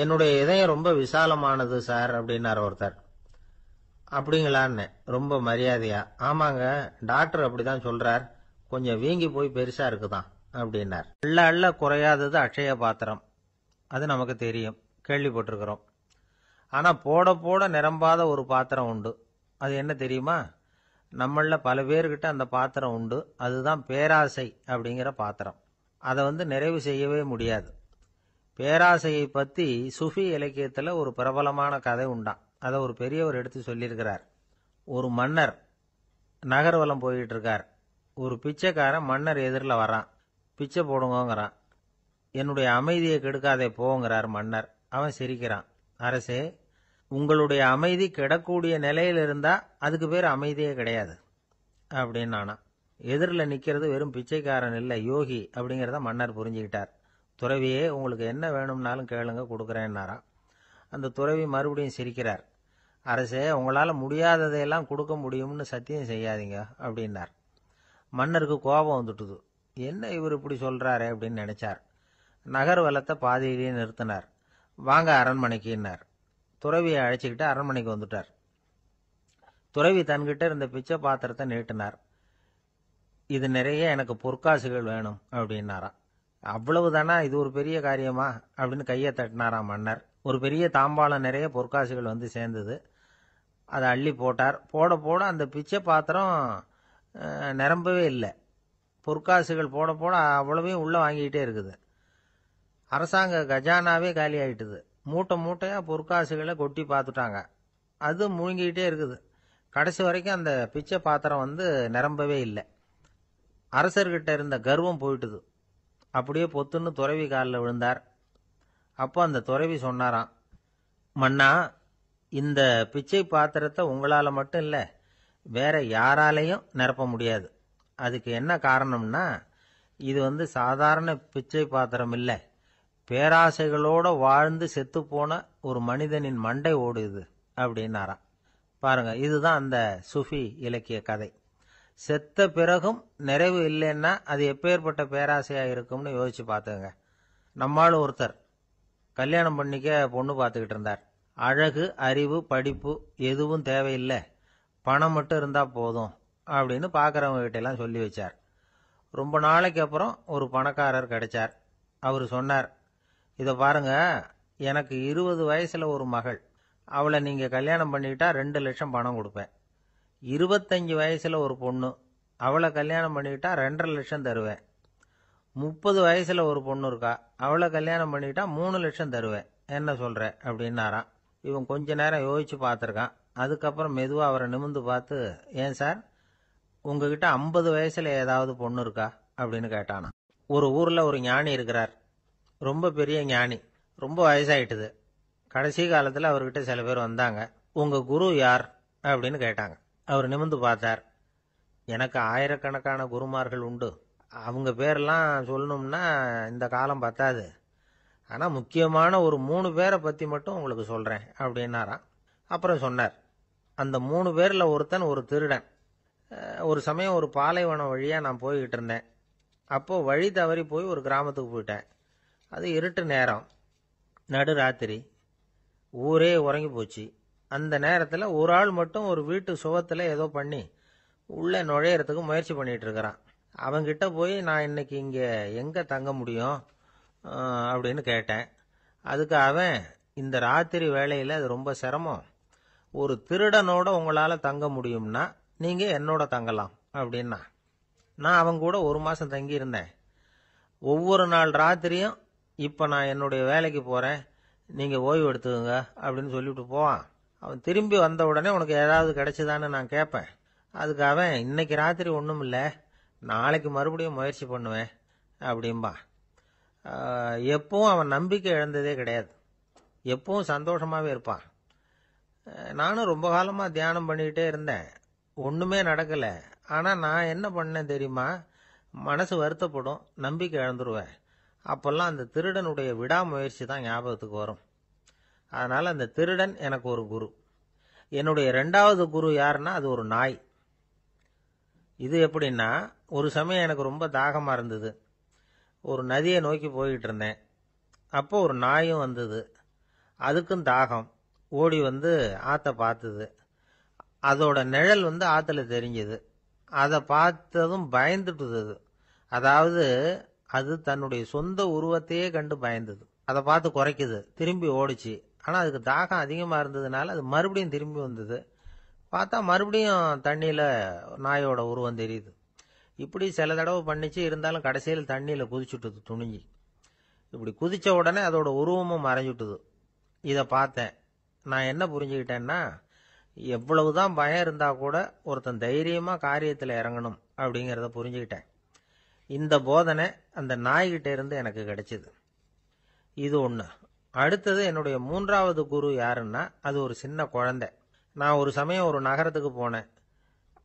என்னுடைய இதயம் ரொம்ப விசாலமானது சார் அப்படின்னார் ஒருத்தர். அப்படிங்களான்னு ரொம்ப மரியாதையா, ஆமாங்க டாக்டர் அப்படிதான் சொல்றார், கொஞ்சம் வீங்கி போய் பெருசா இருக்குதான் அப்படின்னார். அள்ள அள்ள குறையாதது அட்சய பாத்திரம், அது நமக்கு தெரியும், கேள்விப்பட்டிருக்கிறோம். ஆனா போட போட நிரம்பாத ஒரு பாத்திரம் உண்டு. அது என்ன தெரியுமா? நம்மள பல பேர்கிட்ட அந்த பாத்திரம் உண்டு. அதுதான் பேராசை அப்படிங்கிற பாத்திரம். அதை நிறைவு செய்யவே முடியாது. பேராசையை பத்தி சுஃபி இலக்கியத்துல ஒரு பிரபலமான கதை உண்டாம். அதை ஒரு பெரியவர் எடுத்து சொல்லியிருக்கிறார். ஒரு மன்னர் நகர்வலம் போயிட்டு இருக்கார். ஒரு பிச்சைக்காரன் மன்னர் எதிரில் வரான். பிச்சை போடுங்கிறான். என்னுடைய அமைதியை கெடுக்காதே போங்கிறார் மன்னர். அவன் சிரிக்கிறான். அரசே, உங்களுடைய அமைதி கெடக்கூடிய நிலையில் இருந்தா அதுக்கு பேர் அமைதியே கிடையாது அப்படின்னு நானா. எதிரில் நிக்கிறது வெறும் பிச்சைக்காரன் இல்லை, யோகி அப்படிங்கிறத மன்னர் புரிஞ்சுக்கிட்டார். துறவியே, உங்களுக்கு என்ன வேணும்னாலும் கேளுங்க, கொடுக்குறேன்னாராம். அந்த துறவி மறுபடியும் சிரிக்கிறார். அரசே, உங்களால் முடியாததையெல்லாம் கொடுக்க முடியும்னு சத்தியம் செய்யாதீங்க அப்படின்னார். மன்னருக்கு கோபம் வந்துட்டுது. என்ன இவர் இப்படி சொல்றாரு அப்படின்னு நினைச்சார். நகர்வலத்தை பாதியிலேயே நிறுத்தினார். வாங்க அரண்மனைக்குன்னார். துறவியை அழைச்சிக்கிட்டு அரண்மனைக்கு வந்துட்டார். துறவி தன்கிட்ட இருந்த பிச்சை பாத்திரத்தை நீட்டினார். இது நிறைய எனக்கு பொற்காசுகள் வேணும் அப்படின்னாராம். அவ்வளவுதானா, இது ஒரு பெரிய காரியமா அப்படின்னு கையை தட்டினாராம் மன்னர். ஒரு பெரிய தாம்பாளம் நிறைய பொற்காசுகள் சேர்ந்தது. அதை அள்ளி போட்டார். போட போட அந்த பிச்சை பாத்திரம் நிரம்பவே இல்லை. பொற்காசுகள் போட போட அவ்வளவையும் உள்ள வாங்கிக்கிட்டே இருக்குது. அரசாங்க கஜானாவே காலி ஆயிட்டுது. மூட்டை மூட்டையா பொற்காசுகளை கொட்டி பார்த்துட்டாங்க. அது முழுங்கிக்கிட்டே இருக்குது. கடைசி வரைக்கும் அந்த பிச்சை பாத்திரம் நிரம்பவே இல்லை. அரசர்கிட்ட இருந்த கர்வம் போயிட்டுது. அப்படியே பொத்துன்னு துறவி காலில் விழுந்தார். அப்போ அந்த துறவி சொன்னாராம், மன்னா, இந்த பிச்சை பாத்திரத்தை உங்களால மட்டும் இல்லை, வேற யாராலையும் நிரப்ப முடியாது. அதுக்கு என்ன காரணம்னா, இது சாதாரண பிச்சை பாத்திரம் இல்லை, பேராசைகளோட வாழ்ந்து செத்து போன ஒரு மனிதனின் மண்டை ஓடுது அப்படின்னாராம். பாருங்க, இதுதான் அந்த சுஃபி இலக்கிய கதை. செத்த பிறகும் நிறைவு இல்லைன்னா அது எப்பேற்பட்ட பேராசையா இருக்கும்னு யோசிச்சு பார்த்துங்க. நம்மால் ஒருத்தர் கல்யாணம் பண்ணிக்க பொண்ணு பார்த்துக்கிட்டு இருந்தார். அழகு, அறிவு, படிப்பு எதுவும் தேவையில்லை, பணம் மட்டும் இருந்தா போதும் அப்படின்னு பார்க்கறவங்க கிட்ட எல்லாம் சொல்லி வச்சார். ரொம்ப நாளைக்கு அப்புறம் ஒரு பணக்காரர் கிடைச்சார். அவர் சொன்னார், இதை பாருங்க, எனக்கு 20 வயசுல ஒரு மகள், அவளை நீங்க கல்யாணம் பண்ணிக்கிட்டா 2 லட்சம் பணம் கொடுப்பேன். 25 வயசுல ஒரு பொண்ணு, அவளை கல்யாணம் பண்ணிக்கிட்டா 2.5 லட்சம் தருவேன். 30 வயசுல ஒரு பொண்ணு இருக்கா, அவளை கல்யாணம் பண்ணிக்கிட்டா 3 லட்சம் தருவேன். என்ன சொல்ற அப்படின்னாராம். இவன் கொஞ்ச நேரம் யோசிச்சு பார்த்துருக்கான். அதுக்கப்புறம் மெதுவா அவரை நிமிந்து பார்த்து, ஏன் சார், உங்ககிட்ட 50 வயசுல ஏதாவது பொண்ணு இருக்கா அப்படின்னு கேட்டானா. ஒரு ஊர்ல ஒரு ஞானி இருக்கிறார். ரொம்ப பெரிய ஞானி. ரொம்ப வயசாயிட்டுது. கடைசி காலத்துல அவர்கிட்ட சில பேர் வந்தாங்க. உங்க குரு யார் அப்படின்னு கேட்டாங்க. அவர் நிமிந்து பார்த்தார். எனக்கு ஆயிரக்கணக்கான குருமார்கள் உண்டு, அவங்க பேரெல்லாம் சொல்லணும்னா இந்த காலம் பத்தாது, ஆனா முக்கியமான ஒரு 3 பேரை பத்தி மட்டும் உங்களுக்கு சொல்றேன் அப்படின்னாராம். அப்புறம் சொன்னார், அந்த 3 பேர்ல ஒருத்தன் ஒரு திருடன். ஒரு சமயம் ஒரு பாலைவனம் வழியா நான் போய்கிட்டு இருந்தேன். அப்போ வழி தவறி போய் ஒரு கிராமத்துக்கு போயிட்டேன். அது இருட்டு நேரம், நடு ராத்திரி, ஊரே உறங்கி போச்சு. அந்த நேரத்தில் ஒரு ஆள் மட்டும் ஒரு வீட்டு சுவத்தில் ஏதோ பண்ணி உள்ளே நுழையறதுக்கு முயற்சி பண்ணிட்டு இருக்கிறான். அவங்கிட்ட போய் நான் இன்னைக்கு இங்கே எங்கே தங்க முடியும் அப்படின்னு கேட்டேன். அதுக்கு அவன், இந்த ராத்திரி வேளையில் அது ரொம்ப சிரமம், ஒரு திருடனோட உங்களால் தங்க முடியும்னா நீங்கள் என்னோட தங்கலாம் அப்படின்னா. நான் அவங்க கூட 1 மாதம் தங்கியிருந்தேன். ஒவ்வொரு நாள் ராத்திரியும் இப்போ நான் என்னுடைய வேலைக்கு போகிறேன், நீங்கள் ஓய்வு எடுத்துக்கோங்க அப்படின்னு சொல்லிவிட்டு போவான். அவன் திரும்பி வந்த உடனே உனக்கு ஏதாவது கிடைச்சதான்னு நான் கேட்பேன். அதுக்கு அவன், இன்னைக்கு ராத்திரி ஒன்றும் இல்லை, நாளைக்கு மறுபடியும் முயற்சி பண்ணுவேன் அப்படின்பா. எப்பவும் அவன் நம்பிக்கை இழந்ததே கிடையாது. எப்பவும் சந்தோஷமாகவே இருப்பான். நானும் ரொம்ப காலமாக தியானம் பண்ணிக்கிட்டே இருந்தேன். ஒன்றுமே நடக்கலை. ஆனால் நான் என்ன பண்ணேன் தெரியுமா? மனசு வருத்தப்படும், நம்பிக்கை இழந்துருவேன். அப்போல்லாம் அந்த திருடனுடைய விடாமுயற்சி தான் ஞாபகத்துக்கு வரும். அதனால் அந்த திருடன் எனக்கு ஒரு குரு. என்னுடைய 2வது குரு யாருன்னா அது ஒரு நாய். இது எப்படின்னா, ஒரு சமயம் எனக்கு ரொம்ப தாகமாக இருந்தது. ஒரு நதியை நோக்கி போய்கிட்டு இருந்தேன். அப்போ ஒரு நாயும் வந்தது. அதுக்கும் தாகம். ஓடி வந்து ஆற்றை பார்த்தது. அதோட நிழல் வந்து ஆற்றுல தெரிஞ்சுது. அதை பார்த்ததும் பயந்துட்டுது அது. அதாவது அது தன்னுடைய சொந்த உருவத்தையே கண்டு பயந்தது. அதை பார்த்து குறைக்குது, திரும்பி ஓடிச்சு. ஆனால் அதுக்கு தாகம் அதிகமாக இருந்ததுனால அது மறுபடியும் திரும்பி வந்தது. பார்த்தா மறுபடியும் தண்ணியில் நாயோட உருவம் தெரியுது. இப்படி சில தடவை பண்ணிச்சு. இருந்தாலும் கடைசியில் தண்ணியில் குதிச்சுட்டுது துணிஞ்சி. இப்படி குதித்த உடனே அதோட உருவமும் மறைஞ்சுட்டுது. இதை பார்த்தேன். நான் என்ன புரிஞ்சுக்கிட்டேன்னா, எவ்வளவுதான் பயம் இருந்தால் கூட ஒருத்தன் தைரியமாக காரியத்தில் இறங்கணும் அப்படிங்கிறத புரிஞ்சுக்கிட்டேன். இந்த போதனை அந்த நாய்கிட்ட இருந்து எனக்கு கிடைச்சிது. இது ஒன்று. அடுத்தது என்னுடைய 3வது குரு யாருன்னா அது ஒரு சின்ன குழந்தை. நான் ஒரு சமயம் ஒரு நகரத்துக்கு போனேன்.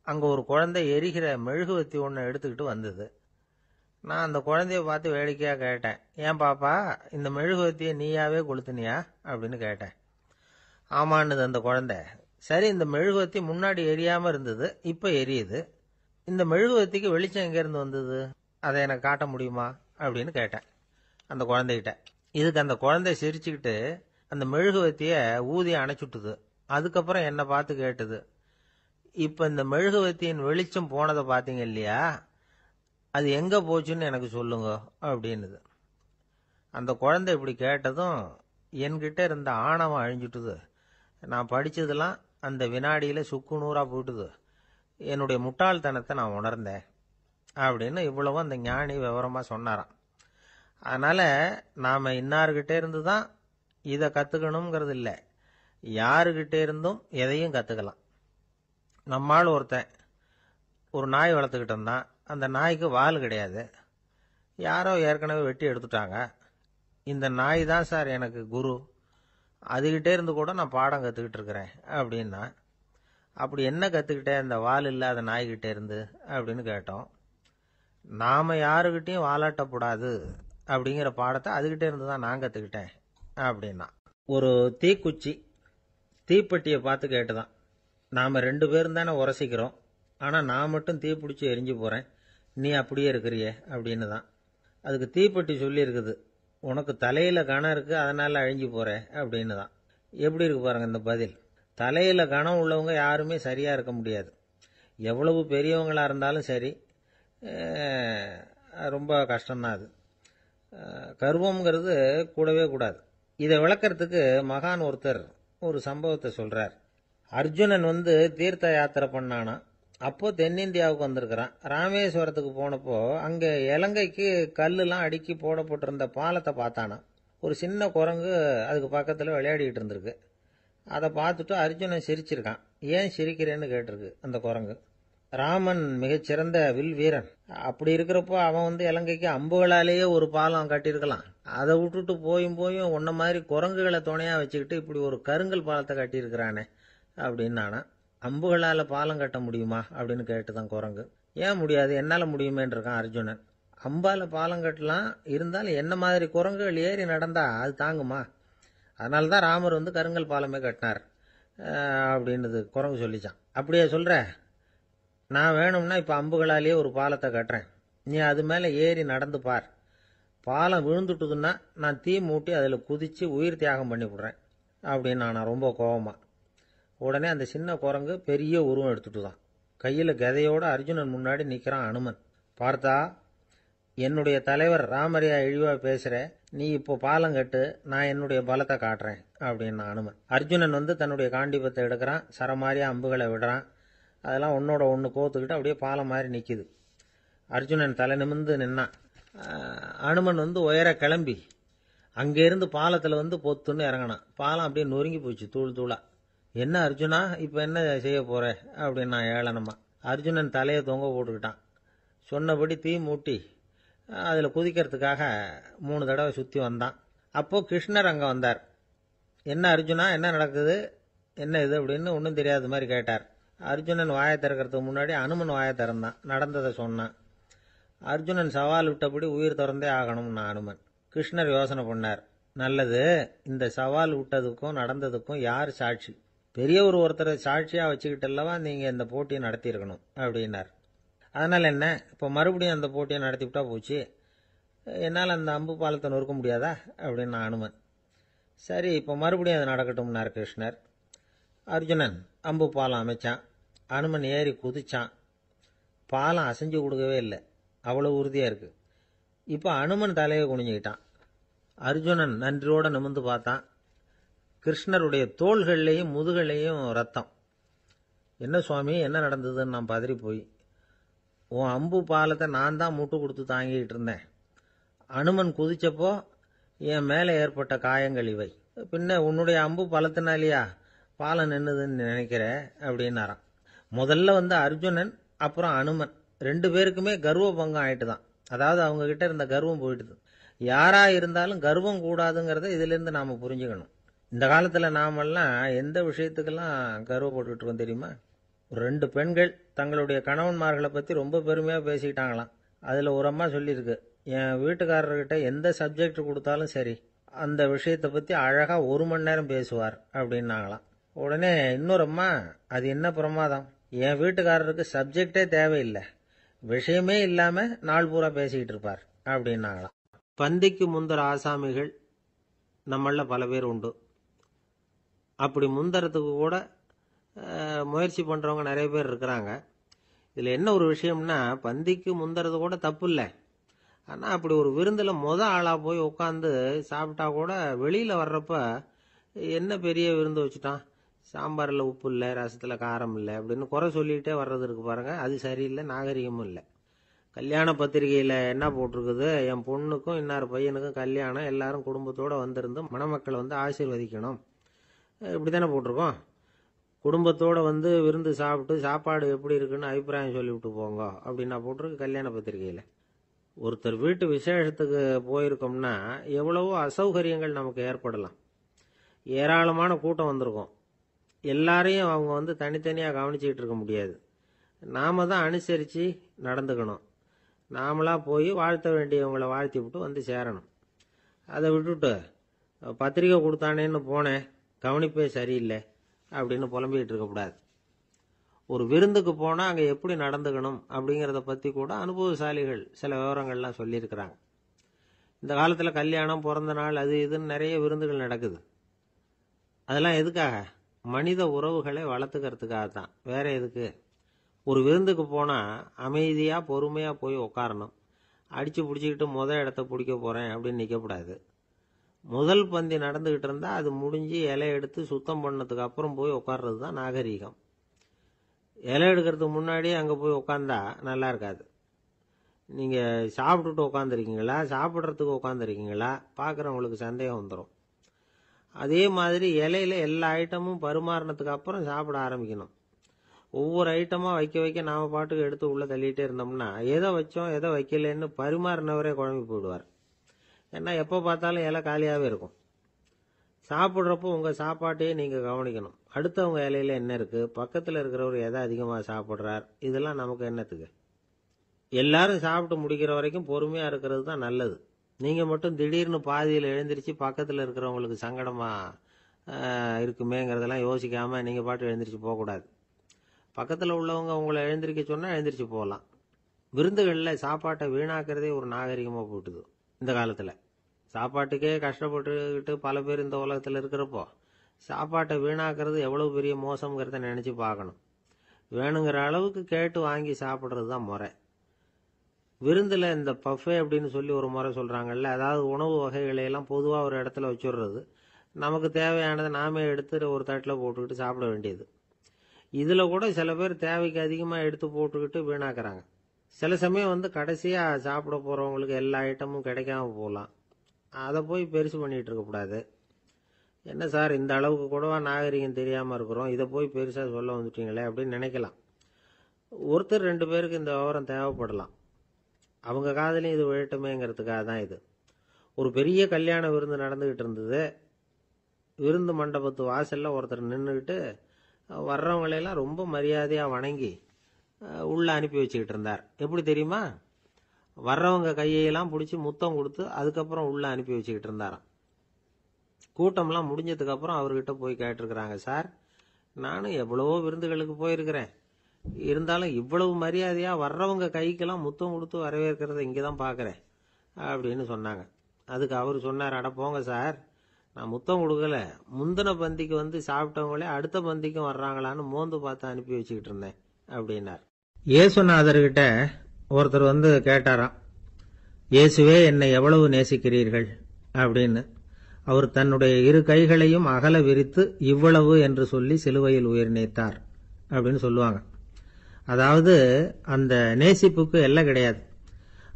அங்கே ஒரு குழந்தை எரிகிற மெழுகுவத்தி ஒன்று எடுத்துக்கிட்டு வந்தது. நான் அந்த குழந்தைய பார்த்து வேடிக்கையாக கேட்டேன், ஏன் பாப்பா இந்த மெழுகுவத்தியை நீயாவே கொளுத்துனியா அப்படின்னு கேட்டேன். ஆமான்னுது அந்த குழந்தை. சரி, இந்த மெழுகுவத்தி முன்னாடி எரியாமல் இருந்தது, இப்போ எரியுது. இந்த மெழுகுவத்திக்கு வெளிச்சம் எங்கேருந்து வந்தது? அதை எனக்கு காட்ட முடியுமா அப்படின்னு கேட்டேன் அந்த குழந்தைகிட்ட. இதுக்கு அந்த குழந்தை சிரிச்சுக்கிட்டு அந்த மெழுகுவத்தியை ஊதி அணைச்சுட்டுது. அதுக்கப்புறம் என்னை பார்த்து கேட்டுது, இப்போ இந்த மெழுகுவத்தியின் வெளிச்சம் போனதை பார்த்தீங்க இல்லையா, அது எங்கே போச்சுன்னு எனக்கு சொல்லுங்க அப்படின்னுது. அந்த குழந்தை இப்படி கேட்டதும் என்கிட்ட இருந்த ஆணவம் அழிஞ்சுட்டுது. நான் படித்ததெல்லாம் அந்த வினாடியில் சுக்கு நூறாக போயிட்டுது. என்னுடைய முட்டாள்தனத்தை நான் உணர்ந்தேன் அப்படின்னு இவ்வளவும் அந்த ஞானி விவரமாக சொன்னாராம். அதனால் நாம் இன்னார்கிட்டே இருந்து தான் இதை கற்றுக்கணுங்கிறது இல்லை, யாருக்கிட்டே இருந்தும் எதையும் கற்றுக்கலாம். நம்மால் ஒருத்தன் ஒரு நாய் வளர்த்துக்கிட்டு இருந்தான். அந்த நாய்க்கு வால் கிடையாது. யாரோ ஏற்கனவே வெட்டி எடுத்துட்டாங்க. இந்த நாய் தான் சார் எனக்கு குரு, அதுகிட்டே இருந்து கூட நான் பாடம் கற்றுக்கிட்டு இருக்கிறேன் அப்படின்னா. அப்படி என்ன கற்றுக்கிட்டேன் இந்த வால் இல்லாத நாய்கிட்டே இருந்து அப்படின்னு கேட்டோம். நாம் யாருக்கிட்டையும் வாலாட்டக்கூடாது அப்படிங்கிற பாடத்தை அதுகிட்டே இருந்து தான் நான் கற்றுக்கிட்டேன் அப்படின்னா. ஒரு தீக்குச்சி தீப்பெட்டியை பார்த்து கேட்டுதான், நாம் 2 பேரும் தானே உரசிக்கிறோம், ஆனால் நான் மட்டும் தீப்பிடிச்சி எரிஞ்சு போகிறேன், நீ அப்படியே இருக்கிறியே அப்படின்னு தான். அதுக்கு தீப்பெட்டி சொல்லியிருக்குது, உனக்கு தலையில் கணம் இருக்குது அதனால் அழிஞ்சு போகிற அப்படின்னு தான். எப்படி இருக்கு பாருங்கள் இந்த பதில். தலையில் கணம் உள்ளவங்க யாருமே சரியாக இருக்க முடியாது. எவ்வளவு பெரியவங்களாக இருந்தாலும் சரி, ரொம்ப கஷ்டம்தான் அது. கர்வம்ங்கிறது கூடவே கூடாது. இதை விளக்கறதுக்கு மகான் ஒருத்தர் ஒரு சம்பவத்தை சொல்கிறார். அர்ஜுனன் வந்து தீர்த்த யாத்திரை பண்ணானா. அப்போ தென்னிந்தியாவுக்கு வந்திருக்கிறான். ராமேஸ்வரத்துக்கு போனப்போ அங்கே இலங்கைக்கு கல்லுலாம் அடுக்கி போடப்பட்டிருந்த பாலத்தை பார்த்தானா. ஒரு சின்ன குரங்கு அதுக்கு பக்கத்தில் விளையாடிக்கிட்டு இருந்திருக்கு. அதை பார்த்துட்டு அர்ஜுனன் சிரிச்சிருக்கான். ஏன் சிரிக்கிறேன்னு கேட்டிருக்கு அந்த குரங்கு. ராமன் மிகச்சிறந்த வில் வீரன். அப்படி இருக்கிறப்போ அவன் வந்து இலங்கைக்கு அம்புகளாலேயே ஒரு பாலம் கட்டியிருக்கலாம். அதை விட்டுட்டு போயும் உன்ன மாதிரி குரங்குகளை துணையாக வச்சுக்கிட்டு இப்படி ஒரு கருங்கல் பாலத்தை கட்டியிருக்கிறானே அப்படின்னானா. அம்புகளால் பாலம் கட்ட முடியுமா அப்படின்னு கேட்டுதான் குரங்கு. ஏன் முடியாது, என்னால் முடியுமேன்னு இருக்கான் அர்ஜுனன். அம்பால் பாலம் கட்டலாம், இருந்தாலும் என்ன மாதிரி குரங்குகள் ஏறி நடந்தா அது தாங்குமா? அதனால தான் ராமர் வந்து கருங்கல் பாலமே கட்டினார் அப்படின்னுது குரங்கு சொல்லிச்சான். அப்படியே சொல்கிற, நான் வேணும்னா இப்போ அம்புகளாலேயே ஒரு பாலத்தை கட்டுறேன், நீ அது மேலே ஏறி நடந்து பார். பாலம் விழுந்துட்டுதுன்னா நான் தீ மூட்டி அதில் குதித்து உயிர் தியாகம் பண்ணி விடுறேன் அப்படின்னு நான் ரொம்ப கோபமாக. உடனே அந்த சின்ன குரங்கு பெரிய உருவம் எடுத்துட்டு தான் கையில் கதையோடு அர்ஜுனன் முன்னாடி நிற்கிறான் அனுமன். பார்த்தா, என்னுடைய தலைவர் ராமரையா இழிவாக பேசுகிற, நீ இப்போ பாலம் கட்டு, நான் என்னுடைய பலத்தை காட்டுறேன் அப்படின்னு அனுமன். அர்ஜுனன் வந்து தன்னுடைய காண்டிபத்தை எடுக்கிறான், சரமாரியாக அம்புகளை விடுறான். அதெல்லாம் ஒன்னோட ஒன்று கோத்துக்கிட்டு அப்படியே பாலம் மாதிரி நிற்கிது. அர்ஜுனன் தலை நிமிர்ந்து நின்னான். அனுமன் வந்து உயர கிளம்பி அங்கேருந்து பாலத்தில் வந்து பொத்துன்னு இறங்கினான். பாலம் அப்படியே நொறுங்கி போச்சு தூள் தூளாக. என்ன அர்ஜுனா, இப்போ என்ன செய்ய போகிற அப்படின்னா ஏளனமா. அர்ஜுனன் தலையை தொங்க போட்டுக்கிட்டான். சொன்னபடி தீ மூட்டி அதில் குதிக்கிறதுக்காக 3 தடவை சுற்றி வந்தான். அப்போது கிருஷ்ணர் அங்கே வந்தார். என்ன அர்ஜுனா, என்ன நடக்குது, என்ன இது அப்படின்னு ஒன்றும் தெரியாத மாதிரி கேட்டார். அர்ஜுனன் வாயை திறக்கிறதுக்கு முன்னாடி அனுமன் வாயை திறந்தான், நடந்ததை சொன்னான். அர்ஜுனன் சவால் விட்டபடி உயிர் திறந்தே ஆகணும்னா அனுமன். கிருஷ்ணர் யோசனை பண்ணார். நல்லது, இந்த சவால் விட்டதுக்கும் நடந்ததுக்கும் யார் சாட்சி? பெரியவர் ஒருத்தரை சாட்சியாக வச்சுக்கிட்டல்லவா நீங்கள் இந்த போட்டியை நடத்தியிருக்கணும் அப்படின்னார். அதனால் என்ன, இப்போ மறுபடியும் அந்த போட்டியை நடத்திவிட்டா போச்சு, என்னால் அந்த அம்பு பாலத்தை நொறுக்க முடியாதா அப்படின்னா அனுமன். சரி, இப்போ மறுபடியும் அது நடக்கட்டும்னார் கிருஷ்ணர். அர்ஜுனன் அம்பு பாலம் அமைச்சான். அனுமன் ஏறி குதிச்சான். பாலம் அசைஞ்சு கொடுக்கவே இல்லை, அவ்வளோ உறுதியாக இருக்குது. இப்போ அனுமன் தலையை குனிஞ்சிக்கிட்டான். அர்ஜுனன் நன்றியோடு நிமிர்ந்து பார்த்தான். கிருஷ்ணருடைய தோள்கள்லேயும் முதுகள்லேயும் ரத்தம். என்ன சுவாமி, என்ன நடந்ததுன்னு நான் பதறி போய், உன் அம்பு பாலத்தை நான் தான் முட்டு கொடுத்து தாங்கிட்டு இருந்தேன். அனுமன் குதிச்சப்போ என் மேலே ஏற்பட்ட காயங்கள் இவை. பின்ன உன்னுடைய அம்பு பலத்தினாலேயா பாலம் நின்னுதுன்னு நினைக்கிற அப்படின்னாராம். முதல்ல அர்ஜுனன், அப்புறம் அனுமன் 2 பேருக்குமே கர்வ பங்கம் ஆயிட்டு தான். அதாவது அவங்க கிட்ட இருந்த கர்வம் போயிட்டுது. யாரா இருந்தாலும் கர்வம் கூடாதுங்கிறத இதிலிருந்து நாம புரிஞ்சுக்கணும். இந்த காலத்துல நாமெல்லாம் எந்த விஷயத்துக்கெல்லாம் கர்வப்பட்டுட்டு இருக்கோம் தெரியுமா? 2 பெண்கள் தங்களுடைய கணவன்மார்களை பத்தி ரொம்ப பெருமையா பேசிக்கிட்டாங்களாம். அதுல ஒரு அம்மா சொல்லியிருக்கு, என் வீட்டுக்காரர்கிட்ட எந்த சப்ஜெக்ட் கொடுத்தாலும் சரி அந்த விஷயத்தை பத்தி அழகா 1 மணி நேரம் பேசுவார் அப்படின்னாங்களாம். உடனே இன்னொரு அம்மா, அது என்ன பிரமாதம், என் வீட்டுக்காரருக்கு சப்ஜெக்டே தேவையில்லை, விஷயமே இல்லாம நாள் பூரா பேசிக்கிட்டு இருப்பார் அப்படின்னாங்களாம். பந்திக்கு முந்தர ஆசாமிகள் நம்மள பல பேர் உண்டு. அப்படி முந்தறதுக்கு கூட முயற்சி பண்றவங்க நிறைய பேர் இருக்கிறாங்க. இதுல என்ன ஒரு விஷயம்னா, பந்திக்கு முந்தறது கூட தப்பு இல்லை. ஆனா அப்படி ஒரு விருந்துல ஆளா போய் உட்காந்து சாப்பிட்டா கூட வெளியில வர்றப்ப என்ன பெரிய விருந்து வச்சுட்டான், சாம்பார்ல உப்பு இல்லை, ரசத்துல காரம் இல்லை அப்படின்னு குறை சொல்லிட்டே வர்றது இருக்கு பாருங்க, அது சரியில்லை, நாகரிகமும் இல்லை. கல்யாண பத்திரிகையில என்ன போட்டிருக்குது, என் பொண்ணுக்கும் இன்னார் பையனுக்கும் கல்யாணம், எல்லாரும் குடும்பத்தோட வந்திருந்து மணமக்களை ஆசீர்வதிக்கணும், இப்படித்தானே போட்டிருக்கோம். குடும்பத்தோட விருந்து சாப்பிட்டு சாப்பாடு எப்படி இருக்குன்னு அபிப்பிராயம் சொல்லிவிட்டு போங்க அப்படின்னா போட்டிருக்கு கல்யாண பத்திரிகையில. ஒருத்தர் வீட்டு விசேஷத்துக்கு போயிருக்கோம்னா எவ்வளவோ அசௌகரியங்கள் நமக்கு ஏற்படலாம். ஏராளமான கூட்டம் வந்திருக்கும். எல்லாரையும் அவங்க தனித்தனியாக கவனிச்சுக்கிட்டு இருக்க முடியாது. நாம தான் அனுசரித்து நடந்துக்கணும். நாமளா போய் வாழ்த்த வேண்டியவங்களை வாழ்த்தி விட்டு சேரணும். அதை விட்டுட்டு பத்திரிக்கை கொடுத்தானேன்னு போனேன், கவனிப்பே சரியில்லை அப்படின்னு புலம்பிக்கிட்டு இருக்கக்கூடாது. ஒரு விருந்துக்கு போனால் அங்கே எப்படி நடந்துக்கணும் அப்படிங்கிறத பற்றி கூட அனுபவசாலிகள் சில விவரங்கள்லாம் சொல்லியிருக்கிறாங்க. இந்த காலத்தில் கல்யாணம், பிறந்த நாள், அது இதுன்னு நிறைய விருந்துகள் நடக்குது. அதெல்லாம் எதுக்காக? மனித உறவுகளை வளர்த்துக்கிறதுக்காக தான், வேற எதுக்கு? ஒரு விருந்துக்கு போனால் அமைதியாக பொறுமையாக போய் உட்காரணும். அடித்து பிடிச்சிக்கிட்டு இடத்த பிடிக்க போகிறேன் அப்படின்னு நிற்கக்கூடாது. முதல் பந்தி நடந்துக்கிட்டு இருந்தால் அது முடிஞ்சு இலை எடுத்து சுத்தம் பண்ணதுக்கு அப்புறம் போய் உட்கார்றது தான் நாகரீகம். இலை எடுக்கிறதுக்கு முன்னாடி அங்கே போய் உட்காந்தா நல்லா இருக்காது. நீங்கள் சாப்பிட்டுட்டு உட்காந்துருக்கீங்களா, சாப்பிட்றதுக்கு உட்காந்துருக்கீங்களா, பார்க்குறவங்களுக்கு சந்தேகம் வந்துடும். அதே மாதிரி இலையில எல்லா ஐட்டமும் பரிமாறினதுக்கு அப்புறம் சாப்பிட ஆரம்பிக்கணும். ஒவ்வொரு ஐட்டமாக வைக்க வைக்க நாம் பாட்டுக்கு எடுத்து உள்ளே தள்ளிகிட்டே இருந்தோம்னா எதை வச்சோம் எதை வைக்கலன்னு பரிமாறினவரே குழம்பி போயிடுவார். ஏன்னா எப்போ பார்த்தாலும் இலை காலியாகவே இருக்கும். சாப்பிட்றப்போ உங்கள் சாப்பாட்டையே நீங்கள் கவனிக்கணும். அடுத்தவங்க இலையில என்ன இருக்குது, பக்கத்தில் இருக்கிறவர் எதை அதிகமாக சாப்பிட்றார், இதெல்லாம் நமக்கு என்னத்துக்கு? எல்லாரும் சாப்பிட்டு முடிக்கிற வரைக்கும் பொறுமையாக இருக்கிறது தான் நல்லது. நீங்கள் மட்டும் திடீர்னு பாதியில் எழுந்திரிச்சு பக்கத்தில் இருக்கிறவங்களுக்கு சங்கடமாக இருக்குமேங்கிறதெல்லாம் யோசிக்காமல் நீங்கள் பாட்டு எழுந்திரிச்சு போகக்கூடாது. பக்கத்தில் உள்ளவங்க உங்களை எழுந்திரிக்க சொன்னால் எழுந்திரிச்சு போகலாம். விருந்துகளில் சாப்பாட்டை வீணாக்கிறதே ஒரு நாகரிகமாக போட்டுது. இந்த காலத்தில் சாப்பாட்டுக்கே கஷ்டப்பட்டுக்கிட்டு பல பேர் இந்த உலகத்தில் இருக்கிறப்போ சாப்பாட்டை வீணாக்கிறது எவ்வளவு பெரிய மோசங்கிறத நினச்சி பார்க்கணும். வேணுங்கிற அளவுக்கு கேட்டு வாங்கி சாப்பிட்றது தான் முறை. விருந்தில் இந்த பஃபே அப்படின்னு சொல்லி ஒரு முறை சொல்கிறாங்கல்ல, அதாவது உணவு வகைகளையெல்லாம் பொதுவாக ஒரு இடத்துல வச்சுடுறது, நமக்கு தேவையானதை நாமே எடுத்து ஒரு தட்டில் போட்டுக்கிட்டு சாப்பிட வேண்டியது. இதில் கூட சில பேர் தேவைக்கு அதிகமாக எடுத்து போட்டுக்கிட்டு வீணாக்குறாங்க. சில சமயம் கடைசியாக சாப்பிட போகிறவங்களுக்கு எல்லா ஐட்டமும் கிடைக்காம போகலாம். அதை போய் பெருசு பண்ணிகிட்டு இருக்கக்கூடாது. என்ன சார், இந்த அளவுக்கு கூடவா நாகரிகம் தெரியாமல் இருக்கிறோம், இதை போய் பெருசாக சொல்ல வந்துட்டீங்களே அப்படின்னு நினைக்கலாம். ஒருத்தர் 2 பேருக்கு இந்த விவரம் தேவைப்படலாம். அவங்க காதலையும் இது விழட்டுமேங்கிறதுக்காக தான் இது. ஒரு பெரிய கல்யாண விருந்து நடந்துகிட்டு இருந்தது. விருந்து மண்டபத்து வாசல்ல ஒருத்தர் நின்றுக்கிட்டு வர்றவங்களையெல்லாம் ரொம்ப மரியாதையாக வணங்கி உள்ள அனுப்பி வச்சுக்கிட்டு இருந்தார். எப்படி தெரியுமா? வர்றவங்க கையெல்லாம் பிடிச்சி முத்தம் கொடுத்து அதுக்கப்புறம் உள்ள அனுப்பி வச்சுக்கிட்டு இருந்தாராம். கூட்டம்லாம் முடிஞ்சதுக்கு அப்புறம் அவர்கிட்ட போய் கேட்டிருக்கிறாங்க, சார் நானும் எவ்வளவோ விருந்துகளுக்கு போயிருக்கிறேன், இருந்தாலும் இவ்வளவு மரியாதையா வர்றவங்க கைக்கெல்லாம் முத்தம் கொடுத்து வரவேற்கிறத இங்கதான் பாக்குறேன் அப்படின்னு சொன்னாங்க. அதுக்கு அவர் சொன்னார், அட போங்க சார், நான் முத்தம் கொடுக்கல, முந்தின பந்திக்கு வந்து சாப்பிட்டவங்களே அடுத்த பந்திக்கும் வர்றாங்களான்னு மோந்து பார்த்து அனுப்பி வச்சுக்கிட்டு இருந்தேன் அப்படின்னார். இயேசுநாதர்கிட்ட ஒருத்தர் வந்து கேட்டாராம், இயேசுவே என்னை எவ்வளவு நேசிக்கிறீர்கள் அப்படின்னு. அவர் தன்னுடைய இரு கைகளையும் அகல விரித்து இவ்வளவு என்று சொல்லி சிலுவையில் உயிர் நீத்தார் அப்படின்னு சொல்லுவாங்க. அதாவது அந்த நேசிப்புக்கு எல்லை கிடையாது,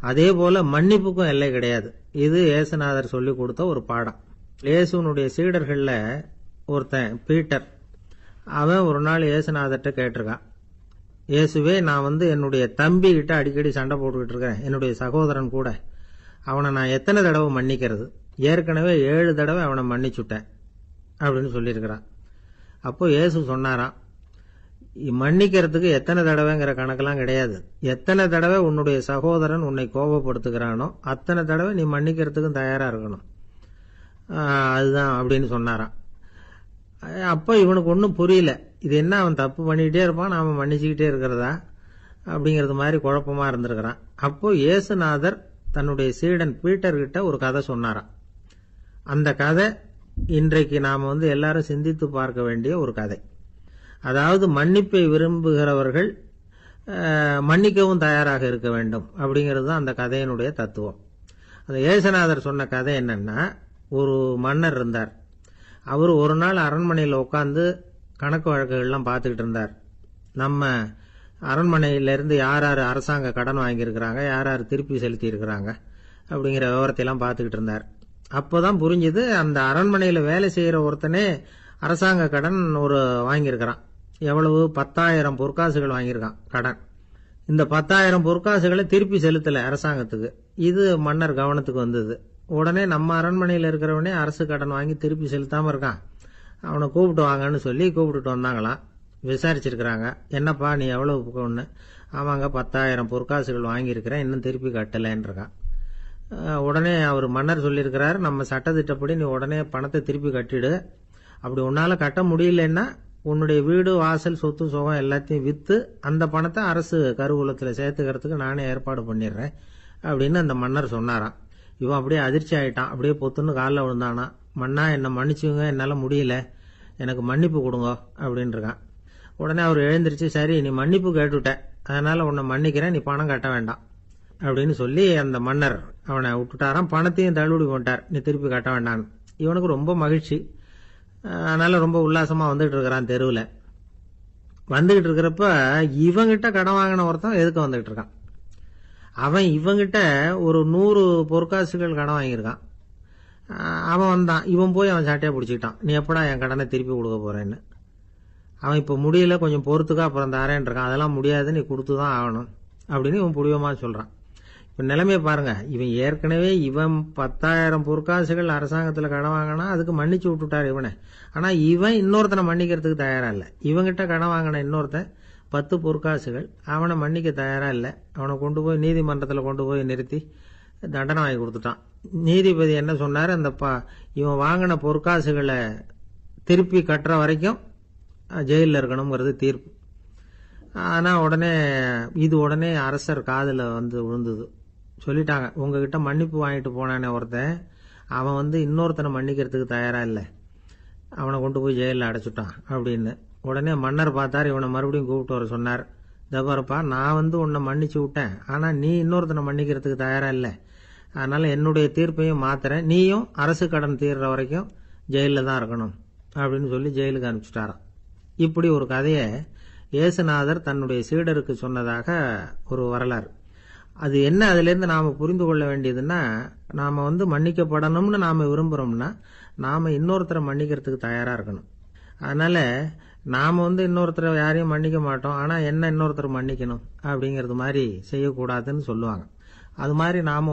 அதே போல மன்னிப்புக்கும் எல்லை கிடையாது. இது இயேசுநாதர் சொல்லி கொடுத்த ஒரு பாடம். இயேசுனுடைய சீடர்கள்ல ஒருத்தன் பீட்டர், அவன் ஒரு நாள் இயேசுநாதர்கிட்ட கேட்டிருக்கான், இயேசுவே நான் வந்து என்னுடைய தம்பி கிட்ட அடிக்கடி சண்டை போட்டுக்கிட்டு இருக்கிறேன், என்னுடைய சகோதரன் கூட, அவனை நான் எத்தனை தடவை மன்னிக்கிறது? ஏற்கனவே 7 தடவை அவனை மன்னிச்சுட்டேன் அப்படின்னு சொல்லியிருக்கிறான். அப்போ இயேசு சொன்னாராம், மன்னிக்கிறதுக்கு எத்தனை தடவைங்கிற கணக்கெல்லாம் கிடையாது, எத்தனை தடவை உன்னுடைய சகோதரன் உன்னை கோபப்படுத்துகிறானோ அத்தனை தடவை நீ மன்னிக்கிறதுக்கும் தயாரா இருக்கணும், அதுதான் அப்படின்னு சொன்னாராம். அப்போ இவனுக்கு ஒன்றும் புரியல, இது என்ன அவன் தப்பு பண்ணிக்கிட்டே இருப்பான், நாம மன்னிச்சுக்கிட்டே இருக்கிறதா அப்படிங்கிறது மாதிரி குழப்பமா இருந்திருக்கிறான். அப்போ இயேசுநாதர் தன்னுடைய சீடன் பீட்டர் கிட்ட ஒரு கதை சொன்னாராம். அந்த கதை இன்றைக்கு நாம வந்து எல்லாரும் சிந்தித்து பார்க்க வேண்டிய ஒரு கதை. அதாவது மன்னிப்பை விரும்புகிறவர்கள் மன்னிக்கவும் தயாராக இருக்க வேண்டும் அப்படிங்கிறது தான் அந்த கதையினுடைய தத்துவம். அந்த இயேசுநாதர் சொன்ன கதை என்னன்னா, ஒரு மன்னர் இருந்தார். அவர் ஒரு நாள் அரண்மனையில் உட்காந்து கணக்கு வழக்குகள்லாம் பார்த்துக்கிட்டு இருந்தார். நம்ம அரண்மனையிலிருந்து யார் யார் அரசாங்க கடன் வாங்கியிருக்கிறாங்க, யார் யார் திருப்பி செலுத்தி இருக்கிறாங்க அப்படிங்கிற விவரத்தையெல்லாம் பார்த்துக்கிட்டு இருந்தார். அப்போதான் புரிஞ்சுது, அந்த அரண்மனையில் வேலை செய்கிற ஒருத்தனே அரசாங்க கடன் ஒரு வாங்கியிருக்கிறான். எவ்வளவு? 10,000 பொற்காசுகள் வாங்கியிருக்கான் கடன். இந்த 10,000 பொற்காசுகளை திருப்பி செலுத்தல அரசாங்கத்துக்கு. இது மன்னர் கவனத்துக்கு வந்தது. உடனே நம்ம அரண்மனையில் இருக்கிறவனே அரசு கடன் வாங்கி திருப்பி செலுத்தாம இருக்கான், அவனை கூப்பிட்டு வாங்கன்னு சொல்லி கூப்பிட்டுட்டு வந்தாங்களாம். விசாரிச்சிருக்கிறாங்க, என்னப்பா நீ எவ்வளவு ஒன்று? ஆமாங்க 10,000 பொற்காசுகள் வாங்கியிருக்கிறேன், இன்னும் திருப்பி கட்டலைன்னு இருக்கான். உடனே அவர் மன்னர் சொல்லியிருக்கிறார், நம்ம சட்டத்திட்டப்படி நீ உடனே பணத்தை திருப்பி கட்டிடு, அப்படி உன்னால கட்ட முடியலன்னா உன்னுடைய வீடு வாசல் சொத்து சுகம் எல்லாத்தையும் வித்து அந்த பணத்தை அரசு கருவூலத்தில் சேர்த்துக்கிறதுக்கு நானே ஏற்பாடு பண்ணிடுறேன் அப்படின்னு அந்த மன்னர் சொன்னாராம். இவன் அப்படியே அதிர்ச்சி ஆயிட்டான், அப்படியே பொத்துன்னு காலில் விழுந்தானா, மன்னா என்னை மன்னிச்சுங்க, என்னால் முடியல, எனக்கு மன்னிப்பு கொடுங்க அப்படின்னு இருக்கான். உடனே அவர் எழுந்திருச்சு, சரி நீ மன்னிப்பு கேட்டுவிட்ட, அதனால உன்னை மன்னிக்கிறேன், நீ பணம் கட்ட வேண்டாம் அப்படின்னு சொல்லி அந்த மன்னர் அவனை விட்டுட்டாராம். பணத்தையும் தள்ளுபடி பண்ணிட்டார், நீ திருப்பி கட்ட வேண்டான்னு. இவனுக்கு ரொம்ப மகிழ்ச்சி, அதனால ரொம்ப உல்லாசமா வந்துகிட்டு இருக்கிறான். தெருவில் வந்துகிட்டு இருக்கிறப்ப இவங்கிட்ட கடன் வாங்கின ஒருத்தன் எதுக்கு வந்துகிட்டு இருக்கான். அவன் இவங்கிட்ட ஒரு 100 பொற்காசுகள் கடன் வாங்கியிருக்கான். அவன் வந்தான், இவன் போய் அவன் சாட்டையா பிடிச்சிக்கிட்டான், நீ எப்படா என் கடனை திருப்பி கொடுக்க போறேன்னு. அவன் இப்ப முடியல, கொஞ்சம் பொறுத்துக்கா, அப்புறம் தாரேன் இருக்கான். அதெல்லாம் முடியாது, நீ கொடுத்துதான் ஆகணும் அப்படின்னு இவன் புடிவமா சொல்றான். இப்ப நிலைமையை பாருங்க, இவன் ஏற்கனவே இவன் 10,000 பொற்காசுகள் அரசாங்கத்துல கடன் வாங்கினா அதுக்கு மன்னிச்சு விட்டுட்டார் இவனை. ஆனா இவன் இன்னொருத்தனை மன்னிக்கிறதுக்கு தயாரா இல்ல. இவங்கிட்ட கடன் வாங்கின இன்னொருத்தன் 10 பொற்காசுகள், அவனை மன்னிக்க தயாரா இல்ல. அவனை கொண்டு போய் நீதிமன்றத்தில் கொண்டு போய் நிறுத்தி தண்டனை வாங்கி கொடுத்துட்டான். நீதிபதி என்ன சொன்னாரு, அந்த இவன் வாங்கின பொற்காசுகளை திருப்பி கட்டுற வரைக்கும் ஜெயிலில் இருக்கணுங்கிறது தீர்ப்பு. ஆனா உடனே அரசர் காதுல வந்து விழுந்தது. சொல்லிட்டாங்க, உங்ககிட்ட மன்னிப்பு வாங்கிட்டு போனானே ஒருத்தன், அவன் வந்து இன்னொருத்தனை மன்னிக்கிறதுக்கு தயாரா இல்லை, அவனை கொண்டு போய் ஜெயிலில் அடைச்சுட்டான் அப்படின்னு. உடனே மன்னர் பார்த்தார், இவனை மறுபடியும் கூப்பிட்டு வர சொன்னார். தபாரப்பா, நான் வந்து உன்னை மன்னிச்சு விட்டேன், ஆனா நீ இன்னொருத்தனை மன்னிக்கிறதுக்கு தயாரா இல்லை, அதனால என்னுடைய தீர்ப்பையும் மாத்துறேன், நீயும் அரசு கடன் தீர்ற வரைக்கும் ஜெயிலில் தான் இருக்கணும் அப்படின்னு சொல்லி ஜெயிலுக்கு அனுப்பிச்சிட்டாராம். இப்படி ஒரு கதையை இயேசுநாதர் தன்னுடைய சீடருக்கு சொன்னதாக ஒரு வரலாறு. அது என்ன, அதுல இருந்து நாம புரிந்து கொள்ள வேண்டியதுன்னா, நாம வந்து மன்னிக்கப்படணும்னு நாம விரும்புறோம்னா நாம இன்னொருத்தரை மன்னிக்கிறதுக்கு தயாரா இருக்கணும். அதனால நாம வந்து இன்னொருத்தரை யாரையும் மன்னிக்க மாட்டோம், ஆனா என்ன இன்னொருத்தர் மன்னிக்கணும் அப்படிங்கறது மாதிரி செய்யக்கூடாதுன்னு சொல்லுவாங்க. அது மாதிரி நாம்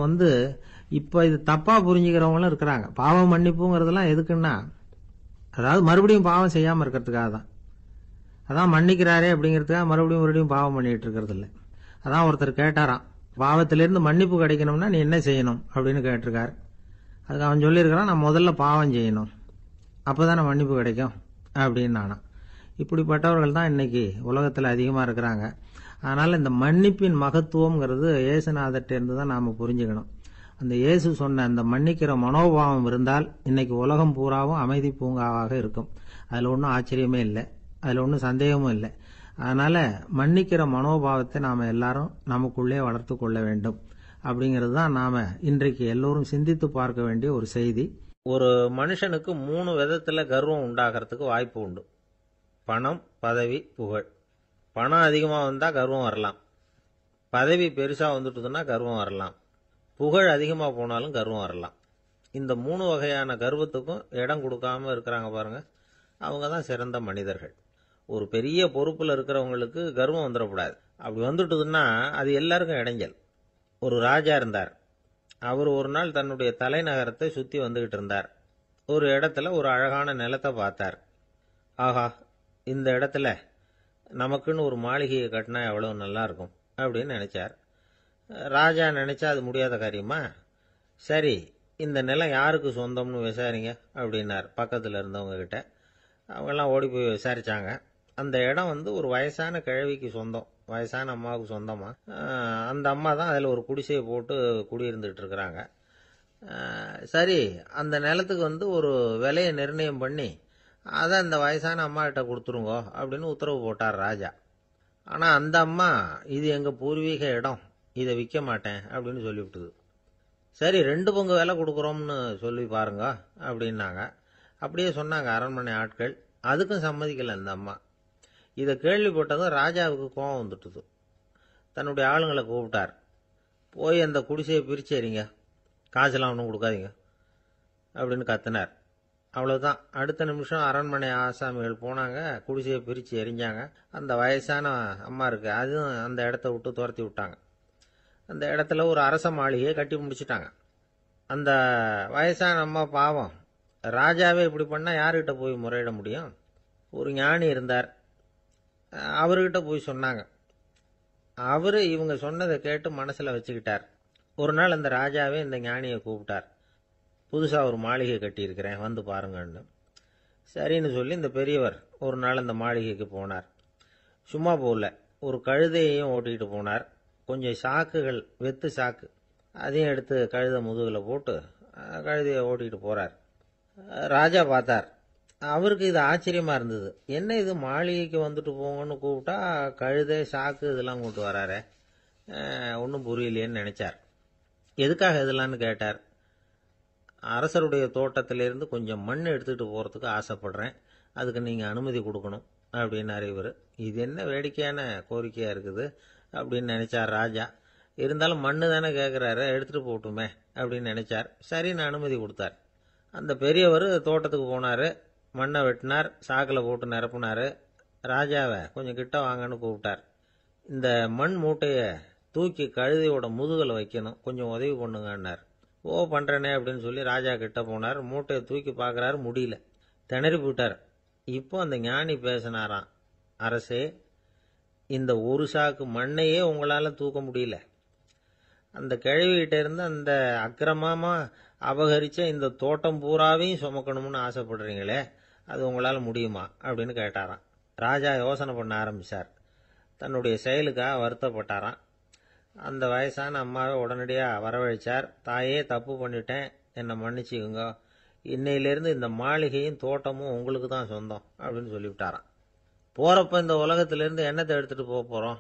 இப்போ இது தப்பாக புரிஞ்சுக்கிறவங்களும் இருக்கிறாங்க. பாவம் மன்னிப்புங்கிறதுலாம் எதுக்குன்னா, அதாவது மறுபடியும் பாவம் செய்யாமல் இருக்கிறதுக்காக தான். அதான் மன்னிக்கிறாரே அப்படிங்கிறதுக்காக மறுபடியும் பாவம் பண்ணிட்டு இருக்கிறது இல்லை. அதான் ஒருத்தர் கேட்டாராம், பாவத்திலிருந்து மன்னிப்பு கிடைக்கணும்னா நீ என்ன செய்யணும் அப்படின்னு கேட்டிருக்காரு. அதுக்கு அவன் சொல்லியிருக்கிறான், நான் முதல்ல பாவம் செய்யணும், அப்போதானே மன்னிப்பு கிடைக்கும் அப்படின்னு நானா. இப்படிப்பட்டவர்கள் தான் இன்னைக்கு உலகத்தில் அதிகமாக இருக்கிறாங்க. அதனால் இந்த மன்னிப்பின் மகத்துவங்கிறது இயேசுநாதர்கிட்டேருந்து தான் நாம் புரிஞ்சுக்கணும். அந்த இயேசு சொன்ன அந்த மன்னிக்கிற மனோபாவம் இருந்தால் இன்னைக்கு உலகம் பூராவும் அமைதி பூங்காவாக இருக்கும். அதில் ஒன்றும் ஆச்சரியமே இல்லை, அதில் ஒன்றும் சந்தேகமும் இல்லை. அதனால் மன்னிக்கிற மனோபாவத்தை நாம் எல்லாரும் நமக்குள்ளே வளர்த்து கொள்ள வேண்டும். அப்படிங்கிறது தான் நாம் இன்றைக்கு எல்லோரும் சிந்தித்து பார்க்க வேண்டிய ஒரு செய்தி. ஒரு மனுஷனுக்கு 3 விதத்தில் கர்வம் உண்டாகிறதுக்கு வாய்ப்பு உண்டு. பணம், பதவி, புகழ். பணம் அதிகமாக வந்தால் கர்வம் வரலாம், பதவி பெருசாக வந்துட்டுதுன்னா கர்வம் வரலாம், புகழ் அதிகமாக போனாலும் கர்வம் வரலாம். இந்த 3 வகையான கர்வத்துக்கும் இடம் கொடுக்காம இருக்கிறாங்க பாருங்க, அவங்க தான் சிறந்த மனிதர்கள். ஒரு பெரிய பொறுப்பில் இருக்கிறவங்களுக்கு கர்வம் வந்துடக்கூடாது. அப்படி வந்துட்டுதுன்னா அது எல்லாருக்கும் இடைஞ்சல். ஒரு ராஜா இருந்தார். அவர் ஒரு நாள் தன்னுடைய தலைநகரத்தை சுற்றி வந்துகிட்டு இருந்தார். ஒரு இடத்துல ஒரு அழகான நிலத்தை பார்த்தார். ஆஹா, இந்த இடத்துல நமக்குன்னு ஒரு மாளிகையை கட்டினா எவ்வளவு நல்லா இருக்கும் அப்படின்னு நினைச்சார். ராஜா நினைச்சா அது முடியாத காரியமா? சரி, இந்த நிலம் யாருக்கு சொந்தம்னு விசாரிங்க அப்படின்னார் பக்கத்தில் இருந்தவங்க கிட்ட. அவங்கெல்லாம் ஓடி போய் விசாரிச்சாங்க. அந்த இடம் ஒரு வயசான கிழவிக்கு சொந்தம், வயசான அம்மாவுக்கு சொந்தமா. அந்த அம்மா தான் அதில் ஒரு குடிசையை போட்டு குடியிருந்துட்டு இருக்கிறாங்க. சரி, அந்த நிலத்துக்கு ஒரு விலையை நிர்ணயம் பண்ணி அதை அந்த வயசான அம்மா கிட்ட கொடுத்துருங்கோ அப்படின்னு உத்தரவு போட்டார் ராஜா. ஆனால் அந்த அம்மா, இது எங்கள் பூர்வீக இடம், இதை விற்க மாட்டேன் அப்படின்னு சொல்லிவிட்டுது. சரி, 2 பங்கு விலை கொடுக்குறோம்னு சொல்லி பாருங்க அப்படின்னாங்க. அப்படியே சொன்னாங்க அரண்மனை ஆட்கள். அதுக்கும் சம்மதிக்கலை அந்த அம்மா. இதை கேள்விப்பட்டதும் ராஜாவுக்கு கோபம் வந்துட்டுது. தன்னுடைய ஆளுங்களை கூப்பிட்டார். போய் அந்த குடிசையை பிரித்து எறிங்க, காசெல்லாம் ஒன்றும் கொடுக்காதீங்க அப்படின்னு கத்தினார். அவ்வளோதான். அடுத்த நிமிஷம் அரண்மனை ஆசாமிகள் போனாங்க, குடிசையை பிரித்து எரிஞ்சாங்க. அந்த வயசான அம்மா இருக்கு, அதுவும் அந்த இடத்த விட்டு துரத்தி விட்டாங்க. அந்த இடத்துல ஒரு அரச மாளிகையை கட்டி முடிச்சிட்டாங்க. அந்த வயசான அம்மா பாவம், ராஜாவே இப்படி பண்ணால் யாருக்கிட்ட போய் முறையிட முடியும்? ஒரு ஞானி இருந்தார், அவர்கிட்ட போய் சொன்னாங்க. அவர் இவங்க சொன்னதை கேட்டு மனசில் வச்சுக்கிட்டார். ஒரு நாள் அந்த ராஜாவே இந்த ஞானியை கூப்பிட்டார். புதுசாக ஒரு மாளிகை கட்டியிருக்கிறேன், வந்து பாருங்கன்னு. சரின்னு சொல்லி இந்த பெரியவர் ஒரு நாள் அந்த மாளிகைக்கு போனார். சும்மா போகல, ஒரு கழுதையையும் ஓட்டிகிட்டு போனார். கொஞ்சம் சாக்குகள், வெத்து சாக்கு, அதையும் எடுத்து கழுதை முதுகில் போட்டு கழுதையை ஓட்டிகிட்டு போகிறார். ராஜா பார்த்தார். அவருக்கு இது ஆச்சரியமாக இருந்தது. என்ன இது, மாளிகைக்கு வந்துட்டு போங்கன்னு கூப்பிட்டா கழுதை சாக்கு இதெல்லாம் கூப்பிட்டு வராரே, ஒன்றும் புரியலையேன்னு நினைச்சார். எதுக்காக இதெல்லாம்னு கேட்டார். அரசருடைய தோட்டத்திலிருந்து கொஞ்சம் மண் எடுத்துகிட்டு போகிறதுக்கு ஆசைப்படுறேன், அதுக்கு நீங்கள் அனுமதி கொடுக்கணும் அப்படின்னாரு இவர். இது என்ன வேடிக்கையான கோரிக்கையாக இருக்குது அப்படின்னு நினைச்சார் ராஜா. இருந்தாலும் மண்ணு தானே கேட்குறாரு, எடுத்துகிட்டு போகட்டுமே அப்படின்னு நினைச்சார். சரின்னு அனுமதி கொடுத்தார். அந்த பெரியவர் தோட்டத்துக்கு போனார், மண்ணை வெட்டினார், சாக்கில் போட்டு நிரப்புனார். ராஜாவை கொஞ்சம் கிட்ட வாங்கன்னு கூப்பிட்டார். இந்த மண் மூட்டையை தூக்கி கழுதையோட முதுகில் வைக்கணும், கொஞ்சம் உதவி பண்ணுங்கன்னார். ஓ, பண்ணுறேனே அப்படின்னு சொல்லி ராஜா கிட்ட போனார். மூட்டையை தூக்கி பார்க்குறாரு, முடியல, திணறி போட்டார். இப்போ அந்த ஞானி பேசினாராம். அரசே, இந்த ஒரு சாக்கு மண்ணையே உங்களால் தூக்க முடியல, அந்த கிழவிகிட்ட இருந்து அந்த அக்கிரமமாக அபகரித்த இந்த தோட்டம் பூராவையும் சுமக்கணும்னு ஆசைப்படுறீங்களே, அது உங்களால் முடியுமா அப்படின்னு கேட்டாராம். ராஜா யோசனை பண்ண ஆரம்பித்தார். தன்னுடைய செயலுக்காக வருத்தப்பட்டாராம். அந்த வயசான அம்மாவை உடனடியாக வரவழைச்சார். தாயே, தப்பு பண்ணிட்டேன், என்னை மன்னிச்சுக்குங்க, இன்னையிலேருந்து இந்த மாளிகையும் தோட்டமும் உங்களுக்கு தான் சொந்தம் அப்படின்னு சொல்லிவிட்டாராம். போகிறப்ப இந்த உலகத்திலேருந்து என்னத்தை எடுத்துகிட்டு போக போகிறோம்,